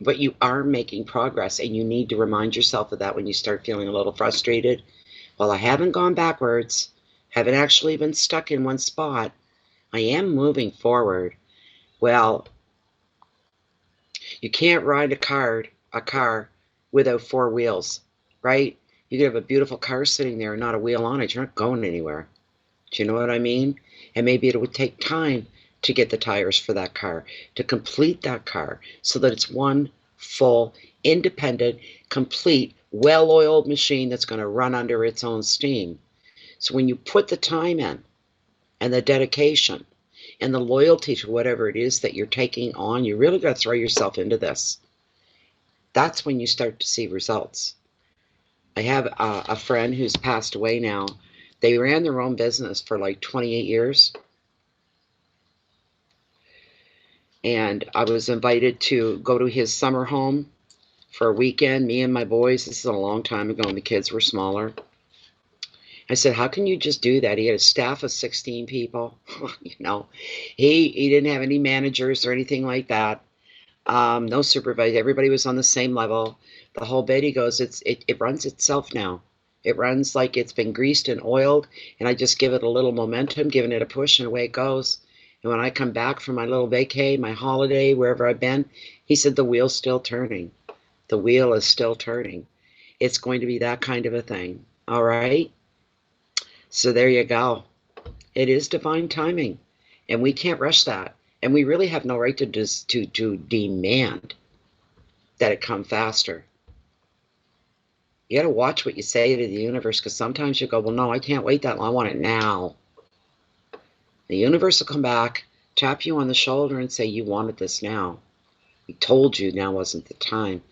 but you are making progress, and you need to remind yourself of that when you start feeling a little frustrated. Well, I haven't gone backwards, haven't actually been stuck in one spot. I am moving forward. Well, You can't ride a car without four wheels, right? You could have a beautiful car sitting there and not a wheel on it. You're not going anywhere. Do you know what I mean? And maybe it would take time to get the tires for that car, to complete that car so that it's one full, independent, complete, well-oiled machine that's going to run under its own steam. So when you put the time in and the dedication and the loyalty to whatever it is that you're taking on, you really got to throw yourself into this. That's when you start to see results. I have a friend who's passed away now. They ran their own business for like 28 years. And I was invited to go to his summer home for a weekend, me and my boys. This is a long time ago when the kids were smaller. I said, how can you just do that? He had a staff of 16 people. You know, he didn't have any managers or anything like that. No supervisor. Everybody was on the same level. The whole bit, he goes, it runs itself now. It runs like it's been greased and oiled, and I just give it a little momentum, giving it a push, and away it goes. And when I come back from my little vacay, my holiday, wherever I've been, he said, the wheel's still turning. The wheel is still turning. It's going to be that kind of a thing. All right? So there you go. It is divine timing, and we can't rush that. And we really have no right to demand that it come faster. You got to watch what you say to the universe, because sometimes you go, well, no, I can't wait that long. I want it now. The universe will come back, tap you on the shoulder, and say, you wanted this now. We told you now wasn't the time.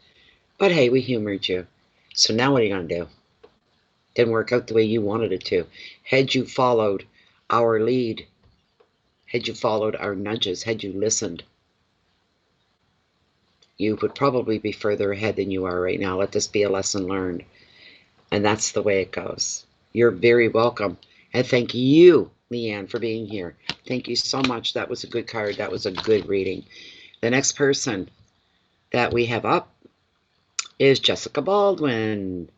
But hey, we humored you. So now what are you going to do? Didn't work out the way you wanted it to. Had you followed our lead, had you followed our nudges, had you listened, you would probably be further ahead than you are right now. Let this be a lesson learned. And that's the way it goes. You're very welcome. And thank you, Leanne, for being here. Thank you so much. That was a good card. That was a good reading. The next person that we have up is Jessica Baldwin.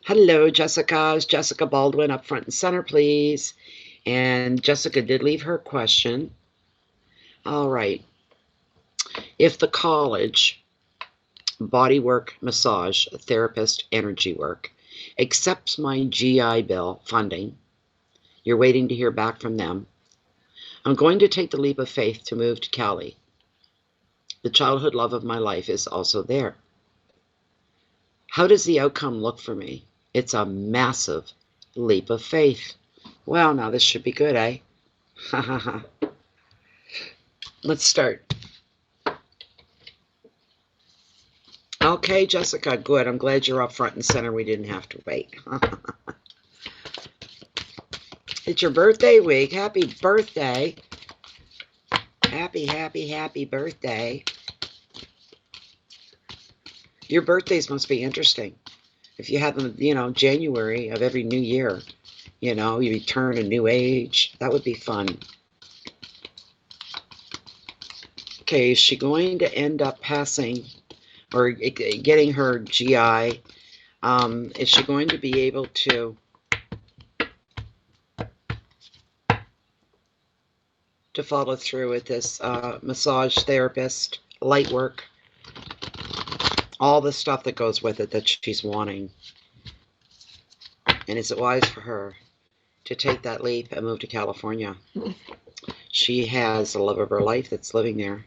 Hello, Jessica. Is Jessica Baldwin up front and center, please? And Jessica did leave her question. All right. If the college, bodywork, massage, therapist, energy work, accepts my GI Bill funding, you're waiting to hear back from them, I'm going to take the leap of faith to move to Cali. The childhood love of my life is also there. How does the outcome look for me? It's a massive leap of faith. Well, now this should be good, eh? Let's start. Okay, Jessica, good. I'm glad you're up front and center. We didn't have to wait. It's your birthday week. Happy birthday. Happy birthday. Your birthdays must be interesting. If you have them, January of every new year, you return a new age. That would be fun. Okay, is she going to end up passing or getting her GI? Is she going to be able to follow through with this massage therapist, light work, all the stuff that goes with it that she's wanting? And is it wise for her to take that leap and move to California? She has the love of her life that's living there.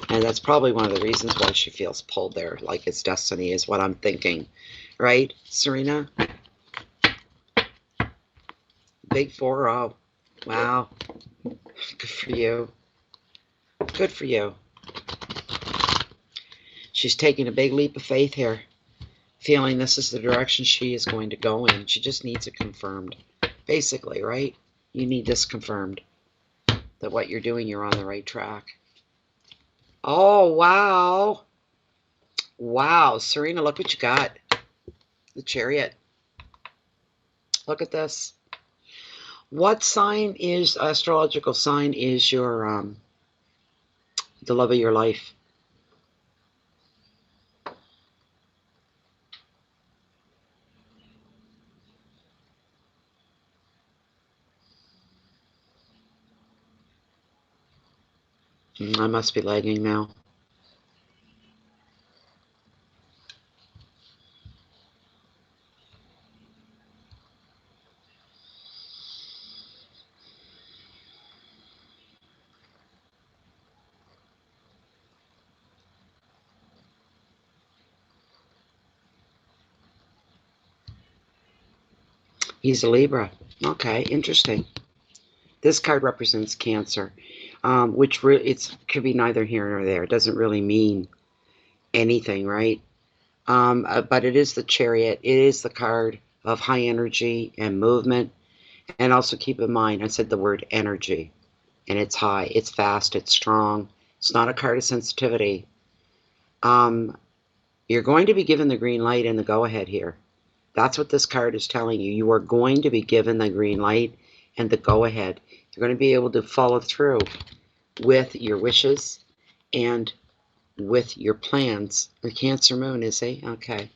And that's probably one of the reasons why she feels pulled there, like it's destiny, is what I'm thinking. Right, Serena? Big 4-0. Wow. Good for you. Good for you. She's taking a big leap of faith here, feeling this is the direction she is going to go in. She just needs it confirmed. Basically, right? You need this confirmed, that what you're doing, you're on the right track. Oh, wow. Wow, Serena, look what you got. The Chariot. Look at this. What sign is, astrological sign is your, the love of your life? I must be lagging now. He's a Libra. Okay, interesting. This card represents Cancer, which it could be neither here nor there. It doesn't really mean anything, right? But it is the Chariot. It is the card of high energy and movement. And also keep in mind, I said the word energy, and it's high, it's fast, it's strong. It's not a card of sensitivity. You're going to be given the green light and the go-ahead here. That's what this card is telling you. You are going to be given the green light and the go-ahead. You're going to be able to follow through with your wishes and with your plans. The Cancer Moon, is he? Okay.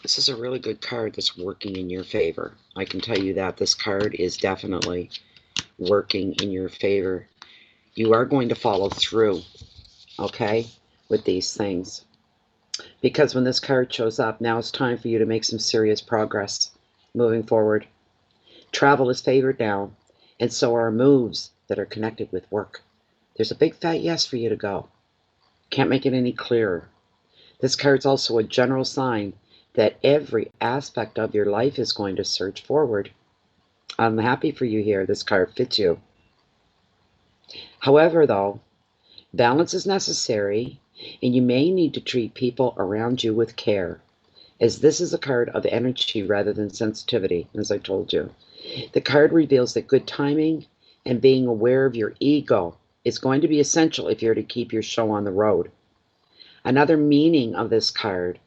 This is a really good card that's working in your favor. I can tell you that. This card is definitely working in your favor. You are going to follow through, okay, with these things. Because when this card shows up, now it's time for you to make some serious progress moving forward. Travel is favored now, and so are moves that are connected with work. There's a big fat yes for you to go. Can't make it any clearer. This card's also a general sign that every aspect of your life is going to surge forward. I'm happy for you here. This card fits you. However, though, balance is necessary, and you may need to treat people around you with care, as this is a card of energy rather than sensitivity, as I told you. The card reveals that good timing and being aware of your ego is going to be essential if you're to keep your show on the road. Another meaning of this card,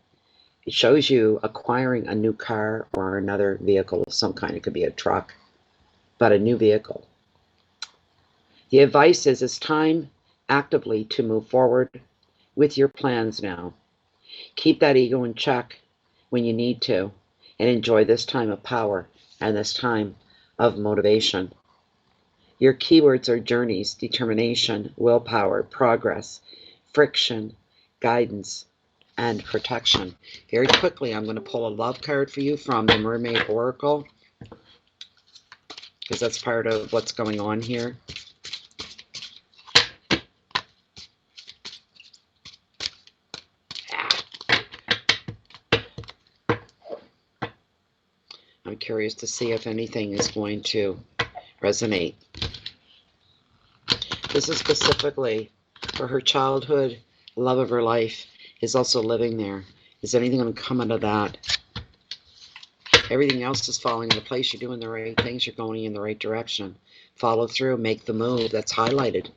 it shows you acquiring a new car or another vehicle of some kind. It could be a truck, but a new vehicle. The advice is it's time actively to move forward with your plans now. Keep that ego in check when you need to, and enjoy this time of power and this time of motivation. Your keywords are journeys, determination, willpower, progress, friction, guidance, and protection. Very quickly, I'm going to pull a love card for you from the Mermaid Oracle, because that's part of what's going on here. I'm curious to see if anything is going to resonate. This is specifically for her childhood love of her life is also living there. Is anything going to come out of that? Everything else is falling into place. You're doing the right things. You're going in the right direction. Follow through. Make the move. That's highlighted.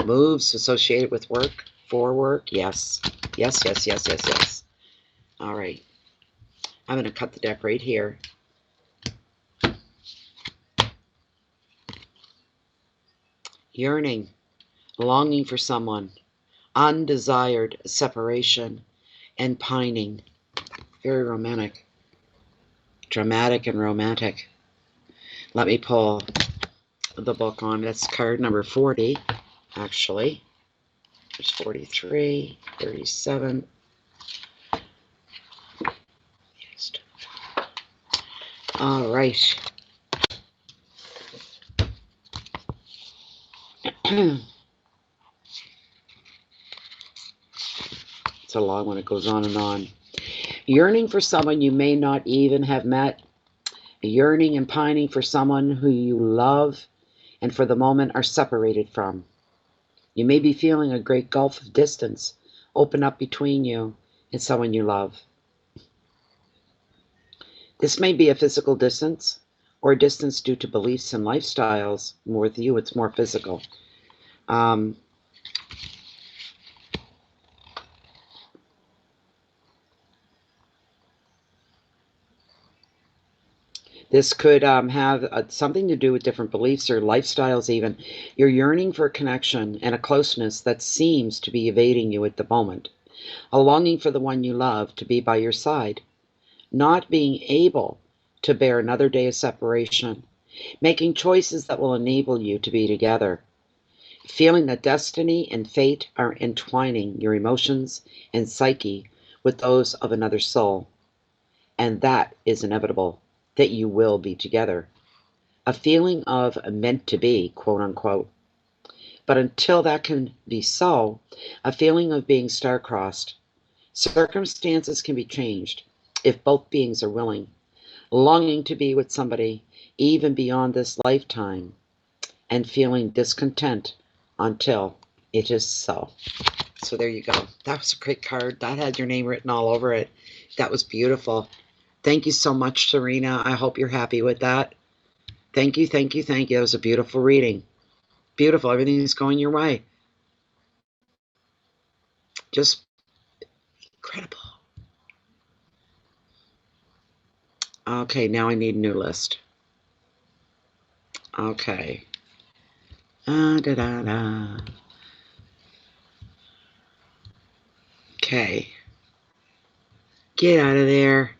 Moves associated with work, for work. Yes. Yes, yes, yes, yes, yes. All right. I'm going to cut the deck right here. Yearning, longing for someone, undesired separation, and pining. Very romantic. Dramatic and romantic. Let me pull the book on. That's card number 40, actually. There's 43, 37. All right. It's a long one. It goes on and on. Yearning for someone you may not even have met. Yearning and pining for someone who you love and for the moment are separated from. You may be feeling a great gulf of distance open up between you and someone you love. This may be a physical distance or a distance due to beliefs and lifestyles. With you, it's more physical. This could have something to do with different beliefs or lifestyles even. You're yearning for a connection and a closeness that seems to be evading you at the moment. A longing for the one you love to be by your side. Not being able to bear another day of separation. Making choices that will enable you to be together. Feeling that destiny and fate are entwining your emotions and psyche with those of another soul. And that is inevitable, that you will be together. A feeling of meant to be, quote unquote. But until that can be so, a feeling of being star-crossed. Circumstances can be changed if both beings are willing, longing to be with somebody even beyond this lifetime, and feeling discontent until it is so. So there you go. That was a great card. That had your name written all over it. That was beautiful. Thank you so much, Serena. I hope you're happy with that. Thank you, thank you, thank you. It was a beautiful reading. Beautiful. Everything is going your way. Just incredible. Okay, now I need a new list. Okay. Da-da-da. Okay. Get out of there.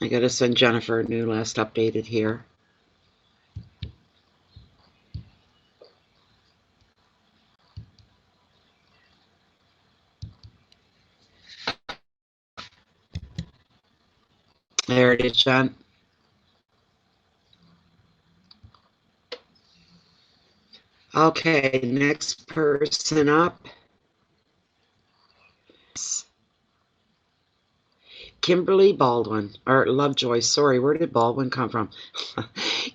I gotta send Jennifer a new list updated here. There it is, Jen. Okay, next person up. Kimberly Baldwin, or Lovejoy. Sorry, where did Baldwin come from?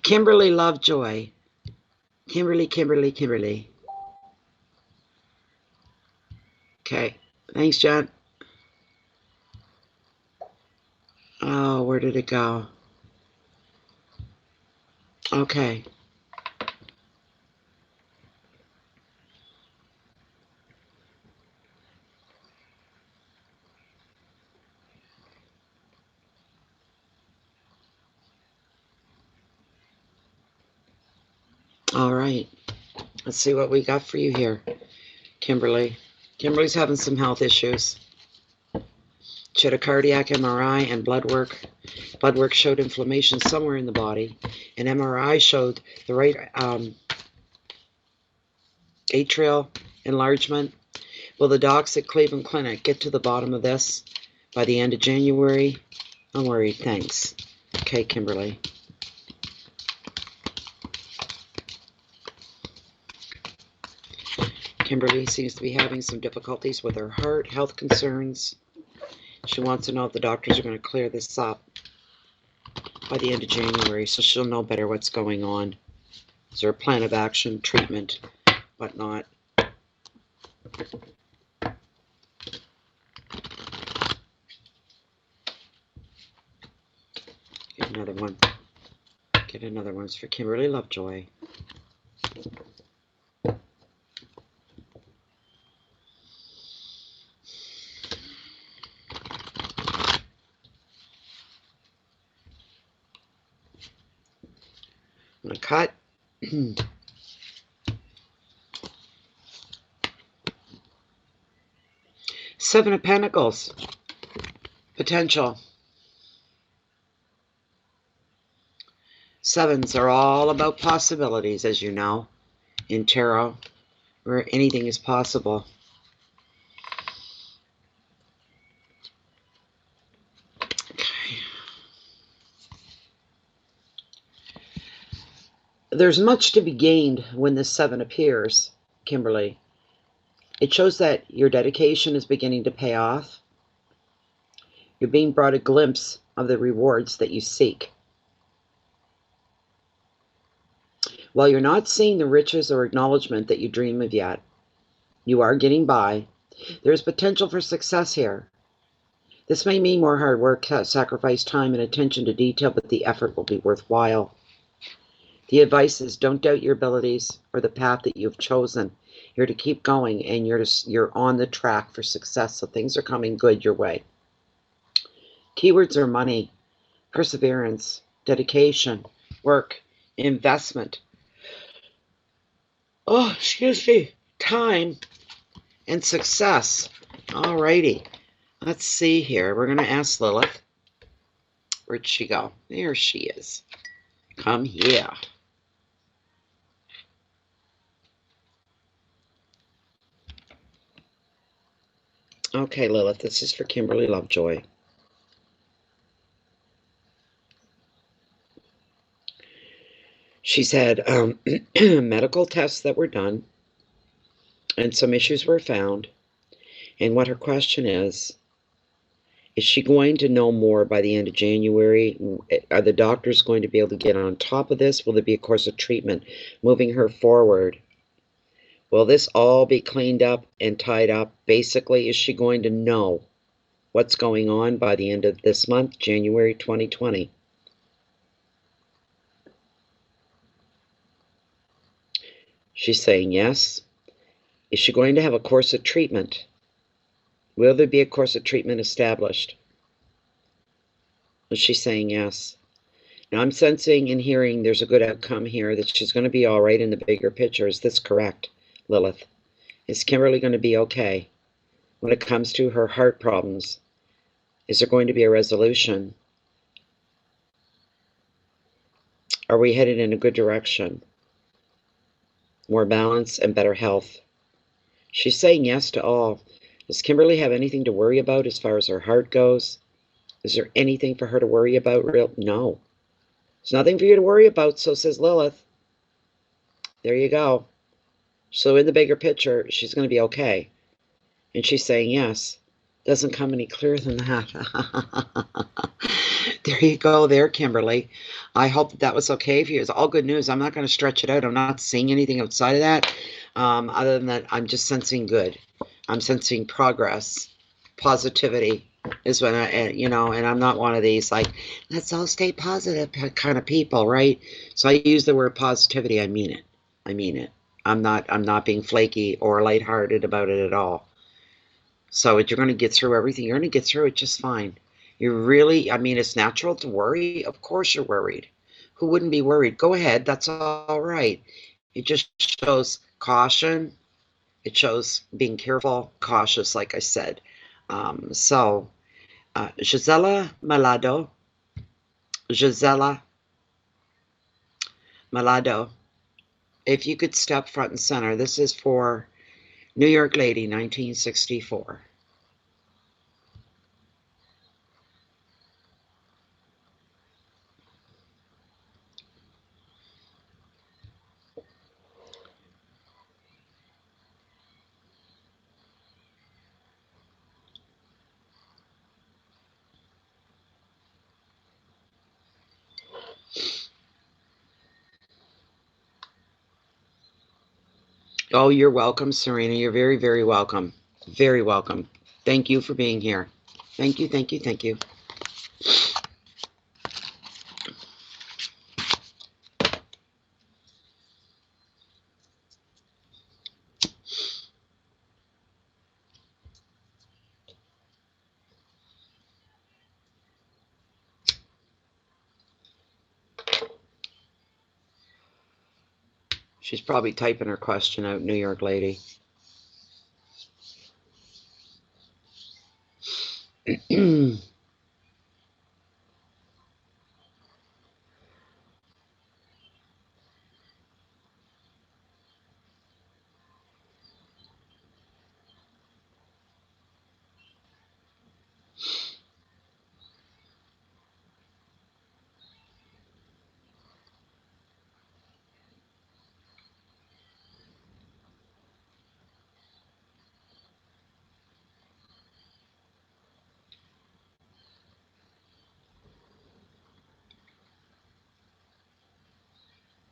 Kimberly Lovejoy. Kimberly, Kimberly, Kimberly. Okay, thanks, Jen. Oh, where did it go? Okay. All right. Let's see what we got for you here, Kimberly. Kimberly's having some health issues. She had a cardiac MRI and blood work. Blood work showed inflammation somewhere in the body. An MRI showed the right atrial enlargement. Will the docs at Cleveland Clinic get to the bottom of this by the end of January? Don't worry, thanks. Okay, Kimberly. Kimberly seems to be having some difficulties with her heart, health concerns. She wants to know if the doctors are going to clear this up by the end of January, so she'll know better what's going on. Is there a plan of action, treatment, whatnot? Get another one. Get another one. It's for Kimberly Lovejoy. I'm going to cut. Seven of Pentacles. Potential. Sevens are all about possibilities, as you know, in tarot, where anything is possible. Okay. There's much to be gained when this seven appears, Kimberly. It shows that your dedication is beginning to pay off. You're being brought a glimpse of the rewards that you seek. While you're not seeing the riches or acknowledgement that you dream of yet, you are getting by. There's potential for success here. This may mean more hard work, sacrifice, time, and attention to detail, but the effort will be worthwhile. The advice is don't doubt your abilities or the path that you've chosen. You're to keep going, and you're on the track for success, so things are coming good your way. Keywords are money, perseverance, dedication, work, investment. Oh, excuse me. Time and success. All righty. Let's see here. We're going to ask Lilith. Where'd she go? There she is. Come here. Okay, Lilith, this is for Kimberly Lovejoy. She's had medical tests that were done, and some issues were found. And what her question is she going to know more by the end of January? Are the doctors going to be able to get on top of this? Will there be a course of treatment moving her forward? Will this all be cleaned up and tied up? Basically, is she going to know what's going on by the end of this month, January 2020? She's saying yes. Is she going to have a course of treatment? Will there be a course of treatment established? She's saying yes. Now I'm sensing and hearing there's a good outcome here, that she's going to be all right in the bigger picture. Is this correct, Lilith? Is Kimberly going to be okay when it comes to her heart problems? Is there going to be a resolution? Are we headed in a good direction? More balance and better health? She's saying yes to all. Does Kimberly have anything to worry about as far as her heart goes? Is there anything for her to worry about? No. There's nothing for you to worry about, so says Lilith. There you go. So in the bigger picture, she's going to be okay. And she's saying yes. Doesn't come any clearer than that. There you go there, Kimberly. I hope that was okay for you. It's all good news. I'm not going to stretch it out. I'm not seeing anything outside of that. Other than that, I'm just sensing good. I'm sensing progress. Positivity is when and I'm not one of these, like, let's all stay positive kind of people, right? So I use the word positivity. I mean it. I mean it. I'm not being flaky or lighthearted about it at all. So you're going to get through everything. You're going to get through it just fine. It's natural to worry. Of course you're worried. Who wouldn't be worried? Go ahead. That's all right. It just shows caution. It shows being careful, cautious, like I said. Gisela Malado, if you could step front and center. This is for New York Lady, 1964. Oh, you're welcome, Serena. You're very, very welcome. Very welcome. Thank you for being here. Thank you, thank you, thank you. She's probably typing her question out, New York Lady.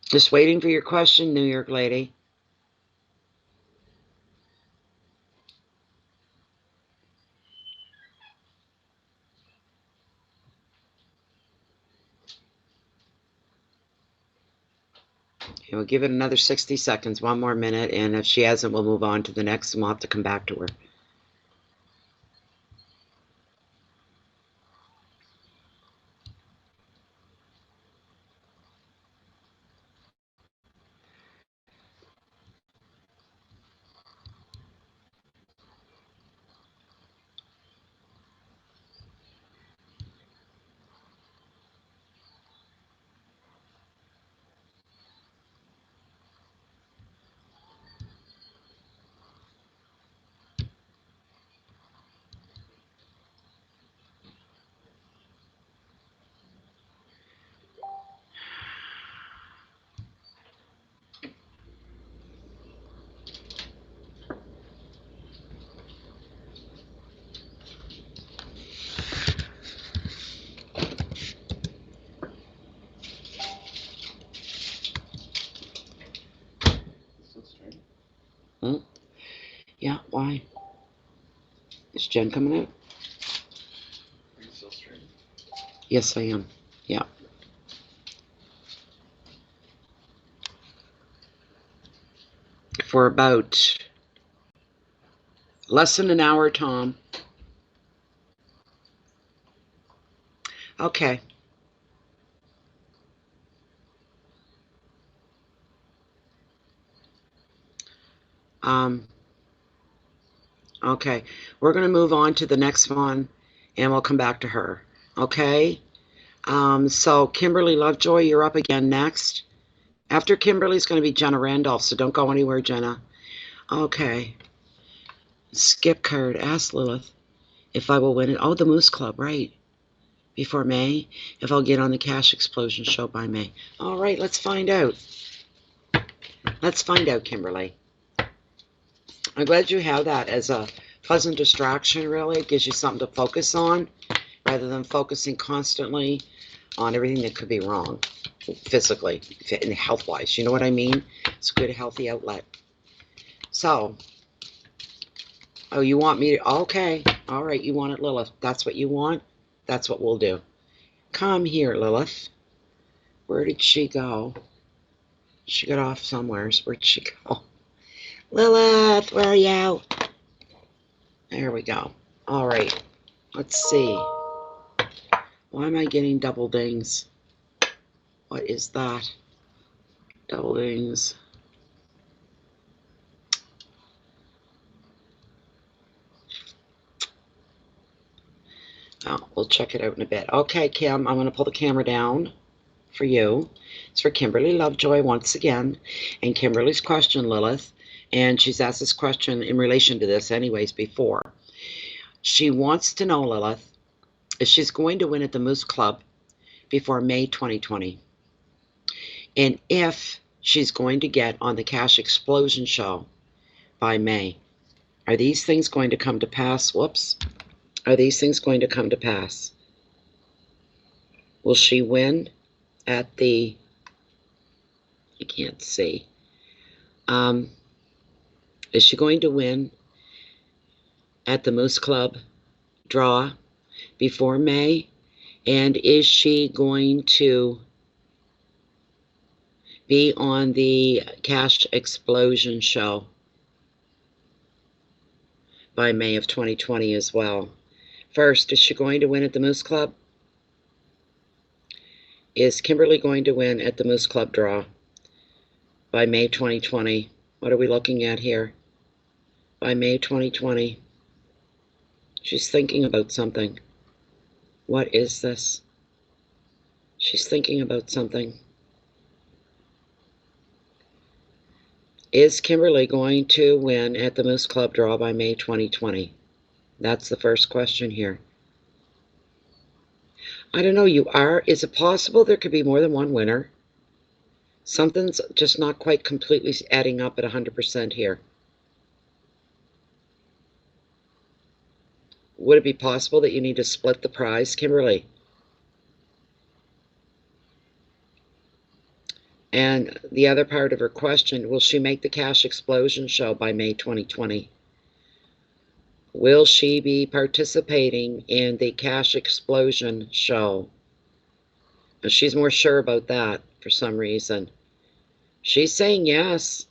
Just waiting for your question, New York Lady. And we'll give it another 60 seconds, one more minute, and if she hasn't, we'll move on to the next, and we'll have to come back to her. Yeah, why? Is Jen coming out? Are you still streaming? Yes, I am. Yeah. For about less than an hour, Tom. Okay. Okay. We're going to move on to the next one, and we'll come back to her. Okay? So Kimberly Lovejoy, you're up again next. After Kimberly's going to be Jenna Randolph, so don't go anywhere, Jenna. Okay. Skip card. Ask Lilith if I will win it. Oh, the Moose Club, right. Before May. If I'll get on the Cash Explosion show by May. All right, let's find out. Let's find out, Kimberly. I'm glad you have that as a pleasant distraction, really. It gives you something to focus on rather than focusing constantly on everything that could be wrong physically and health-wise. You know what I mean? It's a good, healthy outlet. So, oh, you want me to? Okay. All right, you want it, Lilith. That's what you want? That's what we'll do. Come here, Lilith. Where did she go? She got off somewhere. Where'd she go? Lilith, where are you? There we go. All right. Let's see. Why am I getting double dings? What is that? Double dings. Oh, we'll check it out in a bit. Okay, Kim, I'm going to pull the camera down for you. It's for Kimberly Lovejoy once again. And Kimberly's question, Lilith, and she's asked this question in relation to this anyways before. She wants to know, Lilith, if she's going to win at the Moose Club before May 2020. And if she's going to get on the Cash Explosion show by May. Are these things going to come to pass? Whoops. Are these things going to come to pass? Will she win at the, I can't see. Is she going to win at the Moose Club draw before May? And is she going to be on the Cash Explosion show by May of 2020 as well? First, is she going to win at the Moose Club? Is Kimberly going to win at the Moose Club draw by May 2020? What are we looking at here? By May 2020. She's thinking about something. What is this? She's thinking about something. Is Kimberly going to win at the Moose Club draw by May 2020? That's the first question here. I don't know, you are. Is it possible there could be more than one winner? Something's just not quite completely adding up at 100% here. Would it be possible that you need to split the prize, Kimberly? And the other part of her question, will she make the Cash Explosion show by May 2020? Will she be participating in the Cash Explosion show? And she's more sure about that for some reason. She's saying yes.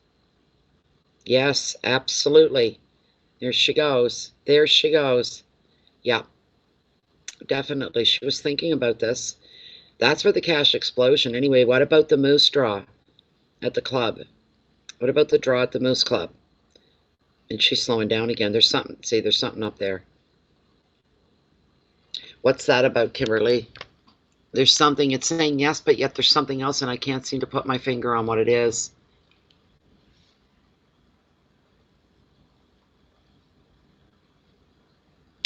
Yes, absolutely. There she goes. There she goes. Yeah, definitely. She was thinking about this. That's for the Cash Explosion. Anyway, what about the Moose draw at the club? What about the draw at the Moose Club? And she's slowing down again. There's something. See, there's something up there. What's that about, Kimberly? There's something. It's saying yes, but yet there's something else, and I can't seem to put my finger on what it is.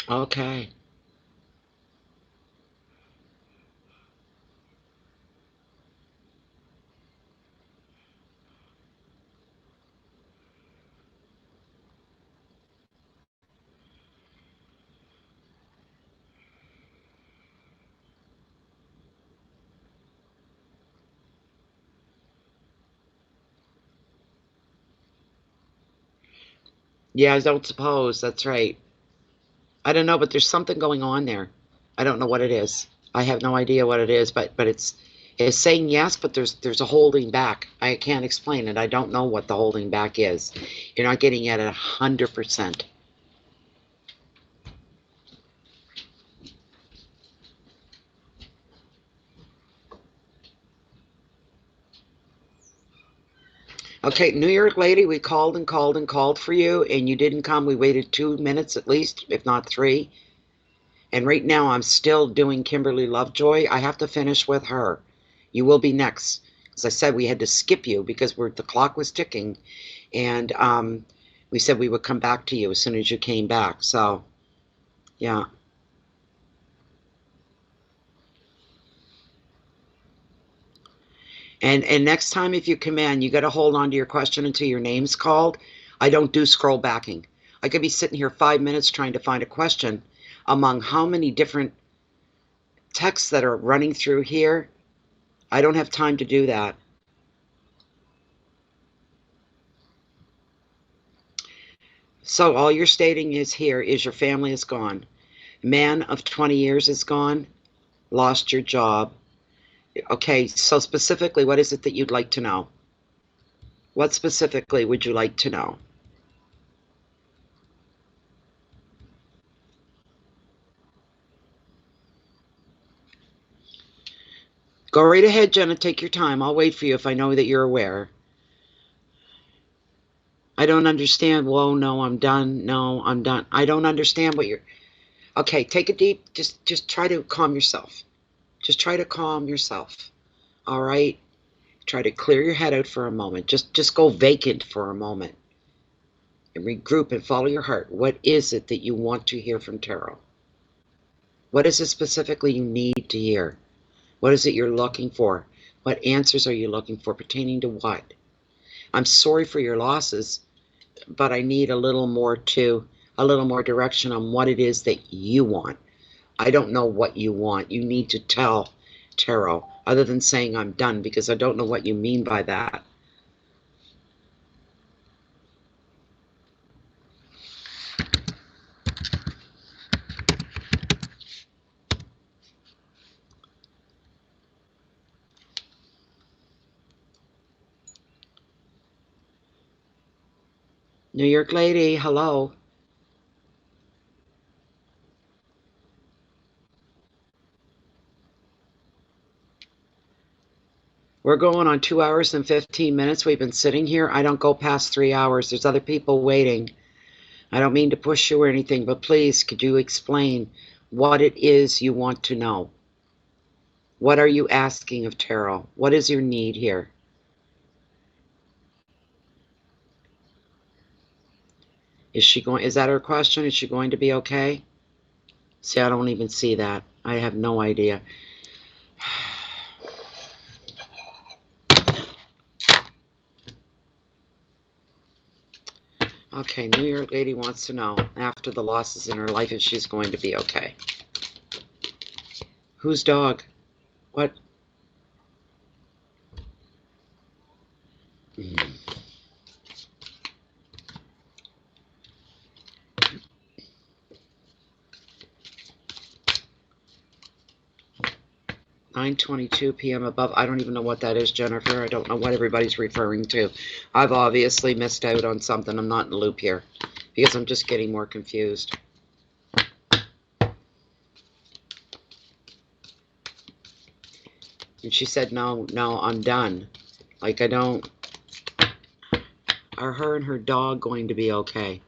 Okay. Yeah, I don't suppose. That's right. I don't know, but there's something going on there. I don't know what it is. I have no idea what it is, but it's saying yes, but there's a holding back. I can't explain it. I don't know what the holding back is. You're not getting it at 100%. Okay, New York lady, we called and called and called for you, and you didn't come. We waited 2 minutes at least, if not 3. And right now I'm still doing Kimberly Lovejoy. I have to finish with her. You will be next. As I said, we had to skip you because the clock was ticking, and we said we would come back to you as soon as you came back. So, yeah. And next time if you come in, you got to hold on to your question until your name's called. I don't do scroll backing. I could be sitting here 5 minutes trying to find a question among how many different texts that are running through here. I don't have time to do that. So all you're stating is here is your family is gone. Man of 20 years is gone. Lost your job. Okay, so specifically, what is it that you'd like to know? What specifically would you like to know? Go right ahead, Jenna. Take your time. I'll wait for you if I know that you're aware. I don't understand. Whoa, no, I'm done. No, I'm done. I don't understand what you're... Okay, take a deep... Just try to calm yourself. Just try to calm yourself. All right? Try to clear your head out for a moment. Just go vacant for a moment. And regroup and follow your heart. What is it that you want to hear from tarot? What is it specifically you need to hear? What is it you're looking for? What answers are you looking for pertaining to what? I'm sorry for your losses, but I need a little more direction on what it is that you want. I don't know what you want. You need to tell tarot, other than saying I'm done, because I don't know what you mean by that. New York lady, hello. We're going on 2 hours and 15 minutes. We've been sitting here. I don't go past 3 hours. There's other people waiting. I don't mean to push you or anything, but please, could you explain what it is you want to know? What are you asking of tarot? What is your need here? Is that her question? Is she going to be okay? See, I don't even see that. I have no idea. Okay, New York lady wants to know, after the losses in her life, if she's going to be okay. Whose dog? What? 9:22 p.m. above. I don't even know what that is, Jennifer. I don't know what everybody's referring to. I've obviously missed out on something. I'm not in the loop here because I'm just getting more confused. And she said, no, I'm done. Like, I don't... Are her and her dog going to be okay?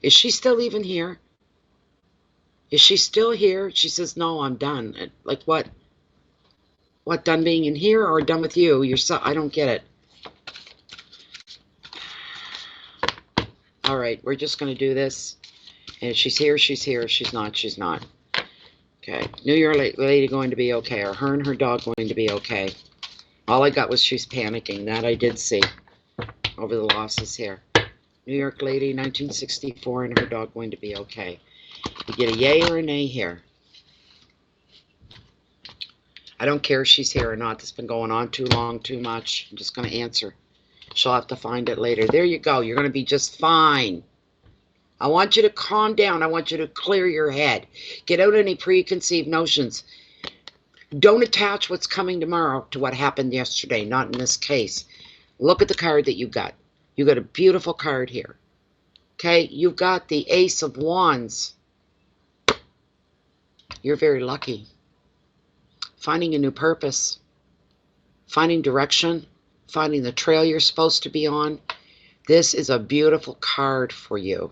Is she still even here? Is she still here? She says, no, I'm done. Like, what? What, done being in here or done with you? I don't get it. All right, we're just going to do this. And if she's here, she's here. If she's not, she's not. Okay. New York lady going to be okay. Are her and her dog going to be okay? All I got was she's panicking. That I did see over the losses here. New York lady, 1964, and her dog going to be okay. You get a yay or a nay here. I don't care if she's here or not. This has been going on too long, too much. I'm just going to answer. She'll have to find it later. There you go. You're going to be just fine. I want you to calm down. I want you to clear your head. Get out any preconceived notions. Don't attach what's coming tomorrow to what happened yesterday. Not in this case. Look at the card that you got. You got a beautiful card here. Okay, you've got the Ace of Wands. You're very lucky. Finding a new purpose. Finding direction. Finding the trail you're supposed to be on. This is a beautiful card for you.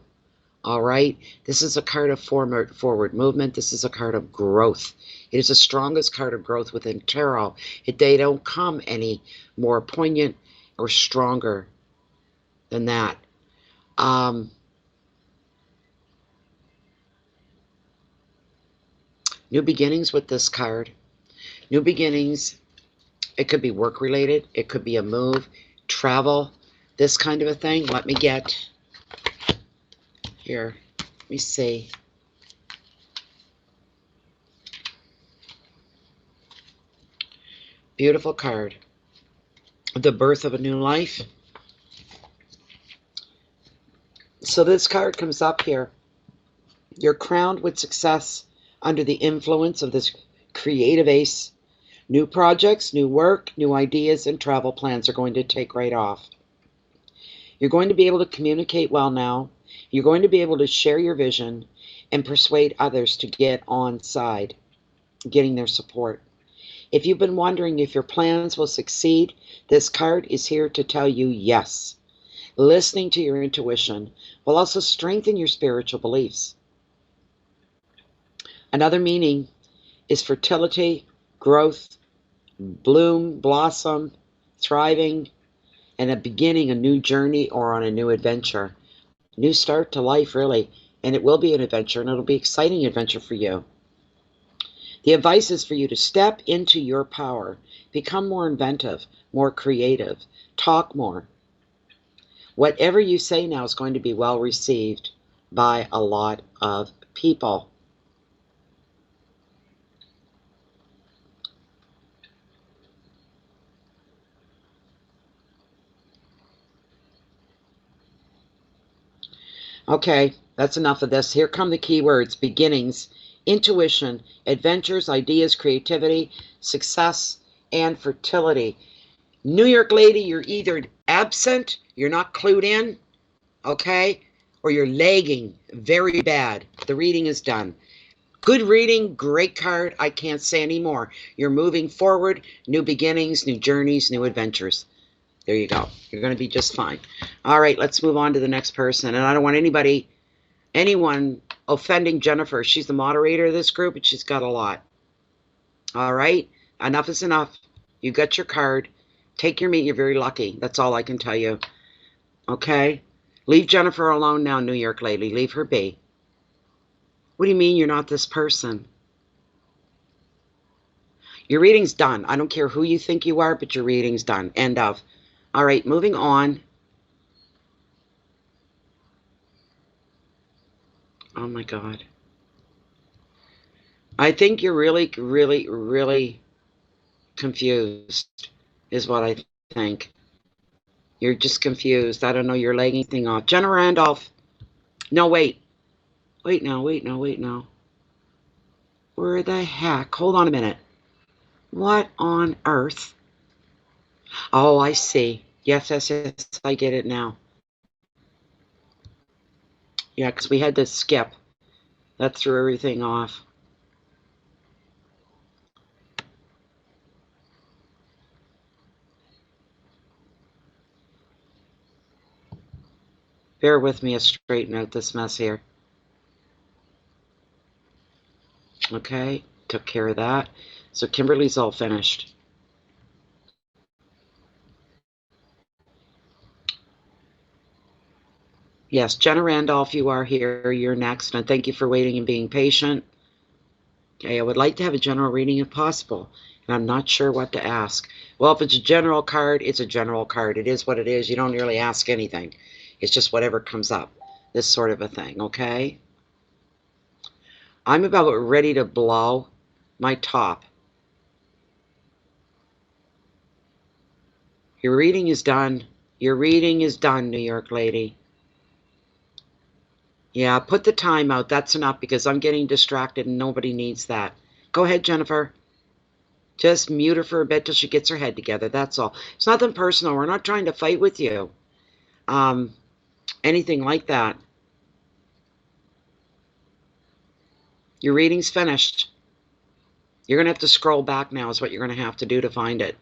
All right? This is a card of forward movement. This is a card of growth. It is the strongest card of growth within tarot. They don't come any more poignant or stronger than that. New beginnings with this card. New beginnings. It could be work related. It could be a move, travel, this kind of a thing. Let me get here. Let me see. Beautiful card. The birth of a new life. So this card comes up here. You're crowned with success under the influence of this creative ace. New projects, new work, new ideas, and travel plans are going to take right off. You're going to be able to communicate well now. You're going to be able to share your vision and persuade others to get on side, getting their support. If you've been wondering if your plans will succeed, this card is here to tell you yes. Listening to your intuition will also strengthen your spiritual beliefs. Another meaning is fertility, growth, bloom, blossom, thriving, and a beginning a new journey or on a new adventure. New start to life, really. And it will be an adventure, and it'll be an exciting adventure for you. The advice is for you to step into your power, become more inventive, more creative, talk more. Whatever you say now is going to be well received by a lot of people. Okay, that's enough of this. Here come the key words: beginnings, intuition, adventures, ideas, creativity, success, and fertility. New York lady, you're either absent, you're not clued in, okay, or you're lagging very bad. The reading is done. Good reading, great card. I can't say any more. You're moving forward, new beginnings, new journeys, new adventures. There you go. You're going to be just fine. All right, let's move on to the next person. And I don't want anyone offending Jennifer. She's the moderator of this group, and she's got a lot. All right, enough is enough. You got your card. Take your meat. You're very lucky. That's all I can tell you. Okay? Leave Jennifer alone now, New York lady. Leave her be. What do you mean you're not this person? Your reading's done. I don't care who you think you are, but your reading's done. End of. All right, moving on. Oh my God. I think you're really, really, really confused, is what I think. You're just confused. I don't know. You're legging thing off. Jenna Randolph. No, wait. Wait now. Where the heck? Hold on a minute. What on earth? Oh, I see. Yes. I get it now. Yeah, because we had to skip. That threw everything off. Bear with me to straighten out this mess here. Okay, took care of that. So Kimberly's all finished. Yes, Jenna Randolph, you are here. You're next, and thank you for waiting and being patient. Okay, I would like to have a general reading if possible, and I'm not sure what to ask. Well, if it's a general card, it's a general card. It is what it is. You don't really ask anything. It's just whatever comes up, this sort of a thing, okay? I'm about ready to blow my top. Your reading is done. Your reading is done, New York lady. Yeah, put the time out. That's enough because I'm getting distracted and nobody needs that. Go ahead, Jennifer. Just mute her for a bit till she gets her head together. That's all. It's nothing personal. We're not trying to fight with you. Anything like that. Your reading's finished. You're going to have to scroll back now is what you're going to have to do to find it.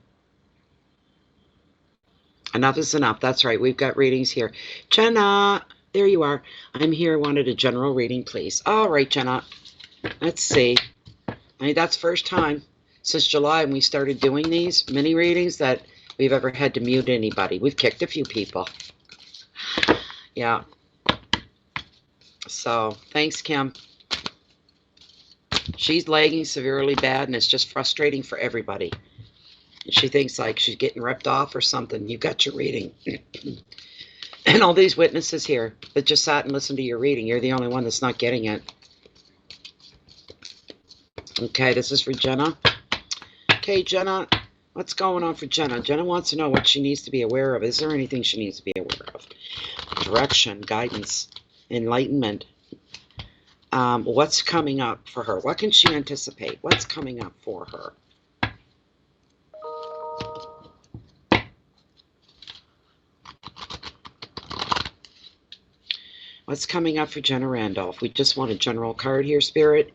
Enough is enough. That's right. We've got readings here. Jenna, there you are. I'm here. Wanted a general reading, please. All right, Jenna. Let's see. That's first time since July when we started doing these mini readings that we've ever had to mute anybody. We've kicked a few people. Yeah. So, thanks, Kim. She's lagging severely bad, and it's just frustrating for everybody. She thinks like she's getting ripped off or something. You've got your reading. And all these witnesses here that just sat and listened to your reading, you're the only one that's not getting it. Okay, this is for Jenna. Okay, Jenna, what's going on for Jenna? Jenna wants to know what she needs to be aware of. Is there anything she needs to be aware of? Direction, guidance, enlightenment. What's coming up for her? What can she anticipate? What's coming up for her? What's coming up for Jenna Randolph? We just want a general card here, Spirit.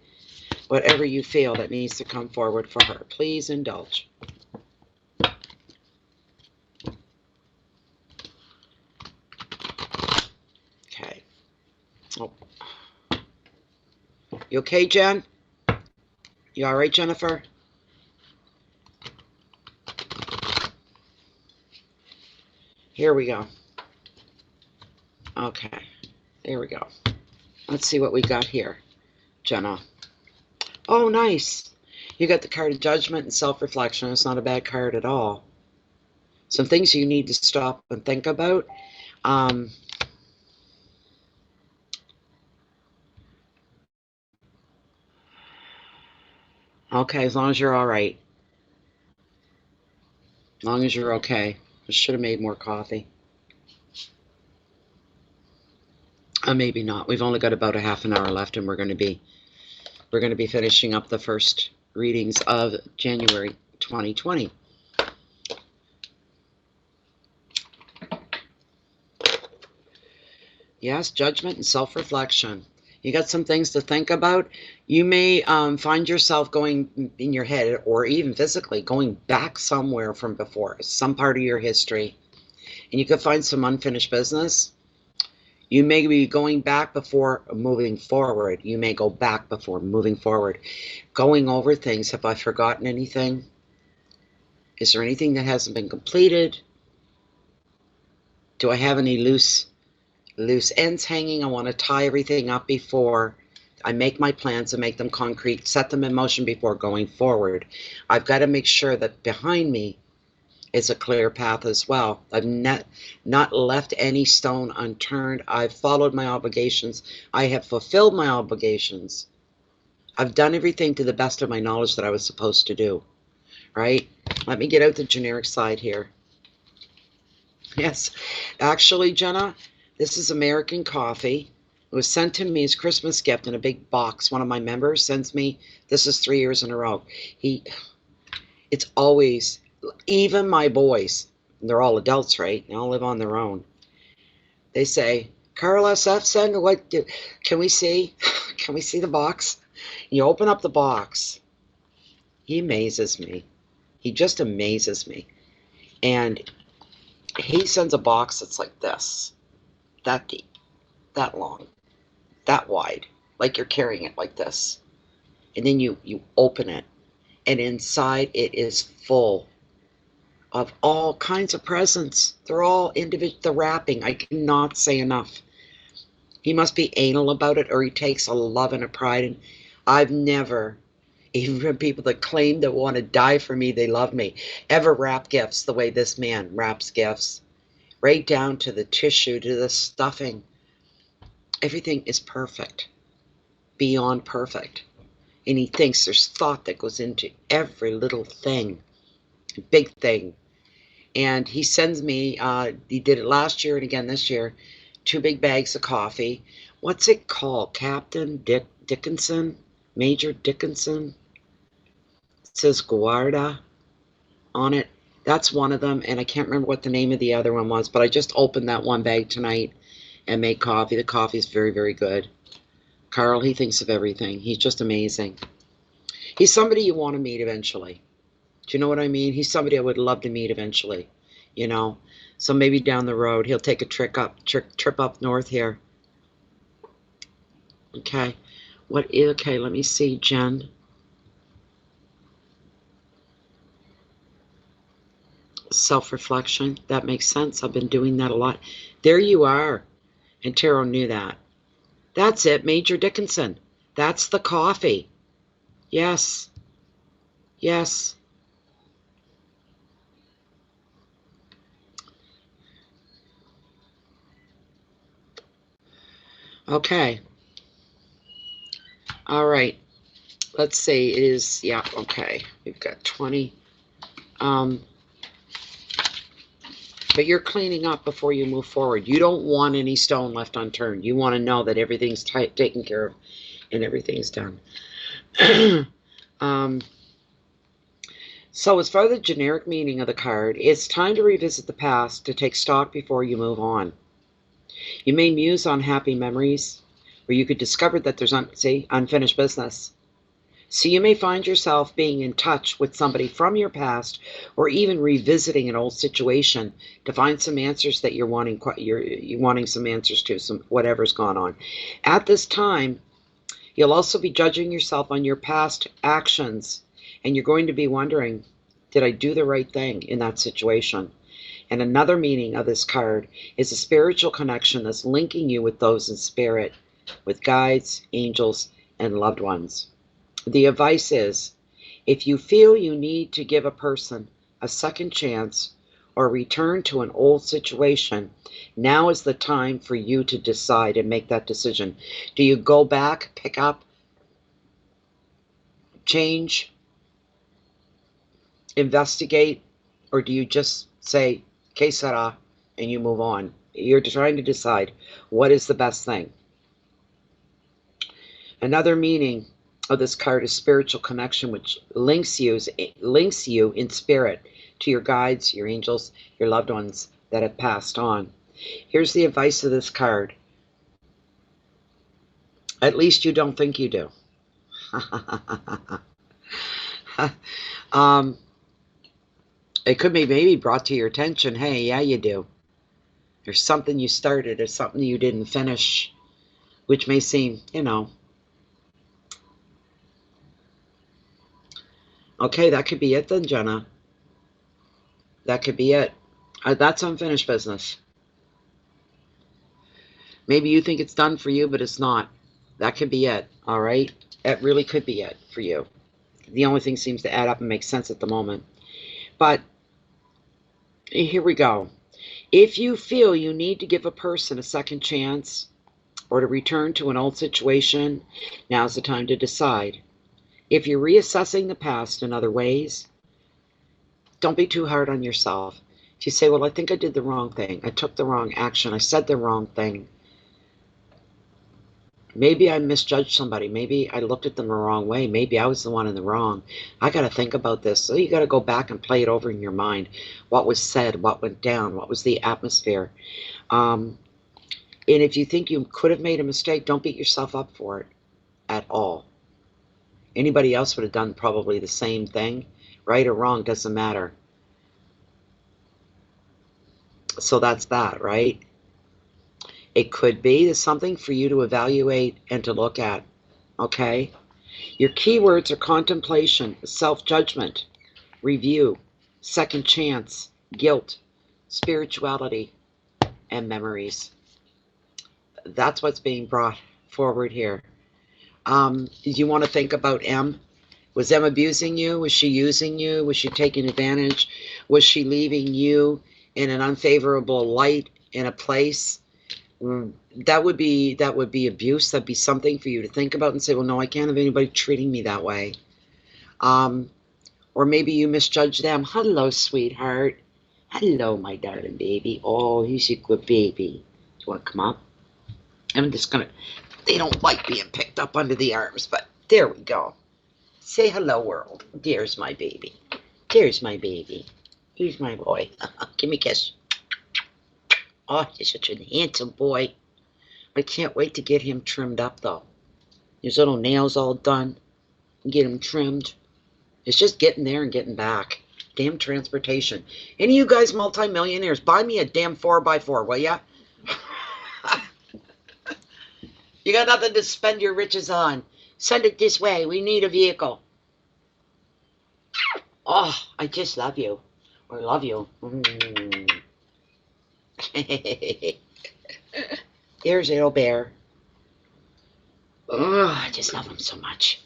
Whatever you feel that needs to come forward for her, please indulge. Okay. Oh. You okay, Jen? You all right, Jennifer? Here we go. Okay. There we go. Let's see what we got here, Jenna. Oh, nice. You got the card of judgment and self-reflection. It's not a bad card at all. Some things you need to stop and think about. Okay, as long as you're all right. As long as you're okay. I should have made more coffee. Maybe not. We've only got about a half an hour left, and we're going to be finishing up the first readings of January 2020. Yes, judgment and self-reflection. You got some things to think about. You may find yourself going in your head, or even physically, going back somewhere from before, some part of your history. And you could find some unfinished business. You may be going back before moving forward. You may go back before moving forward. Going over things. Have I forgotten anything? Is there anything that hasn't been completed? Do I have any loose ends hanging? I want to tie everything up before I make my plans and make them concrete, set them in motion before going forward. I've got to make sure that behind me is a clear path as well. I've not left any stone unturned. I've followed my obligations. I have fulfilled my obligations. I've done everything to the best of my knowledge that I was supposed to do, right? Let me get out the generic side here. Yes, actually, Jenna, this is American coffee. It was sent to me as Christmas gift in a big box. One of my members sends me, this is 3 years in a row. It's always, even my boys, they're all adults, right? They all live on their own. They say, Carl SF, send what, can we see? Can we see the box? You open up the box. He amazes me. He just amazes me. And he sends a box that's like this, that deep, that long, that wide, like you're carrying it like this. And then you open it, and inside it is full of all kinds of presents. They're all individual. The wrapping, I cannot say enough. He must be anal about it, or he takes a love and a pride. And I've never, even from people that claim that want to die for me, they love me, ever wrap gifts the way this man wraps gifts. Right down to the tissue, to the stuffing. Everything is perfect. Beyond perfect. And he thinks there's thought that goes into every little thing. Big thing. And he sends me, he did it last year and again this year, 2 big bags of coffee. What's it called? Captain Dickinson? Major Dickinson? It says Guarda on it. That's one of them, and I can't remember what the name of the other one was, but I just opened that one bag tonight and made coffee. The coffee is very, very good. Carl, he thinks of everything. He's just amazing. He's somebody you want to meet eventually. Do you know what I mean? He's somebody I would love to meet eventually, you know. So maybe down the road he'll take a trip up north here. Okay. Okay, let me see, Jen. Self-reflection. That makes sense. I've been doing that a lot. There you are. And Tarot knew that. That's it, Major Dickinson. That's the coffee. Yes. Yes. Okay. All right. Let's see. It is, yeah, okay. We've got 20. But you're cleaning up before you move forward. You don't want any stone left unturned. You want to know that everything's taken care of and everything's done. So as far as the generic meaning of the card, it's time to revisit the past to take stock before you move on. You may muse on happy memories, or you could discover that there's unfinished business. So you may find yourself being in touch with somebody from your past, or even revisiting an old situation to find some answers that you're wanting some answers to, some whatever's gone on. At this time, you'll also be judging yourself on your past actions, and you're going to be wondering, did I do the right thing in that situation? And another meaning of this card is a spiritual connection that's linking you with those in spirit, with guides, angels, and loved ones. The advice is, if you feel you need to give a person a second chance or return to an old situation, now is the time for you to decide and make that decision. Do you go back, pick up, change, investigate, or do you just say, que sera, and you move on? You're trying to decide what is the best thing. Another meaning of this card is spiritual connection, which links you in spirit to your guides, your angels, your loved ones that have passed on. Here's the advice of this card. At least you don't think you do. It could be maybe brought to your attention, hey, yeah, you do. There's something you started or something you didn't finish, which may seem, you know. Okay, that could be it then, Jenna. That could be it. That's unfinished business. Maybe you think it's done for you, but it's not. That could be it, all right? It really could be it for you. The only thing seems to add up and make sense at the moment. But here we go. If you feel you need to give a person a second chance or to return to an old situation, now's the time to decide. If you're reassessing the past in other ways, don't be too hard on yourself. If you say, well, I think I did the wrong thing, I took the wrong action, I said the wrong thing, maybe I misjudged somebody, maybe I looked at them the wrong way, maybe I was the one in the wrong, I got to think about this. So you got to go back and play it over in your mind. What was said, what went down, what was the atmosphere. And if you think you could have made a mistake, don't beat yourself up for it at all. Anybody else would have done probably the same thing. Right or wrong, doesn't matter. So that's that, right? It could be something for you to evaluate and to look at, okay? Your keywords are contemplation, self-judgment, review, second chance, guilt, spirituality, and memories. That's what's being brought forward here. Did you want to think about M? Was M abusing you? Was she using you? Was she taking advantage? Was she leaving you in an unfavorable light in a place? That would be abuse. That'd be something for you to think about and say, well, no, I can't have anybody treating me that way. Or maybe you misjudged them. Hello, sweetheart. Hello, my darling baby. Oh, he's a good baby. Do you want to come up? I'm just gonna. They don't like being picked up under the arms, but there we go. Say hello, world. There's my baby. There's my baby. He's my boy. Give me a kiss. Oh, he's such a handsome boy. I can't wait to get him trimmed up, though. His little nails all done. Get him trimmed. It's just getting there and getting back. Damn transportation. Any of you guys multimillionaires, buy me a damn 4x4, will ya? You got nothing to spend your riches on. Send it this way. We need a vehicle. Oh, I just love you. Or love you. There's little bear. Oh, I just love him so much.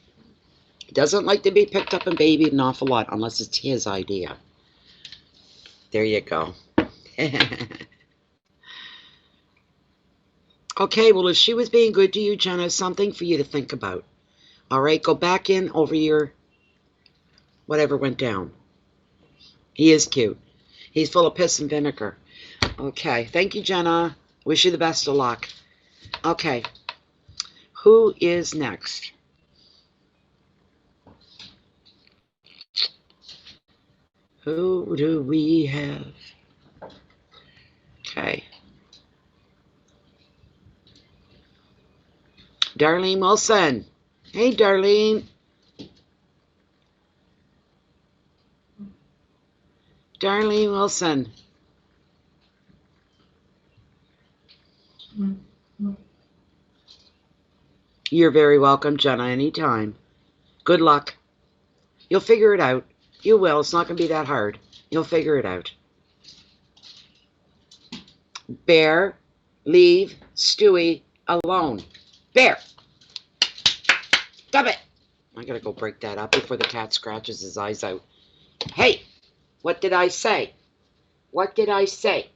He doesn't like to be picked up and babied an awful lot unless it's his idea. There you go. Okay, well, if she was being good to you, Jenna, something for you to think about. All right, go back in over your whatever went down. He is cute. He's full of piss and vinegar. Okay, thank you, Jenna. Wish you the best of luck. Okay, who is next? Who do we have? Okay. Darlene Wilson. Hey, Darlene. Darlene Wilson. You're very welcome, Jenna, anytime. Good luck. You'll figure it out. You will. It's not going to be that hard. You'll figure it out. Bear, leave Stewie alone. Bear. Stop it. I got to go break that up before the cat scratches his eyes out. Hey, what did I say? What did I say?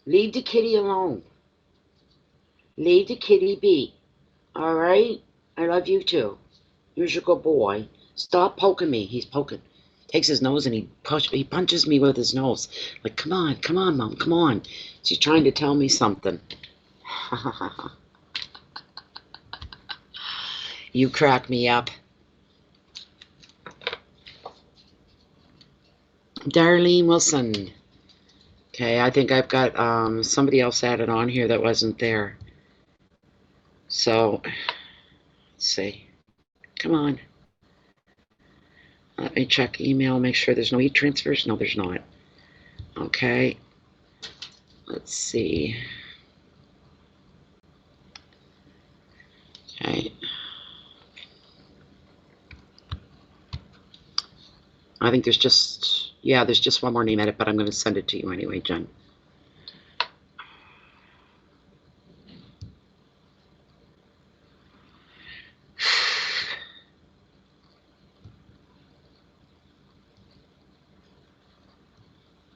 Leave the kitty alone. Leave the kitty be. All right? I love you too. You're a good boy. Stop poking me. He's poking. Takes his nose and he punches me with his nose. Like, come on, Mom, come on. She's trying to tell me something. You crack me up. Darlene Wilson. Okay, I think I've got somebody else added on here that wasn't there. So, let's see. Come on. Let me check email, make sure there's no e-transfers. No, there's not. Okay. Let's see. Okay. I think there's just, yeah, there's just one more name edit, but I'm going to send it to you anyway, Jen.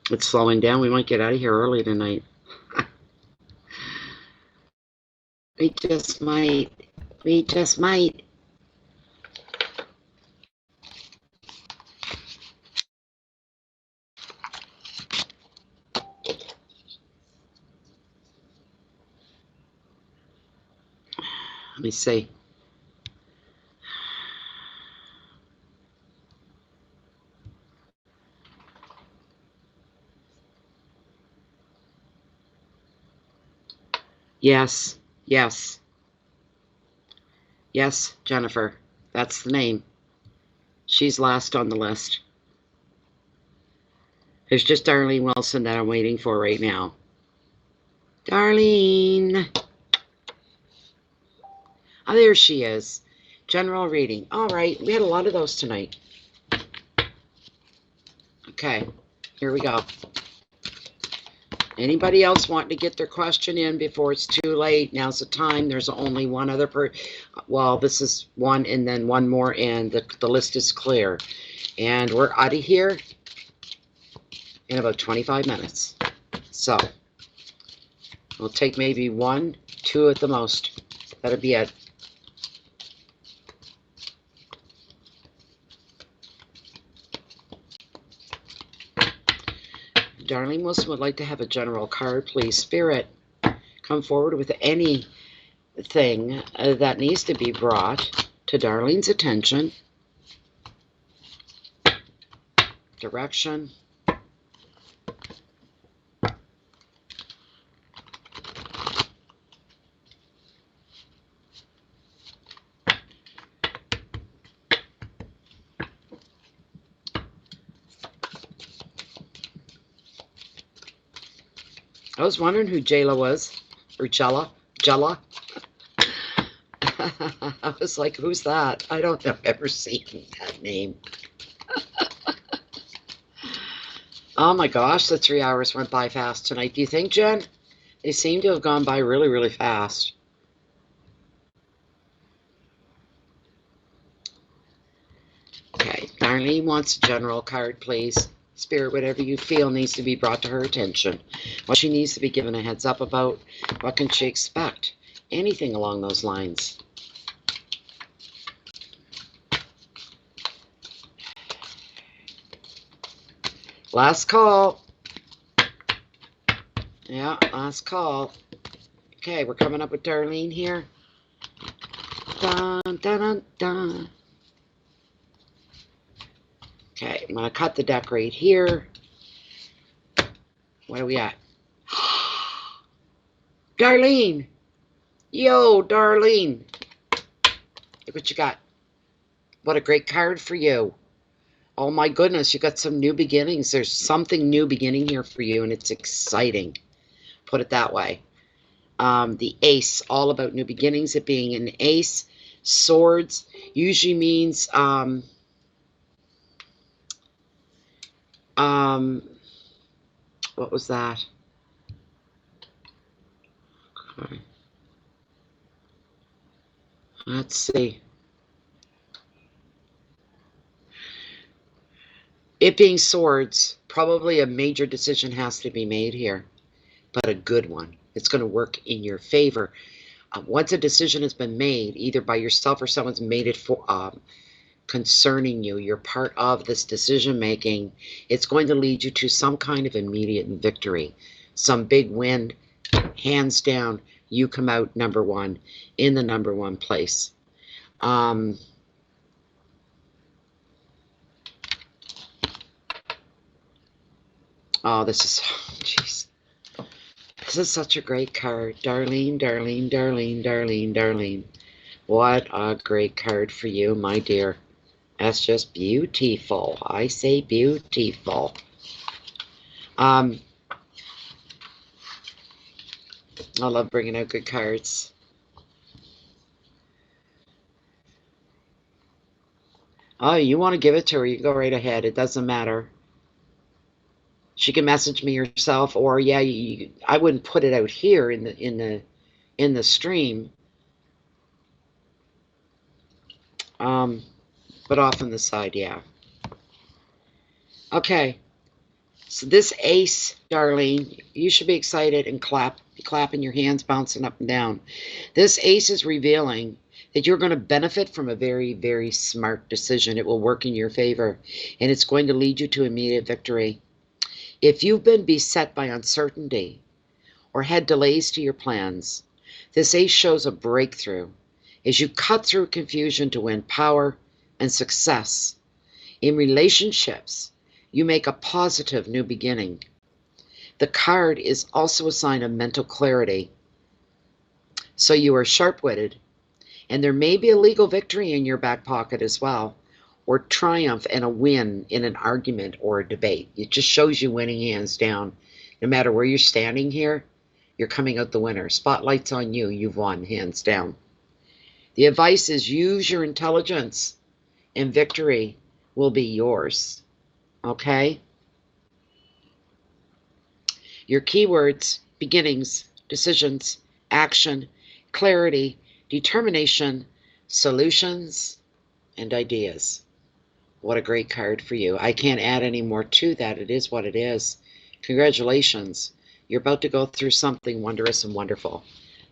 It's slowing down. We might get out of here early tonight. We just might. We just might. Let me see. Yes, yes, yes, Jennifer. That's the name. She's last on the list. There's just Darlene Wilson that I'm waiting for right now. Darlene. Oh, there she is. General reading. All right, we had a lot of those tonight. Okay, here we go. Anybody else wanting to get their question in before it's too late? Now's the time. There's only one other well, this is one and then one more, and the list is clear. And we're out of here in about 25 minutes. So, we'll take maybe 1, 2 at the most. That'll be it. Darlene Wilson would like to have a general card, please. Spirit, come forward with anything that needs to be brought to Darlene's attention. Direction. I was wondering who Jayla was, or Jella. I was like, who's that? I don't know, I've ever seen that name. Oh my gosh, the 3 hours went by fast tonight. Do you think, Jen? They seem to have gone by really, really fast. Okay, Darlene wants a general card, please. Spirit, whatever you feel needs to be brought to her attention. What she needs to be given a heads up about. What can she expect? Anything along those lines. Last call. Yeah, last call. Okay, we're coming up with Darlene here. Dun, dun, dun, dun. Okay, I'm going to cut the deck right here. What are we at? Darlene! Yo, Darlene! Look what you got. What a great card for you. Oh my goodness, you got some new beginnings. There's something new beginning here for you, and it's exciting. Put it that way. The ace, all about new beginnings. It being an ace. Swords usually means what was that? Okay. Let's see. It being swords, probably a major decision has to be made here, but a good one. It's going to work in your favor. Once a decision has been made, either by yourself or someone's made it for concerning you, you're part of this decision making, it's going to lead you to some kind of immediate victory, some big win. Hands down, you come out number one in the number one place. Oh, this is, jeez. This is such a great card. Darlene, Darlene, Darlene, Darlene, Darlene. What a great card for you, my dear. That's just beautiful. I say beautiful. I love bringing out good cards. Oh, you want to give it to her, you go right ahead. It doesn't matter. She can message me herself, or yeah, I wouldn't put it out here in the stream. But off on the side, yeah. Okay. So this ace, Darlene, you should be excited and be clapping your hands, bouncing up and down. This ace is revealing that you're going to benefit from a very, very smart decision. It will work in your favor, and it's going to lead you to immediate victory. If you've been beset by uncertainty or had delays to your plans, this ace shows a breakthrough as you cut through confusion to win power and success. In relationships, you make a positive new beginning. The card is also a sign of mental clarity. So you are sharp-witted, and there may be a legal victory in your back pocket as well, or triumph and a win in an argument or a debate. It just shows you winning hands down. No matter where you're standing here, you're coming out the winner. Spotlight's on you. You've won hands down. The advice is use your intelligence, and victory will be yours. Okay? Your keywords: beginnings, decisions, action, clarity, determination, solutions, and ideas. What a great card for you. I can't add any more to that. It is what it is. Congratulations. You're about to go through something wondrous and wonderful.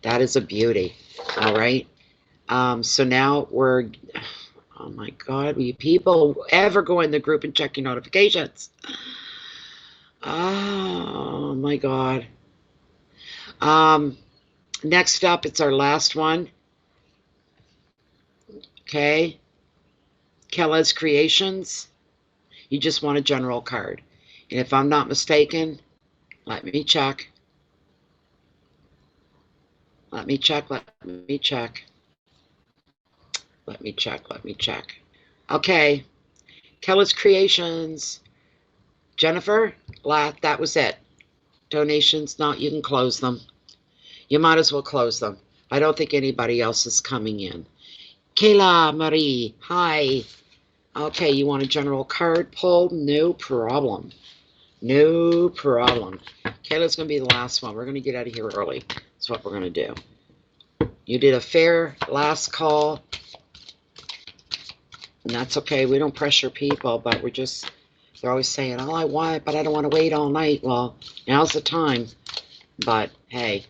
That is a beauty. All right? So now we're... Oh my God, will you people ever go in the group and check your notifications? Oh my God. Next up, it's our last one. Okay. Kelle's Creations. You just want a general card. And if I'm not mistaken, let me check. Let me check. Let me check. Let me check. Let me check. Okay. Kelle's Creations. Jennifer, that was it. Donations, no, you can close them. You might as well close them. I don't think anybody else is coming in. Kayla Marie, hi. Okay, you want a general card pulled? No problem. No problem. Kayla's going to be the last one. We're going to get out of here early. That's what we're going to do. You did a fair last call. And that's okay. We don't pressure people, but they're always saying, oh, I want it, but I don't want to wait all night. Well, now's the time. But hey,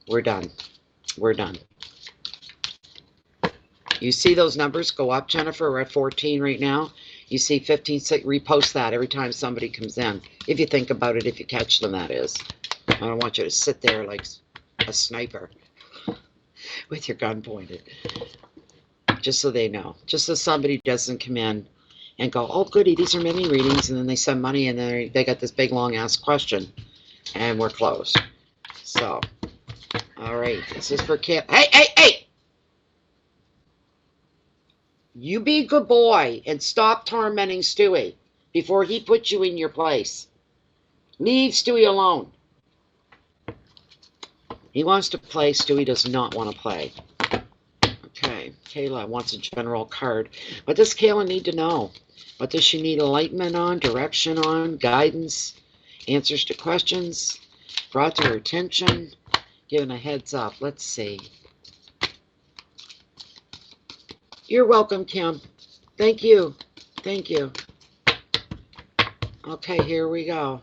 we're done. We're done. You see those numbers go up, Jennifer? We're at 14 right now. You see 15, repost that every time somebody comes in. If you think about it, if you catch them, that is. I don't want you to sit there like a sniper with your gun pointed. Just so they know. Just so somebody doesn't come in and go, oh, goody, these are mini readings, and then they send money, and then they got this big, long-ass question, and we're closed. So, all right. This is for Kim. Hey, hey, hey! You be a good boy and stop tormenting Stewie before he puts you in your place. Leave Stewie alone. He wants to play. Stewie does not want to play. Okay, Kayla wants a general card. What does Kayla need to know? What does she need enlightenment on, direction on, guidance, answers to questions, brought to her attention, given a heads up? Let's see. You're welcome, Kim. Thank you. Thank you. Okay, here we go.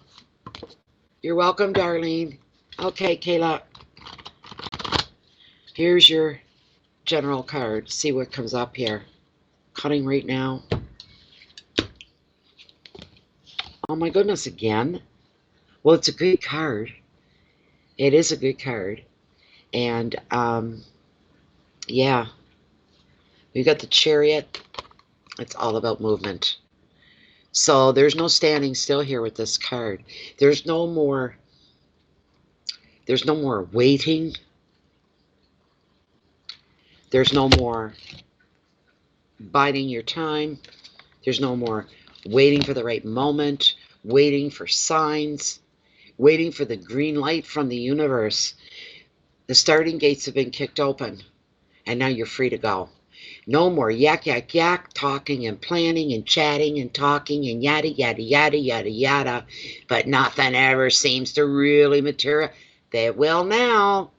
You're welcome, Darlene. Okay, Kayla. Here's your general card. See what comes up here. Cutting right now. Oh my goodness, again? Well, it's a good card. It is a good card. And, yeah. We got the Chariot. It's all about movement. So there's no standing still here with this card. There's no more waiting. There's no more biding your time. There's no more waiting for the right moment, waiting for signs, waiting for the green light from the universe. The starting gates have been kicked open, and now you're free to go. No more yak, yak, yak, talking and planning and chatting and talking and yada, yada, yada, yada, yada, but nothing ever seems to really materialize. They will now.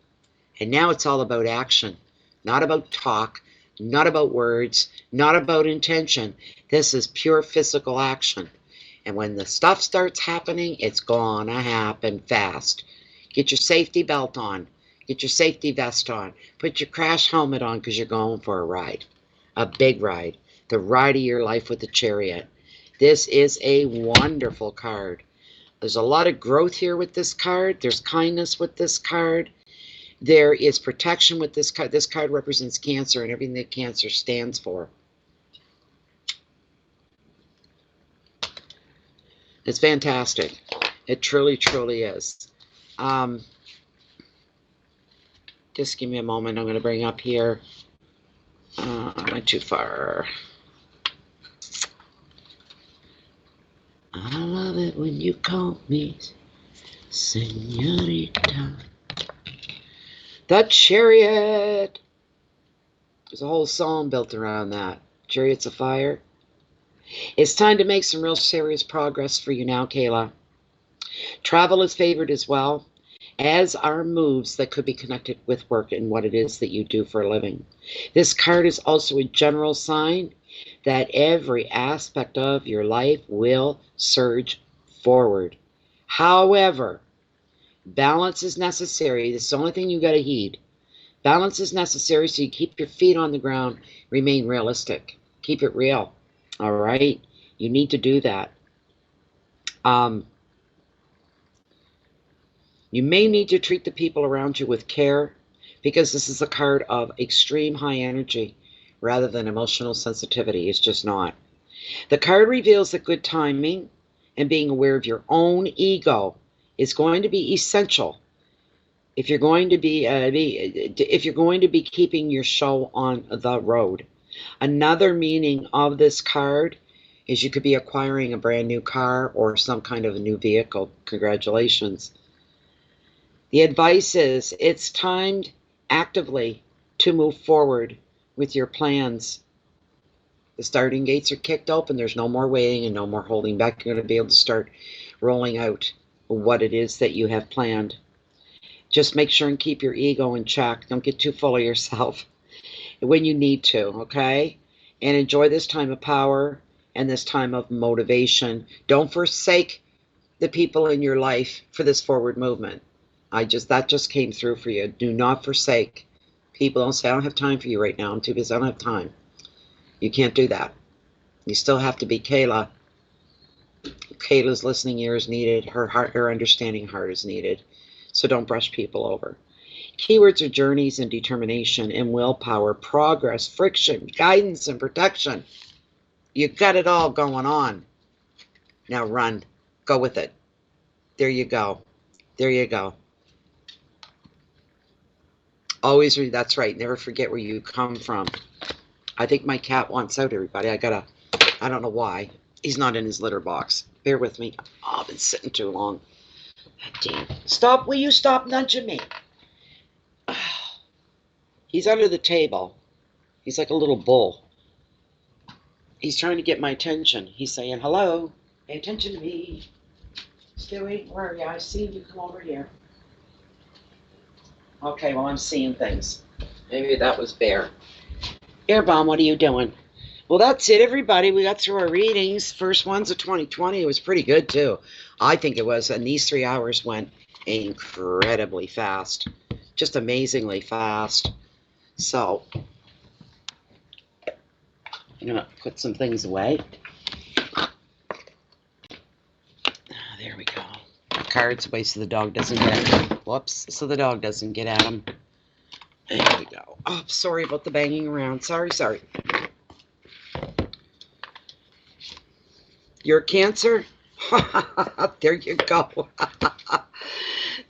And now it's all about action, not about talk, not about words, not about intention. This is pure physical action. And when the stuff starts happening, it's gonna happen fast. Get your safety belt on. Get your safety vest on. Put your crash helmet on because you're going for a ride. A big ride. The ride of your life with the Chariot. This is a wonderful card. There's a lot of growth here with this card. There's kindness with this card. There is protection with this card. This card represents Cancer and everything that Cancer stands for. It's fantastic. It truly, truly is. Just give me a moment. I'm going to bring up here. I went too far. I love it when you call me Senorita. The Chariot. There's a whole song built around that. Chariots of Fire. It's time to make some real serious progress for you now, Kayla. Travel is favored as well, as are moves that could be connected with work and what it is that you do for a living. This card is also a general sign that every aspect of your life will surge forward. However, balance is necessary. This is the only thing you got to heed. Balance is necessary, so you keep your feet on the ground, remain realistic. Keep it real, all right? You need to do that. You may need to treat the people around you with care because this is a card of extreme high energy rather than emotional sensitivity. It's just not. The card reveals that good timing and being aware of your own ego is going to be essential if you're going to be keeping your show on the road. Another meaning of this card is you could be acquiring a brand new car or some kind of a new vehicle. Congratulations. The advice is it's timed actively to move forward with your plans. The starting gates are kicked open. There's no more waiting and no more holding back. You're going to be able to start rolling out what it is that you have planned. Just make sure and keep your ego in check. Don't get too full of yourself when you need to, okay? And enjoy this time of power and this time of motivation. Don't forsake the people in your life for this forward movement. That just came through for you. Do not forsake people. Don't say, I don't have time for you right now. I'm too busy. I don't have time. You can't do that. You still have to be Kayla. Kayla's listening ear is needed. Her understanding heart is needed. So don't brush people over. Keywords are journeys and determination and willpower, progress, friction, guidance, and protection. You got it all going on. Now run. Go with it. There you go. There you go. Always read. That's right. Never forget where you come from. I think my cat wants out, everybody. I don't know why. He's not in his litter box. Bear with me. Oh, I've been sitting too long. Damn. Stop. Will you stop nudging me? He's under the table. He's like a little bull. He's trying to get my attention. He's saying, hello, pay attention to me. Stewie, where are you? I see you. Come over here. Okay, well, I'm seeing things. Maybe that was Bear. Airbomb, what are you doing? Well, that's it, everybody. We got through our readings. First one's of 2020. It was pretty good, too. I think it was. And these 3 hours went incredibly fast. Just amazingly fast. So, I'm going to put some things away. There we go. Cards away so the dog doesn't get them. Whoops. So the dog doesn't get at them. There we go. Oh, sorry about the banging around. Sorry. You're Cancer? There you go.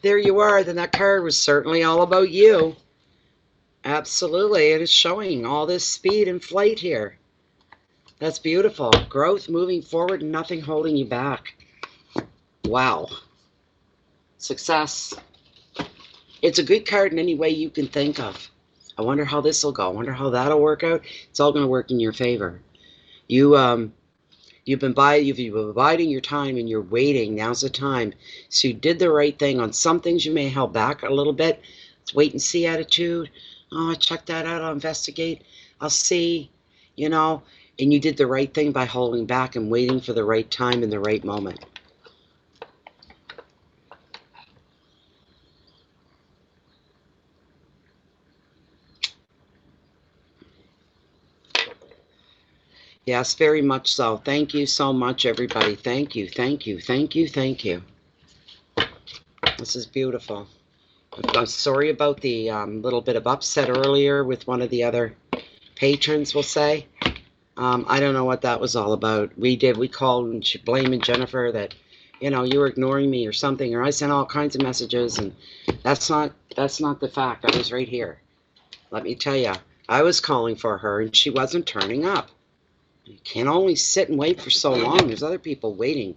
There you are. Then that card was certainly all about you. Absolutely. It is showing all this speed and flight here. That's beautiful. Growth, moving forward, and nothing holding you back. Wow. Success. It's a good card in any way you can think of. I wonder how this will go. I wonder how that'll work out. It's all going to work in your favor. You've been biding your time and you're waiting. Now's the time. So you did the right thing. On some things you may have held back a little bit. It's wait and see attitude. Oh, check that out. I'll investigate. I'll see. And you did the right thing by holding back and waiting for the right time and the right moment. Yes, very much so. Thank you so much, everybody. Thank you. This is beautiful. I'm sorry about the little bit of upset earlier with one of the other patrons, we'll say. I don't know what that was all about. We called and she blaming Jennifer that, you were ignoring me or something, or I sent all kinds of messages, and that's not the fact. I was right here. Let me tell you, I was calling for her and she wasn't turning up. You can't only sit and wait for so long. There's other people waiting,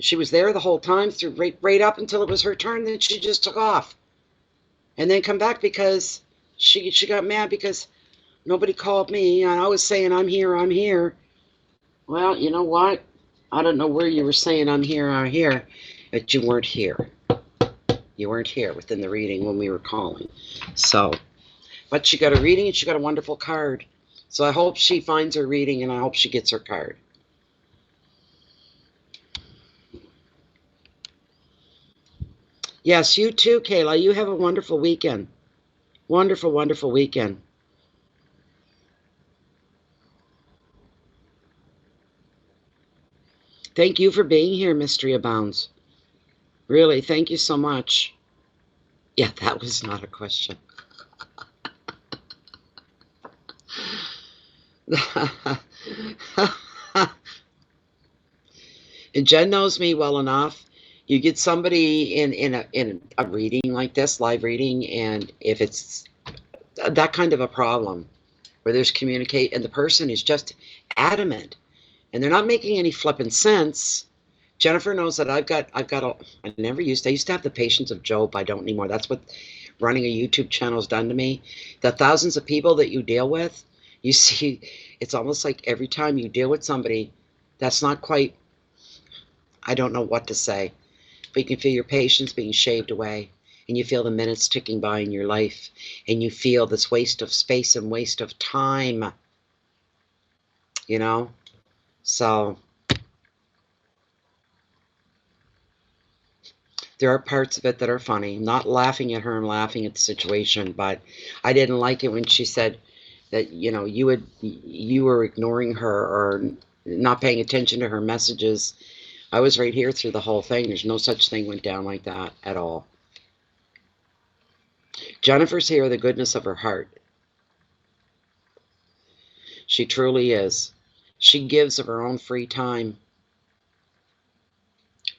She was there the whole time, through right up until it was her turn. Then she just took off, and then come back because she got mad because nobody called me, and I was saying I'm here. Well, you know what? I don't know where you were saying I'm here, but you weren't here. You weren't here within the reading when we were calling. So, but she got a reading and she got a wonderful card. So I hope she finds her reading and I hope she gets her card. Yes, you too, Kayla. You have a wonderful weekend. Wonderful, wonderful weekend. Thank you for being here, Mystery Abounds. Really, thank you so much. Yeah, that was not a question. And Jen knows me well enough. You get somebody in a reading like this, live reading, and if it's that kind of a problem where there's communicate and the person is just adamant and they're not making any flippant sense. Jennifer knows that I used to have the patience of Job. I don't anymore. That's what running a YouTube channel has done to me. The thousands of people that you deal with, you see, it's almost like every time you deal with somebody that's not quite, I don't know what to say, but you can feel your patience being shaved away, and you feel the minutes ticking by in your life, and you feel this waste of space and waste of time, you know? So there are parts of it that are funny. I'm not laughing at her, I'm laughing at the situation, but I didn't like it when she said that, you were ignoring her or not paying attention to her messages. I was right here through the whole thing. There's no such thing went down like that at all. Jennifer's here, the goodness of her heart. She truly is. She gives of her own free time.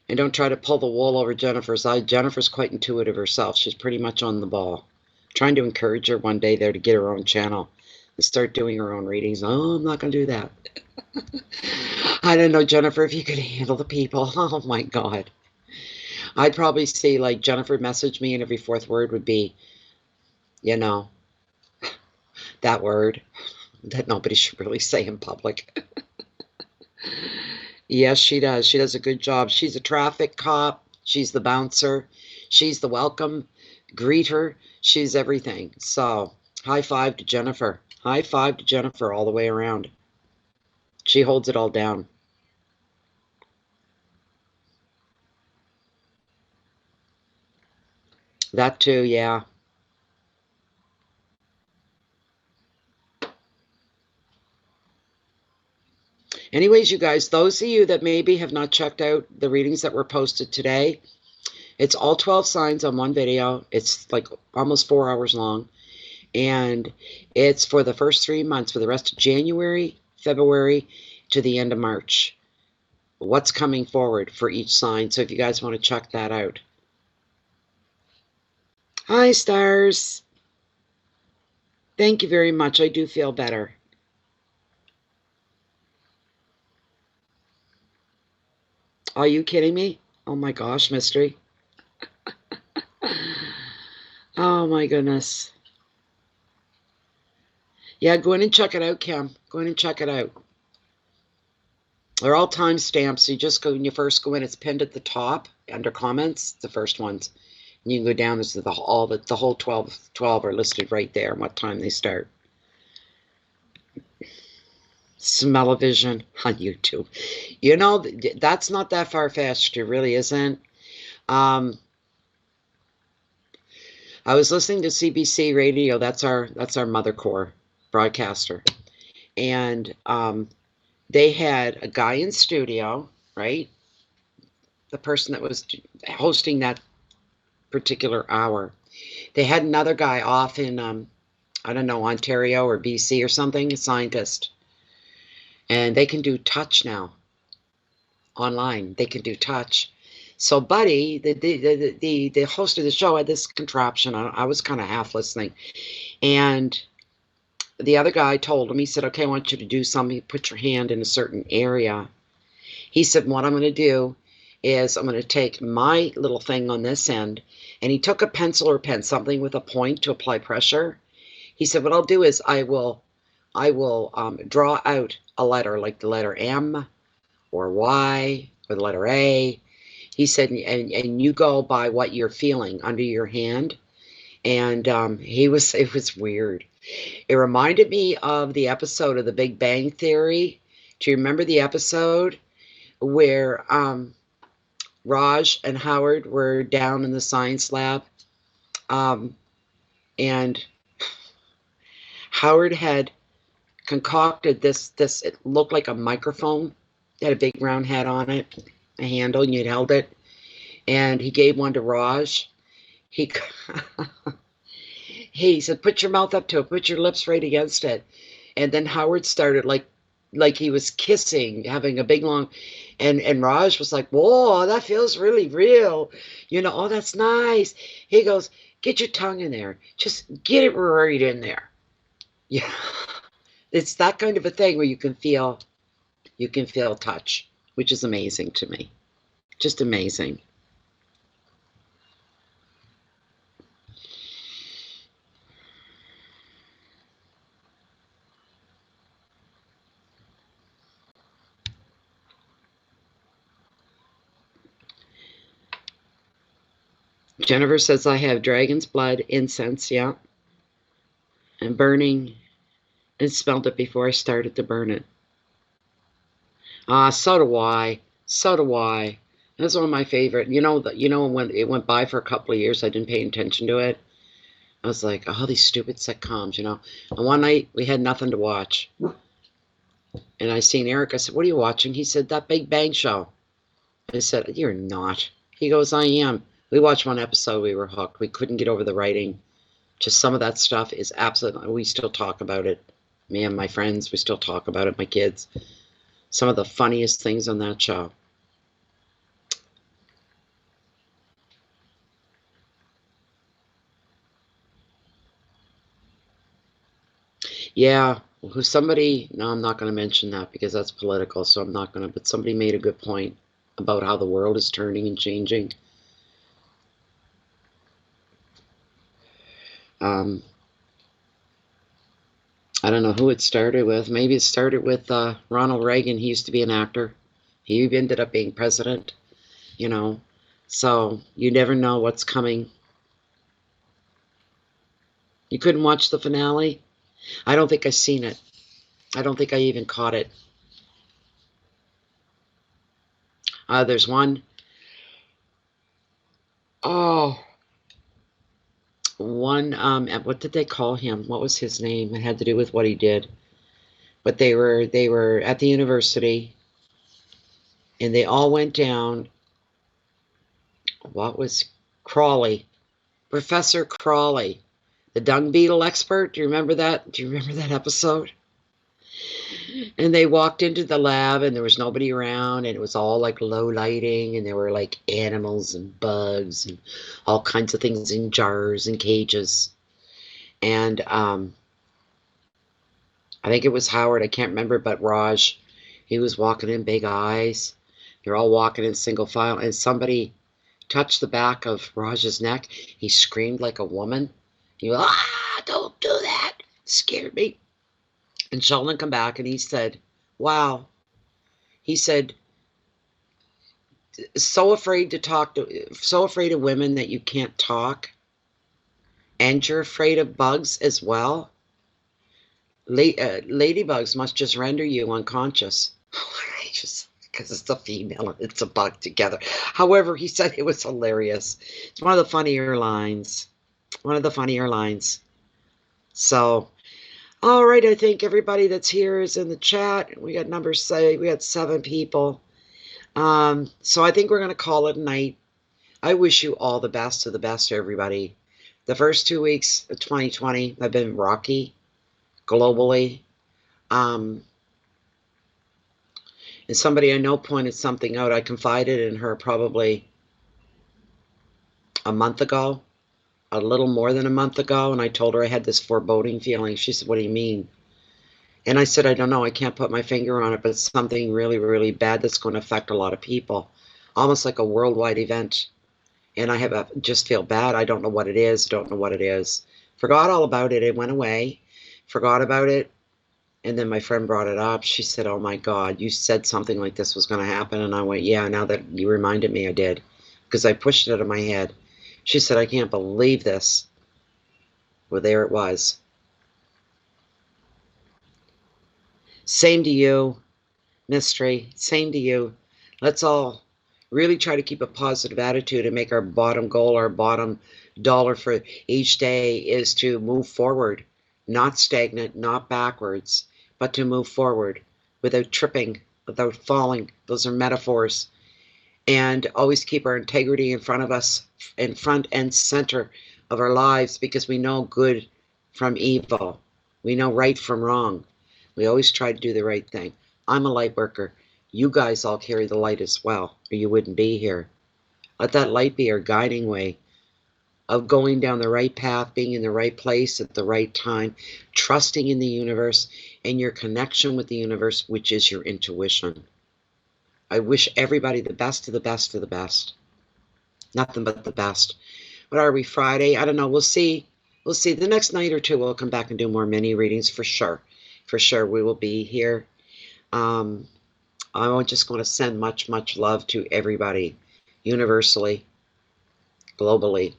And don't try to pull the wool over Jennifer's eyes. Jennifer's quite intuitive herself. She's pretty much on the ball. Trying to encourage her one day there to get her own channel and start doing her own readings. Oh, I'm not going to do that. I don't know, Jennifer, if you could handle the people. Oh, my God. I'd probably see, like, Jennifer message me and every fourth word would be, that word that nobody should really say in public. Yes, she does. She does a good job. She's a traffic cop. She's the bouncer. She's the welcome greeter. She's everything. So, high five to Jennifer. High five to Jennifer all the way around. She holds it all down. That too, yeah. Anyways, you guys, those of you that maybe have not checked out the readings that were posted today, it's all 12 signs on one video. It's like almost 4 hours long. And it's for the first 3 months, for the rest of January, February, to the end of March. What's coming forward for each sign. So if you guys want to check that out. Hi, stars. Thank you very much. I do feel better. Are you kidding me? Oh my gosh, mystery. Oh my goodness. Yeah, go in and check it out, Kim. Go in and check it out. They're all time stamps. So you just go, when you first go in, it's pinned at the top under comments, the first ones. And you can go down, there's the whole 12 are listed right there and what time they start. Smell-o-vision on YouTube. You know, that's not that far-fetched. It really isn't. I was listening to CBC radio. That's our mother core broadcaster. And they had a guy in studio, right? The person that was hosting that particular hour. They had another guy off in, I don't know, Ontario or BC or something, a scientist. And they can do touch now. Online, they can do touch. So Buddy, the host of the show, had this contraption. I was kind of half listening. And the other guy told him, he said, okay, I want you to do something. Put your hand in a certain area. He said, what I'm going to do is I'm going to take my little thing on this end. And he took a pencil or pen, something with a point to apply pressure. He said, what I'll do is I will draw out a letter, like the letter M or Y or the letter A. He said, and you go by what you're feeling under your hand. And it was weird. It reminded me of the episode of The Big Bang Theory. Do you remember the episode where Raj and Howard were down in the science lab? And Howard had concocted this, it looked like a microphone. It had a big round head on it, a handle, and you'd held it. and he gave one to Raj. He he said, "Put your mouth up to it. Put your lips right against it." And then Howard started like he was kissing, having a big long, and Raj was like, "Whoa, that feels really real." Oh, that's nice. He goes, "Get your tongue in there. Just get it right in there." Yeah. It's that kind of a thing where you can feel touch, which is amazing to me. Just amazing. Jennifer says I have dragon's blood incense, yeah, and burning, and smelled it before I started to burn it. So do I. So do I. That's one of my favorite. When it went by for a couple of years, I didn't pay attention to it. I was like, oh, these stupid sitcoms. And one night we had nothing to watch, and I seen Eric. I said, "What are you watching?" He said, "That Big Bang Show." I said, "You're not." He goes, "I am." We watched one episode. We were hooked. We couldn't get over the writing. Just some of that stuff is absolutely. We still talk about it. Me and my friends, we still talk about it. My kids. Some of the funniest things on that show. Yeah, somebody, no, I'm not going to mention that because that's political, so I'm not going to, but somebody made a good point about how the world is turning and changing. Um, I don't know who it started with. Maybe it started with Ronald Reagan. He used to be an actor. He ended up being president, you know. So you never know what's coming. You couldn't watch the finale? I don't think I've seen it. I don't think I even caught it. There's one. Oh, one. What did they call him? What was his name? It had to do with what he did. But they were at the university, and they all went down. What was Coralie? Professor Coralie, the dung beetle expert. Do you remember that? Do you remember that episode? And they walked into the lab, and there was nobody around, and it was all like low lighting, and there were like animals and bugs and all kinds of things in jars and cages. And I think it was Howard. I can't remember, but Raj, he was walking in big eyes. They're all walking in single file, and somebody touched the back of Raj's neck. He screamed like a woman. He went, "Ah, don't do that." Scared me. And Sheldon come back, and he said, "Wow." He said, so afraid to talk to, so afraid of women that you can't talk, and you're afraid of bugs as well. Ladybugs must just render you unconscious. Just because it's a female and it's a bug together. However, he said it was hilarious. It's one of the funnier lines. One of the funnier lines. So, all right, I think everybody that's here is in the chat. We got numbers say we got 7 people. So I think we're gonna call it a night. I wish you all the best of the best, everybody. The first 2 weeks of 2020 have been rocky globally. And somebody I know pointed something out. I confided in her probably a month ago, a little more than a month ago, and I told her I had this foreboding feeling. She said, "What do you mean?" And I said, "I don't know. I can't put my finger on it, but it's something really, really bad that's going to affect a lot of people, almost like a worldwide event." And I just feel bad. I don't know what it is. Don't know what it is. Forgot all about it. It went away. Forgot about it. And then my friend brought it up. She said, "Oh my God, you said something like this was going to happen." And I went, "Yeah, now that you reminded me, I did." Because I pushed it out of my head. She said, "I can't believe this." Well, there it was. Same to you, Mystery. Same to you. Let's all really try to keep a positive attitude and make our bottom goal, our bottom dollar for each day is to move forward, not stagnant, not backwards, but to move forward without tripping, without falling. Those are metaphors. and always keep our integrity in front of us, in front and center of our lives, because we know good from evil. We know right from wrong. We always try to do the right thing. I'm a light worker. You guys all carry the light as well, or you wouldn't be here. Let that light be our guiding way of going down the right path, being in the right place at the right time, trusting in the universe and your connection with the universe, which is your intuition. I wish everybody the best of the best of the best. Nothing but the best. What are we, Friday? I don't know. We'll see. We'll see. The next night or two, we'll come back and do more mini readings for sure. For sure, we will be here. I'm just going to send much, much love to everybody, universally, globally.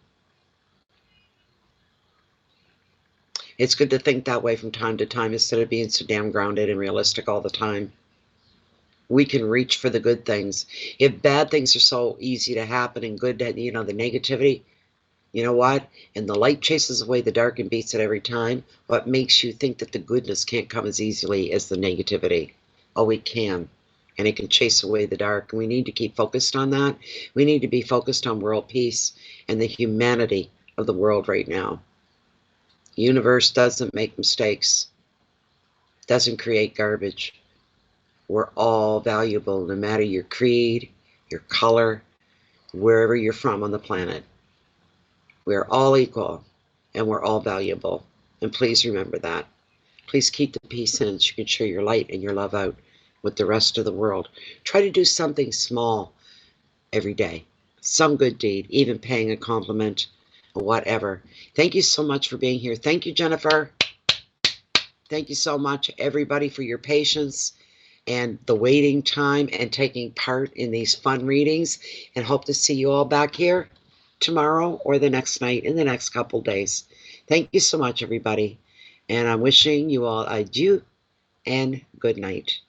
It's good to think that way from time to time instead of being so damn grounded and realistic all the time. We can reach for the good things. If bad things are so easy to happen and good, the negativity, you know what? And the light chases away the dark and beats it every time. What makes you think that the goodness can't come as easily as the negativity? Oh, it can. And it can chase away the dark. And we need to keep focused on that. We need to be focused on world peace and the humanity of the world right now. The universe doesn't make mistakes, doesn't create garbage. We're all valuable, no matter your creed, your color, wherever you're from on the planet. We're all equal, and we're all valuable. And please remember that. Please keep the peace in so you can share your light and your love out with the rest of the world. Try to do something small every day. Some good deed, even paying a compliment or whatever. Thank you so much for being here. Thank you, Jennifer. Thank you so much, everybody, for your patience and the waiting time and taking part in these fun readings, and hope to see you all back here tomorrow or the next night in the next couple days. Thank you so much, everybody, and I'm wishing you all adieu and good night.